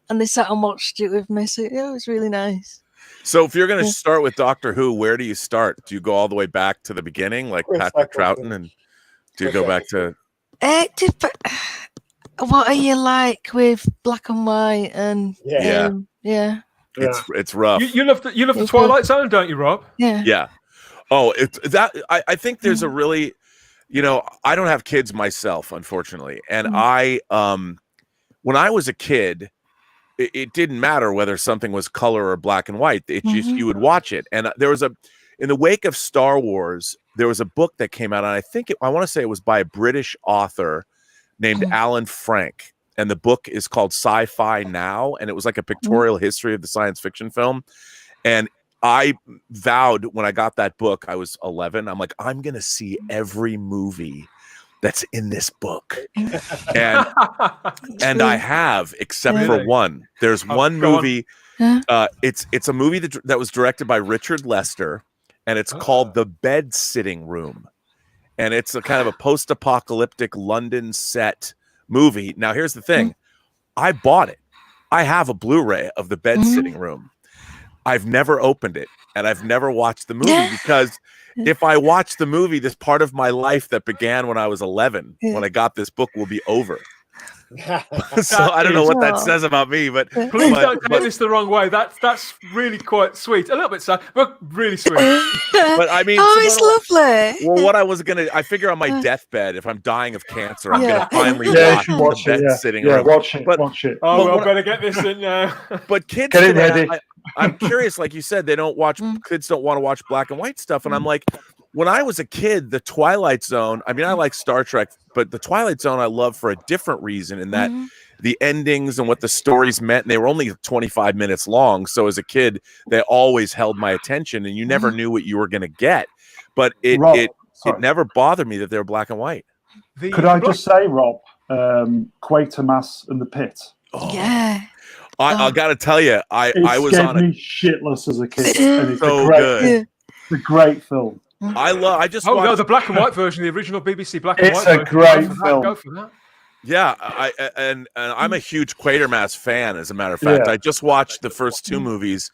and they sat and watched it with me. So yeah, it was really nice.
So if you're going to start with Doctor Who, where do you start? Do you go all the way back to the beginning, like Patrick Troughton, and do you go back to?
What are you like with black and white and yeah?
It's rough.
You love the Twilight Zone, don't you, Rob?
Yeah.
Yeah. Oh, it's that. I think there's a really, I don't have kids myself, unfortunately, and when I was a kid, it didn't matter whether something was color or black and white. It just you would watch it, and there was in the wake of Star Wars, there was a book that came out, and I want to say it was by a British author named Alan Frank, and the book is called Sci-Fi Now, and it was like a pictorial history of the science fiction film. And I vowed when I got that book, I was 11, I'm like, I'm gonna see every movie that's in this book, and I have, except for one. There's one movie. It's a movie that was directed by Richard Lester, and it's called The Bed Sitting Room. And it's a kind of a post-apocalyptic London set movie. Now, here's the thing. I bought it. I have a Blu-ray of The Bed Sitting Room. I've never opened it, and I've never watched the movie because if I watch the movie, this part of my life that began when I was 11, when I got this book, will be over. So I don't know what that says about me, but
please don't take this the wrong way. That's really quite sweet. A little bit sad, but really sweet.
But I mean,
it's lovely.
Well, what I figure on my deathbed, if I'm dying of cancer, I'm gonna finally watch The Bed Sitting Room.
Watch it.
Oh, well, better get this in now.
But kids,
get it ready.
I'm curious, like you said, they don't watch. Kids don't want to watch black and white stuff, and I'm like, when I was a kid, the Twilight Zone. I mean, I like Star Trek, but the Twilight Zone I love for a different reason, in that the endings and what the stories meant. And they were only 25 minutes long, so as a kid, they always held my attention, and you never knew what you were going to get. But it never bothered me that they were black and white.
Could I just say, Rob, Quatermass and the Pit?
Oh. Yeah. I got to tell you, I was on
it. Shitless as a kid, and it's
so good.
It's a great film.
I just
no, the black and white version, the original BBC black and white version.
It's a great film.
Go for that.
Yeah, and I'm a huge Quatermass fan, as a matter of fact. I just watched the first two movies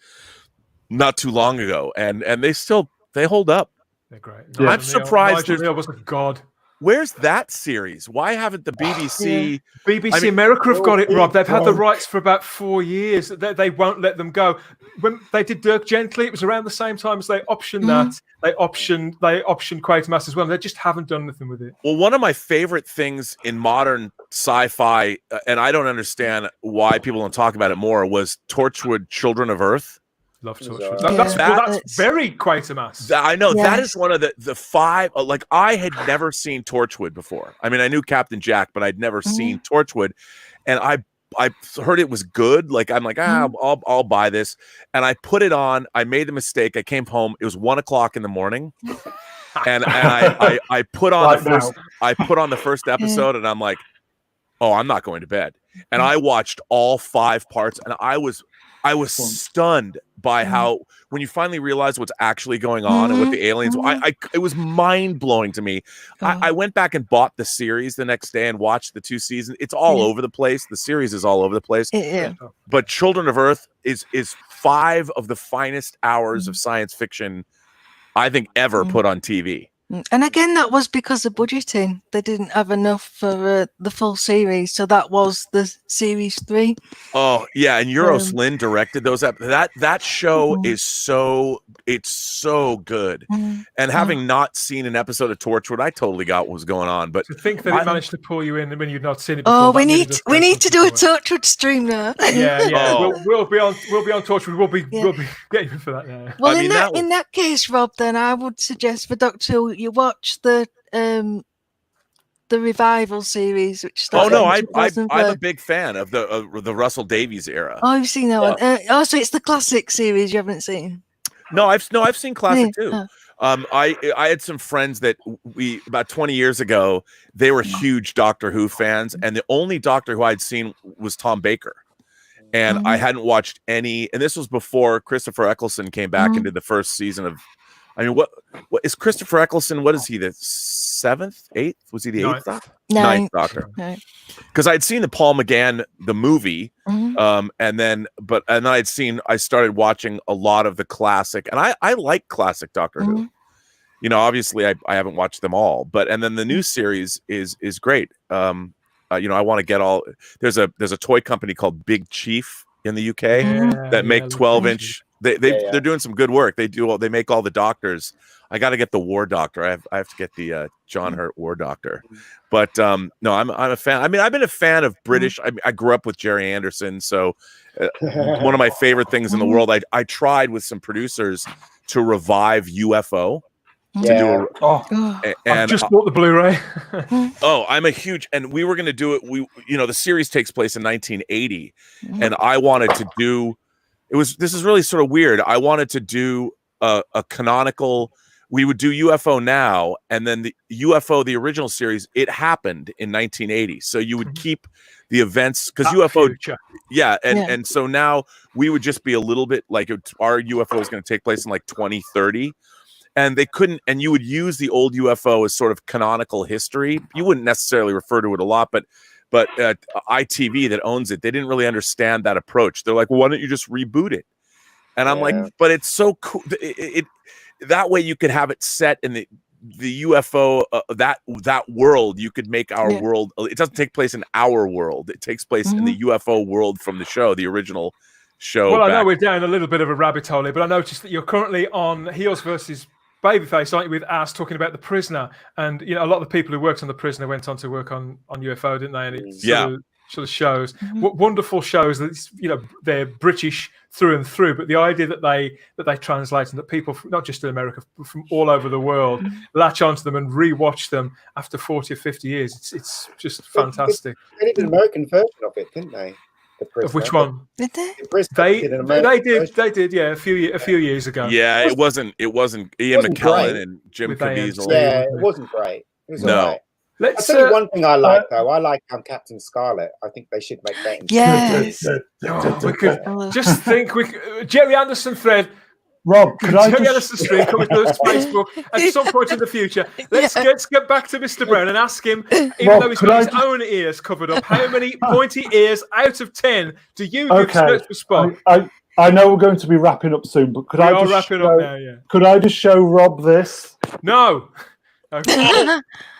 not too long ago, and they hold up.
They're great.
Yeah. I'm surprised.
Nigel Neal was a god.
Where's that series? Why haven't the BBC?
BBC America have got it, Rob. They've had the rights for about 4 years. They won't let them go. When they did Dirk Gently, it was around the same time as they optioned that. They optioned Quatermass as well. They just haven't done anything with it.
Well, one of my favorite things in modern sci-fi, and I don't understand why people don't talk about it more, was Torchwood: Children of Earth.
Love Torchwood. That's very Quatermass.
I know that is one of the five. Like, I had never seen Torchwood before. I mean, I knew Captain Jack, but I'd never seen Torchwood, and I heard it was good. Like, I'm like, I'll buy this, and I put it on. I made the mistake. I came home. It was 1 o'clock in the morning, and I put on the first episode, and I'm like, oh, I'm not going to bed. And I watched all 5 parts, and I was stunned by how, when you finally realize what's actually going on and what the aliens, it was mind blowing to me. I went back and bought the series the next day and watched the 2 seasons. It's all over the place. The series is all over the place. But Children of Earth is 5 of the finest hours of science fiction I think ever put on TV.
And again, that was because of budgeting. They didn't have enough for the full series, so that was the series 3.
Oh yeah, and Euros Lynn directed those. That show is so good. And having not seen an episode of Torchwood, I totally got what was going on. But
to think that it managed to pull you in when you'd not seen it before.
Oh, we need to do a Torchwood stream now.
Yeah. Oh. We'll be on Torchwood. We'll be getting you for that now.
Well, in that case, Rob, then I would suggest for Doctor Who, you watch the revival series, which started.
Oh no, I'm a big fan of the Russell Davies era.
Oh, you've seen that one. So it's the classic series you haven't seen.
No, I've seen classic too. I had some friends that about 20 years ago, they were huge Doctor Who fans, and the only Doctor Who I'd seen was Tom Baker. and I hadn't watched any. And this was before Christopher Eccleston came back into the first season of. I mean, what is Christopher Eccleston? What is he? The 7th, 8th? Was he the 8th Doctor? 9th Doctor. Because I'd seen the Paul McGann the movie, and then I started watching a lot of the classic, and I like classic Doctor Who. You know, obviously I haven't watched them all, and then the new series is great. You know, I want to get all. There's a toy company called Big Chief in the UK that make 12-inch. They're doing some good work. They make all the Doctors. I got to get the War Doctor. I have to get the John Hurt War Doctor. But no, I'm a fan. I mean, I've been a fan of British. I grew up with Jerry Anderson, so one of my favorite things in the world. I tried with some producers to revive UFO.
I've just bought the Blu-ray.
I'm a huge, and we were going to do it. The series takes place in 1980, and I wanted to do. This is really sort of weird. I wanted to do a canonical. We would do UFO now, and then the UFO, the original series, it happened in 1980. So you would keep the events because UFO, and so now we would just be a little bit like our UFO is going to take place in like 2030. And they couldn't, and you would use the old UFO as sort of canonical history. You wouldn't necessarily refer to it a lot, but ITV that owns it, they didn't really understand that approach. They're like, well, why don't you just reboot it? And I'm like, but it's so cool. That way you could have it set in the UFO that world. You could make our world. It doesn't take place in our world. It takes place in the UFO world from the show, the original show.
Well, I know we're down a little bit of a rabbit hole here, but I noticed that you're currently on Heels versus Babyface, aren't you, with Ass talking about The Prisoner? And a lot of the people who worked on The Prisoner went on to work on UFO, didn't they? And it sort of shows wonderful shows that they're British through and through, but the idea that they translate and that people, not just in America, but from all over the world, latch onto them and rewatch them after 40 or 50 years, it's just fantastic.
They did an American version of it, didn't they?
Of which one?
Did they?
They did, yeah, a few years ago.
Yeah, it wasn't Ian McKellen and Jim Caviezel.
Yeah, it wasn't great. It was all right. I'll
Let's
tell you one thing I like though. I like Captain Scarlet. I think they should make that.
Yes.
We could just think Jerry Anderson thread.
Rob, could I
Jerry Anderson stream coming to Facebook at some point in the future. Let's get back to Mr. Brown and ask him, even though he's got his own ears covered up, how many pointy ears out of 10 do you give Search for Spock?
I know we're going to be wrapping up soon, but could I just show Rob this?
No. Okay.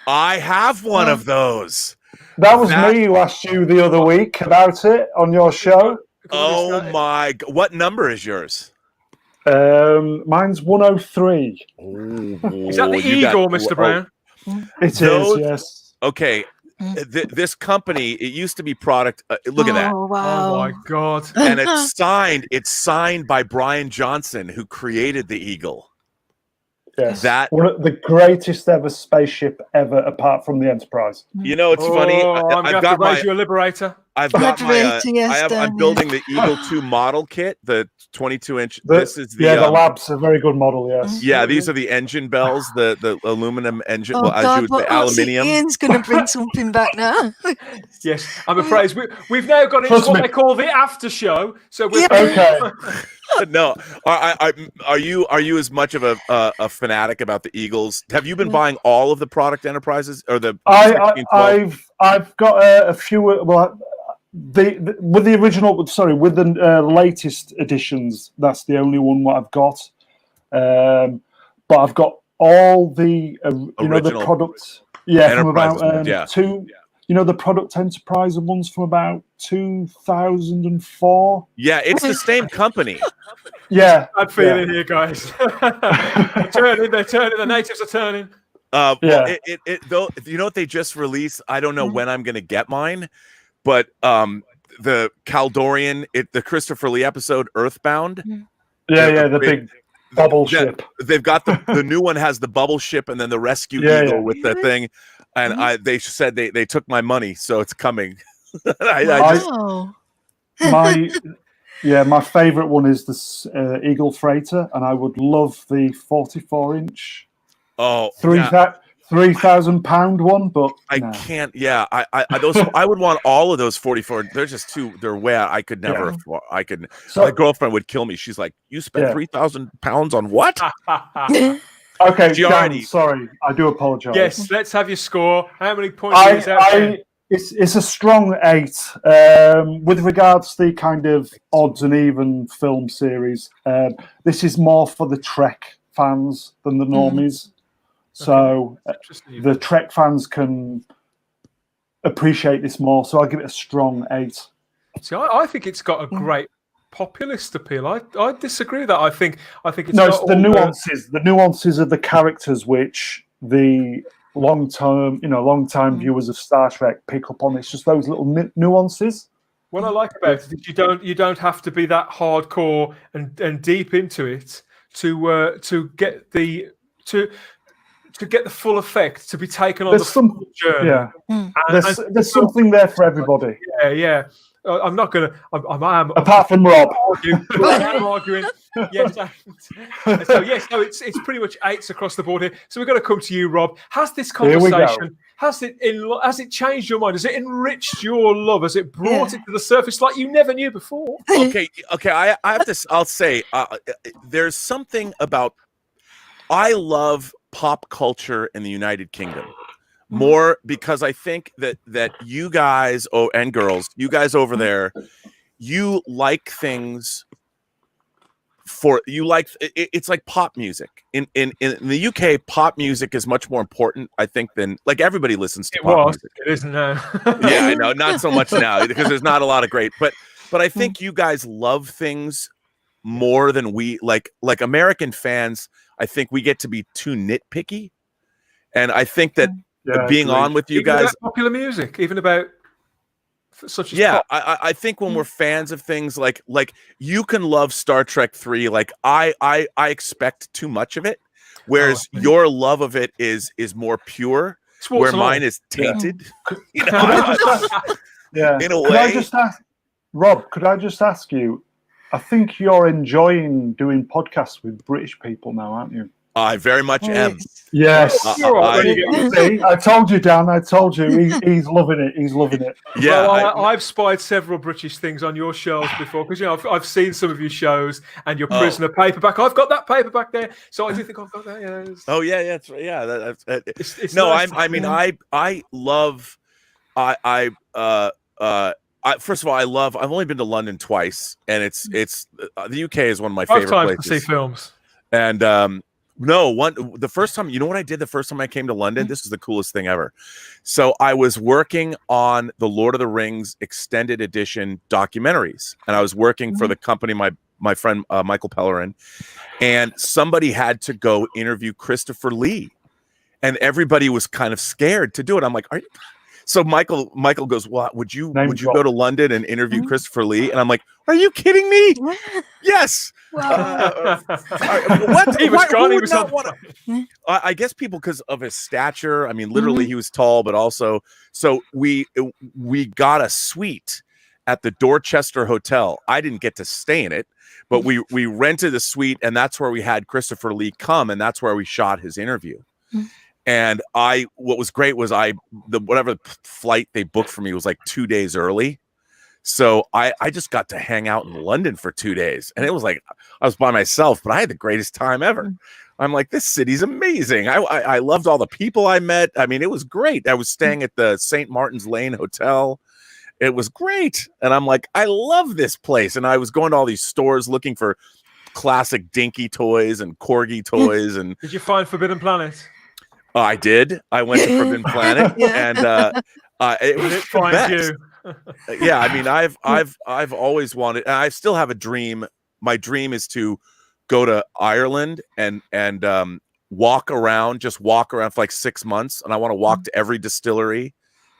I have one of those.
That was me who asked you the other week about it on your show.
Oh my God. What number is yours?
Mine's 103.
Is that the Eagle, Mr. Brown?
It is, yes.
Okay. This company, it used to be product. Look at that.
Wow.
Oh my God.
And it's signed by Brian Johnson, who created the Eagle.
Yes. One of the greatest ever spaceship ever, apart from the Enterprise.
It's funny.
I've got my you a Liberator.
I'm building the Eagle 2 model kit, the 22-inch. This is the
the lab's a very good model. Yes.
Yeah, these are the engine bells, the aluminum engine.
Oh God,
aluminium.
Ian's going to bring something back now.
Yes, I'm afraid we've now got into what they call the after show. So we're
okay.
No, are you as much of a fanatic about the Eagles? Have you been buying all of the product enterprises or the?
I've got a few. Well, with the latest editions, that's the only one that I've got. But I've got all the the products. Yeah, from about two. The product Enterprise ones from about 2004.
Yeah, it's the same company.
Yeah,
I'd feel it here, guys. They're turning. The natives are turning.
Well, though, what they just released? I don't know when I'm going to get mine, but the Caldorian, the Christopher Lee episode, Earthbound.
The big bubble ship.
They've got the new one has the bubble ship and then the rescue eagle with the thing. And they said they took my money, so it's coming. My favorite one is the Eagle Freighter, and I would love the 44-inch. Oh,
£3,000 one, but
I
no.
can't. Yeah, I those I would want all of those 44. They're just too. They're way out. I could never. Afford, I could.
So-
my girlfriend would kill me. She's like, "You spent £3,000 on what?"
Okay,
She
Dan,
already-
sorry, I do apologise.
Yes, let's have your score. How many points is that?
It's a strong 8. With regards to the kind of odds and even film series, this is more for the Trek fans than the normies. So the Trek fans can appreciate this more. So I give it a strong 8.
See, I think it's got a great populist appeal. I disagree with that. I think it's
No,
got
it's the
all
nuances. The nuances of the characters which the long-time viewers of Star Trek pick up on. It's just those little nuances.
What I like about it is you don't have to be that hardcore and deep into it to get the full effect, to be taken on
There's
the full journey.
Yeah, there's something there for everybody.
Yeah. I'm not gonna. I'm
apart from Rob.
I'm arguing. Yes. So it's pretty much 8s across the board here. So we've got to come to you, Rob. Has this conversation has it changed your mind? Has it enriched your love? Has it brought it to the surface like you never knew before?
Okay. I have to. I'll say there's something about. I love pop culture in the United Kingdom. More because I think that you guys and girls, you guys over there, you like things it's like pop music. In the UK, pop music is much more important, I think, than like everybody listens to pop music.
It isn't now.
Yeah, I know, not so much now because there's not a lot of great, but I think you guys love things more than we like American fans. I think we get to be too nitpicky, and I think that. Being on with you guys,
about popular music, even about such as pop.
I think when we're fans of things like you can love Star Trek 3, like I expect too much of it, whereas your love of it is more pure, where mine is tainted. You know? In a way.
Could I just ask, Rob? Could I just ask you? I think you're enjoying doing podcasts with British people now, aren't you?
I very much am.
Yes.
I
told you, Dan. I told you. He's loving it. He's loving it.
Yeah.
Well, I've spied several British things on your shelves before because I've seen some of your shows and your Prisoner paperback. I've got that paperback there, so I do think I've got that. Yeah.
Oh yeah, that's right. Yeah.
It's
no,
nice.
I love. First of all, I've only been to London twice, and it's the UK is one of my favorite places
to see films.
And the first time, you know what I did the first time I came to London? This is the coolest thing ever. So I was working on the Lord of the Rings extended edition documentaries, and I was working for the company, my friend Michael Pellerin, and somebody had to go interview Christopher Lee, and everybody was kind of scared to do it. I'm like, are you? So Michael goes, "What would you go to London and interview Christopher Lee?" And I'm like, "Are you kidding me?" Yes. What?
He was gone. He was
I guess people because of his stature. I mean, literally, he was tall, but also, so we got a suite at the Dorchester Hotel. I didn't get to stay in it, but we rented a suite, and that's where we had Christopher Lee come, and that's where we shot his interview. And what was great was whatever flight they booked for me was like 2 days early. So I just got to hang out in London for 2 days, and it was like, I was by myself, but I had the greatest time ever. I'm like, this city's amazing. I loved all the people I met. I mean, it was great. I was staying at the St. Martin's Lane Hotel. It was great. And I'm like, I love this place. And I was going to all these stores looking for classic Dinky toys and Corgi toys. And
did you find Forbidden Planet?
I did. I went to Forbidden Planet, and it was the best. Yeah, I mean, I've always wanted, and I still have a dream. My dream is to go to Ireland and walk around for like 6 months, and I want to walk to every distillery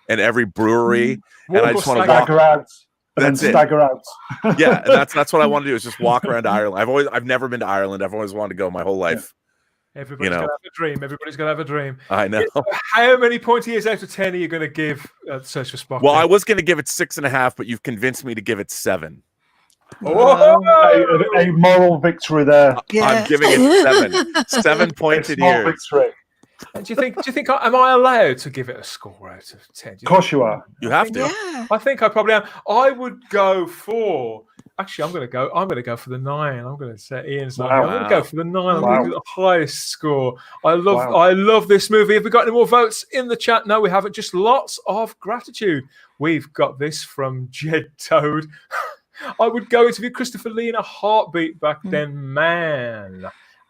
and every brewery, and I just want to
stagger out.
That's it.
Stagger out.
Yeah, and that's what I want to do is just walk around Ireland. I've never been to Ireland. I've always wanted to go my whole life.
Everybody's gonna have a dream. Everybody's gonna have a dream.
I know.
How many points out of 10 are you going to give Search for Spock?
Well, I was going to give it 6.5, but you've convinced me to give it 7.
A moral victory there.
I'm giving it 7. 7 pointed ears.
Victory.
Do you think am I allowed to give it a score out of 10?
Of course you are.
You have to.
Yeah.
I think I probably am. I would go for. Actually, I'm going to go for the 9. I'm going to say Ian's 9.
Wow.
I'm going to go for the 9. I'm
Wow.
going to do the highest score. I
Wow.
love this movie. Have we got any more votes in the chat? No, we haven't. Just lots of gratitude. We've got this from Jed Toad. I would go interview Christopher Lee in a heartbeat back then, man.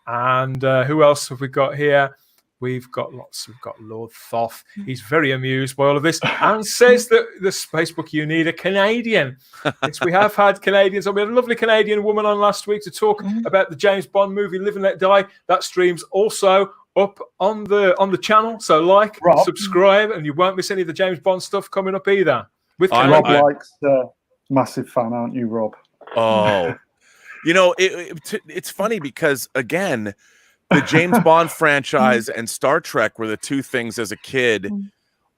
And who else have we got here? We've got lots. We've got Lord Thoth. He's very amused by all of this and says that the Spacebook, you need a Canadian. Yes, we have had Canadians on. We had a lovely Canadian woman on last week to talk about the James Bond movie Live and Let Die. That stream's also up on the channel. So like,
Rob.
subscribe, and you won't miss any of the James Bond stuff coming up either. With
Rob likes massive fan, aren't you, Rob?
Oh, you know, it's funny because again, the James Bond franchise and Star Trek were the two things as a kid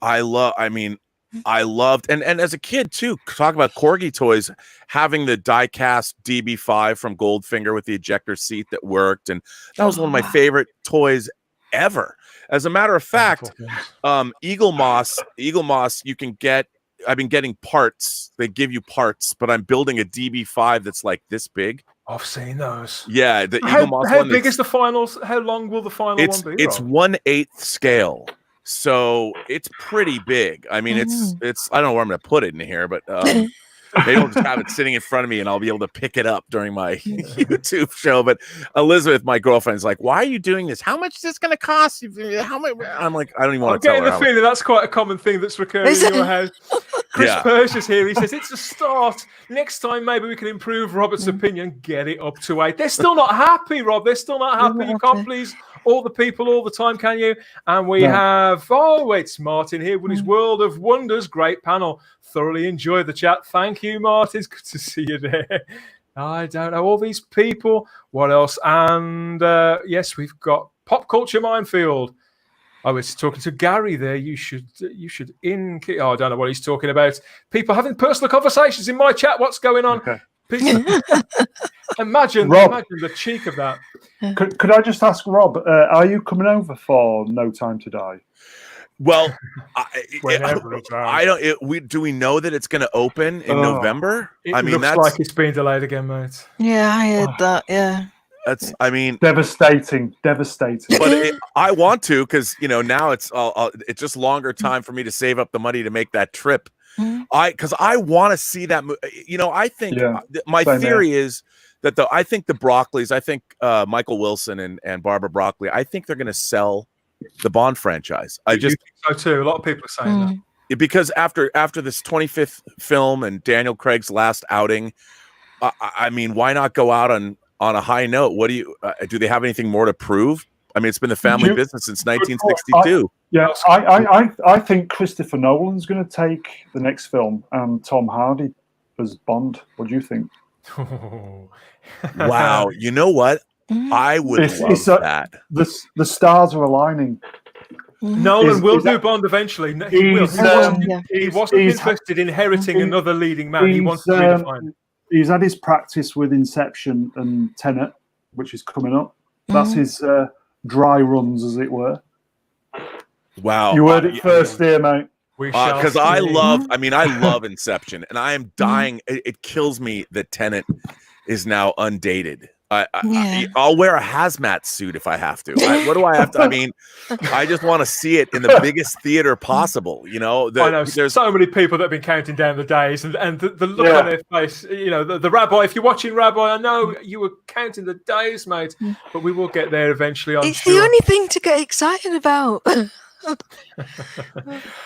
I loved. And as a kid too, talk about corgi toys, having the die-cast DB5 from Goldfinger with the ejector seat that worked. And that was one of my favorite toys ever. As a matter of fact, Eagle Moss, you can get, I've been getting parts. They give you parts, but I'm building a DB5 that's like this big.
I've seen those.
Yeah, the Eagle Moss
how
one.
big is the finals? How long will the final one be?
It's 1/8 scale, so it's pretty big. I mean, it's I don't know where I'm going to put it in here, but maybe I'll just have it sitting in front of me and I'll be able to pick it up during my YouTube show. But Elizabeth, my girlfriend, is like, "Why are you doing this? How much is this going to cost you? How much?" I'm like, I don't even want to tell her.
I'm getting the feeling that's quite a common thing that's recurring in your house. Chris Persh's here. He says it's a start. Next time, maybe we can improve Robert's opinion. Get it up to 8. They're still not happy, Rob. They're still not happy. You can't please all the people all the time, can you? And we have, it's Martin here with his World of Wonders. Great panel. Thoroughly enjoyed the chat. Thank you, Martin. It's good to see you there. I don't know all these people. What else? And yes, we've got Pop Culture Minefield. I was talking to Gary there. You should I don't know what he's talking about. People having personal conversations in my chat. What's going on?
Okay.
Imagine the cheek of that.
Could I just ask Rob, are you coming over for No Time to Die?
Well,
I
don't. Do we know that it's going to open in November?
I mean, looks like it's been delayed again, mate.
Yeah, I heard that. Yeah.
That's, I mean,
devastating. But
I want to, because now it's just longer time for me to save up the money to make that trip. Because I want to see that. I think my theory is that I think the Broccoli's, I think Michael Wilson and Barbara Broccoli, I think they're going to sell the Bond franchise. I just
think so too. A lot of people are saying that
because after this 25th film and Daniel Craig's last outing, I mean, why not go out on a high note? What do they have anything more to prove? I mean, it's been the family business since 1962.
I think Christopher Nolan's going to take the next film and Tom Hardy as Bond. What do you think?
Wow, you know what? I would love that.
The stars are aligning.
Nolan will do Bond eventually. He wasn't interested in inheriting another leading man. He wants to redefine.
He's had his practice with Inception and Tenet, which is coming up. That's his dry runs, as it were.
Wow.
You heard it first there, mate.
Because I love Inception, and I am dying. It kills me that Tenet is now undated. I'll wear a hazmat suit if I have to. What do I have to? I mean, I just want to see it in the biggest theater possible. I know
there's so many people that have been counting down the days, and the look on their face. The rabbi. If you're watching Rabbi, I know you were counting the days, mate. But we will get there eventually.
It's the only thing to get excited about.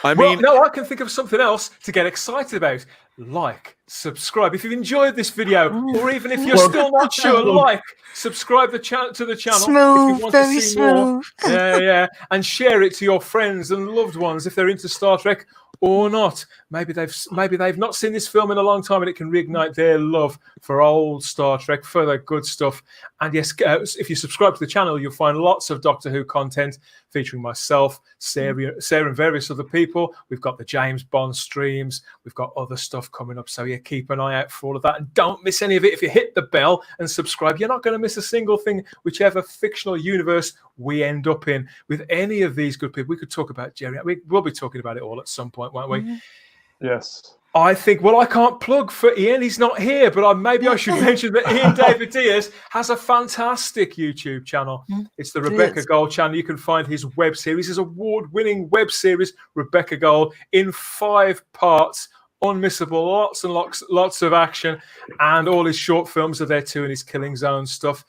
I mean,
I can think of something else to get excited about. Like, subscribe if you've enjoyed this video, or even if you're still not sure. Subscribe to the channel.
Smooth,
if you want
very
to see
smooth.
more. And share it to your friends and loved ones if they're into Star Trek or not. Maybe they've not seen this film in a long time, and it can reignite their love for old Star Trek, for the good stuff. And yes, if you subscribe to the channel, you'll find lots of Doctor Who content featuring myself, Sarah, and various other people. We've got the James Bond streams. We've got other stuff coming up. So yeah, keep an eye out for all of that, and don't miss any of it. If you hit the bell and subscribe, you're not going to miss a single thing, whichever fictional universe we end up in with any of these good people. We could talk about Jerry. We'll be talking about it all at some point, won't we?
Yes.
I think, well, I can't plug for Ian. He's not here, but maybe I should mention that Ian David Diaz has a fantastic YouTube channel. It's the Rebecca Gold channel. You can find his web series, his award-winning web series, Rebecca Gold, in 5 parts. Unmissable, lots and lots of action, and all his short films are there too, and his Killing Zone stuff.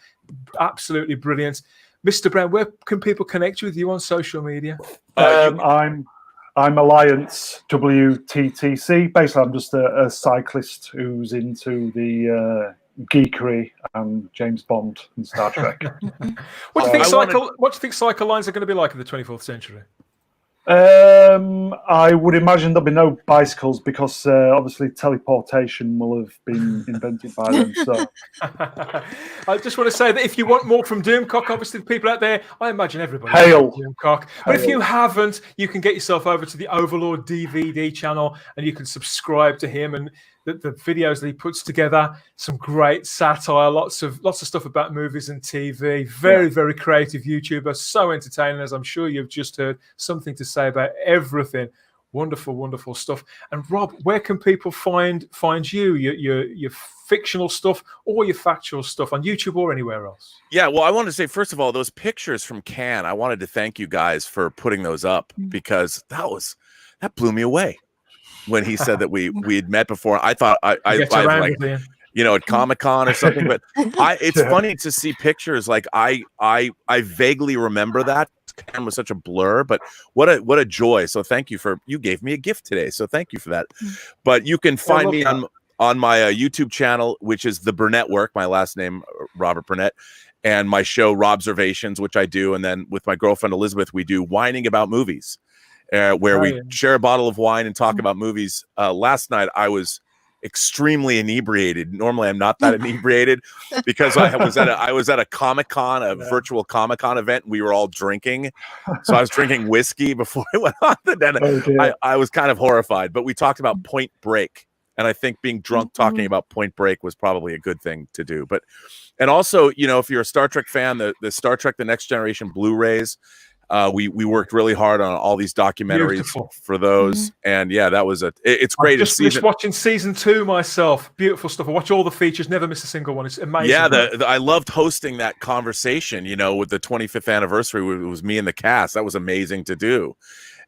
Absolutely brilliant. Mr. Brown, where can people connect with you on social media?
I'm Alliance WTTC. Basically, I'm just a cyclist who's into the geekery and James Bond and Star Trek.
What do you think cycle lines are going to be like in the 24th century?
I would imagine there'll be no bicycles because obviously teleportation will have been invented by then. So
I just want to say that if you want more from Doomcock, obviously the people out there, I imagine everybody
Hail
Doomcock. But if you haven't, you can get yourself over to the Overlord DVD channel and you can subscribe to him and the videos that he puts together. Some great satire, lots of stuff about movies and TV. Very creative YouTuber, so entertaining, as I'm sure you've just heard. Something to say about everything. Wonderful stuff. And Rob, where can people find you, your fictional stuff or your factual stuff on YouTube or anywhere else?
Yeah, well, I wanted to say, first of all, those pictures from Cannes, I wanted to thank you guys for putting those up because that blew me away. When he said that we had met before, I thought I like, at Comic-Con or something. But it's funny to see pictures. Like I vaguely remember that. Cam was such a blur, but what a joy. So thank you you gave me a gift today. So thank you for that. But you can find me on my YouTube channel, which is the Burnett Work, my last name, Robert Burnett, and my show Robservations, which I do. And then with my girlfriend Elizabeth, we do Whining About Movies. Where we share a bottle of wine and talk about movies. Last night, I was extremely inebriated. Normally, I'm not that inebriated because I was at a Comic-Con, a virtual Comic-Con event. And we were all drinking. So I was drinking whiskey before I went on. Then I was kind of horrified. But we talked about Point Break. And I think being drunk talking about Point Break was probably a good thing to do. And also, if you're a Star Trek fan, the Star Trek The Next Generation Blu-rays, we worked really hard on all these documentaries for those, and that was it's great.
Just finished watching season 2 myself. Beautiful stuff. I watch all the features, never miss a single one. It's amazing.
Yeah, I loved hosting that conversation. With the 25th anniversary, it was me and the cast. That was amazing to do.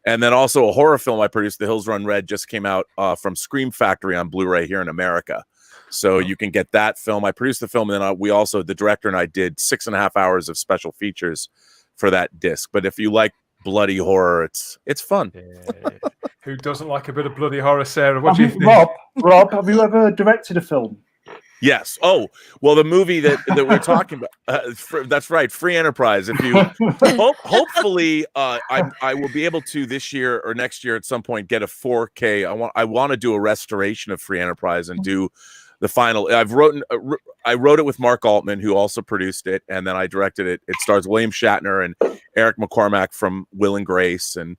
And then also a horror film I produced, The Hills Run Red, just came out from Scream Factory on Blu-ray here in America. So you can get that film. I produced the film, and then the director and I did 6.5 hours of special features for that disc. But if you like bloody horror, it's fun.
Who doesn't like a bit of bloody horror, Sarah? What do you think?
Rob, have you ever directed a film?
Yes. Oh, well, the movie that we're talking about, that's right, Free Enterprise. If you hopefully I will be able to this year or next year at some point get a 4K. I want to do a restoration of Free Enterprise and do the final. I wrote it with Mark Altman, who also produced it, and then I directed it. It stars William Shatner and Eric McCormack from Will and Grace, and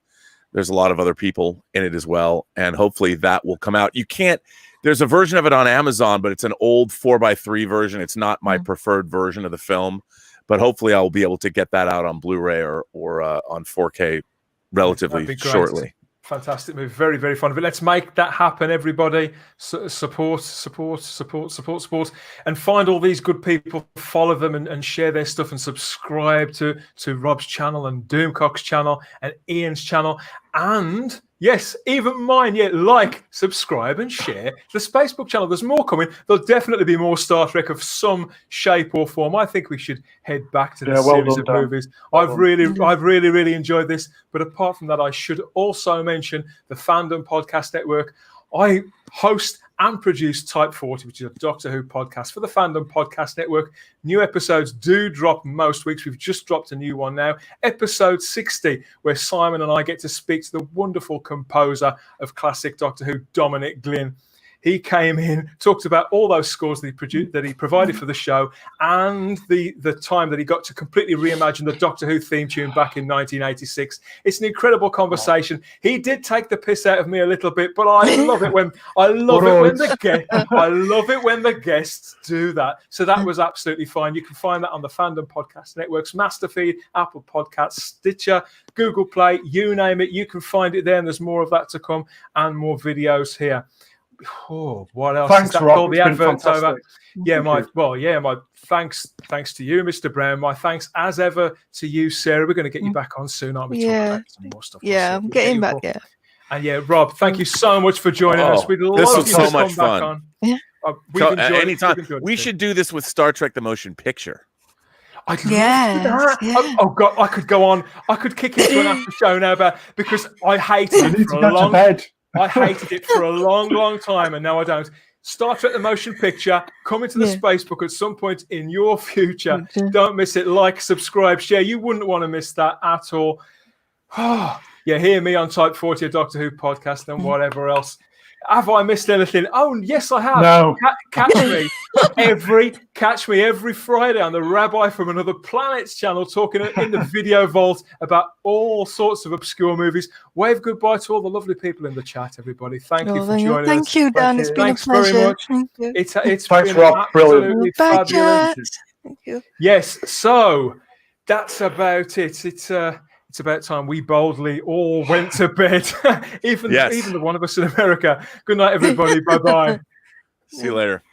there's a lot of other people in it as well. And hopefully that will come out. There's a version of it on Amazon, but it's an old 4:3 version. It's not my preferred version of the film, but hopefully I'll be able to get that out on Blu-ray or on 4K relatively shortly.
Fantastic movie, very fun of it. Let's make that happen, everybody. Support, and find all these good people. Follow them and share their stuff and subscribe to Rob's channel and Doomcock's channel and Ian's channel and yes, even mine. Yeah, like, subscribe, and share the Spacebook channel. There's more coming. There'll definitely be more Star Trek of some shape or form. I think we should head back to the series of movies. I've really enjoyed this. But apart from that, I should also mention the Fandom Podcast Network. I host and produce Type 40, which is a Doctor Who podcast for the Fandom Podcast Network. New episodes do drop most weeks. We've just dropped a new one now, episode 60, where Simon and I get to speak to the wonderful composer of classic Doctor Who, Dominic Glynn. He came in, talked about all those scores that he provided for the show, and the time that he got to completely reimagine the Doctor Who theme tune back in 1986. It's an incredible conversation. He did take the piss out of me a little bit, but I love it when the guests do that. So that was absolutely fine. You can find that on the Fandom Podcast Network's Master Feed, Apple Podcasts, Stitcher, Google Play, you name it. You can find it there, and there's more of that to come and more videos here. Oh, what else?
Thanks, Rob.
All the adverts over. Yeah, my thanks to you, Mr. Brown. My thanks as ever to you, Sarah. We're going to get you back on soon, aren't we?
Yeah,
some more stuff.
I'm getting back. Yeah,
and yeah, Rob, thank you so much for joining us. We'd love
this
you
was
to
so
come
much
back
fun.
on.
Yeah,
Anytime. We should do this with Star Trek: The Motion Picture.
I'd love that.
Yeah.
Oh God, I could go on. I could kick into an after show now because I hated
I
it
need
for
to
a
go
long
to bed.
I hated it for a long, long time, and now I don't. Star Trek: The Motion Picture, coming to the Space Book at some point in your future. Don't miss it. Like, subscribe, share. You wouldn't want to miss that at all. Oh, yeah, hear me on Type 40, a Doctor Who podcast, and whatever else. Have I missed anything? Oh, yes, I have.
No.
Catch me every Friday on the Rabbi from Another Planet's channel, talking in the video vault about all sorts of obscure movies. Wave goodbye to all the lovely people in the chat, everybody. Thank you for joining us.
Thank you, Dan. It's been a pleasure.
Thanks very much.
Thank you.
It's
Thanks,
been
Rob. Brilliant.
absolutely
Bye,
fabulous.
chat. Thank you.
Yes, so that's about it. It's about time we boldly all went to bed, even the one of us in America. Good night, everybody. Bye-bye.
See you later.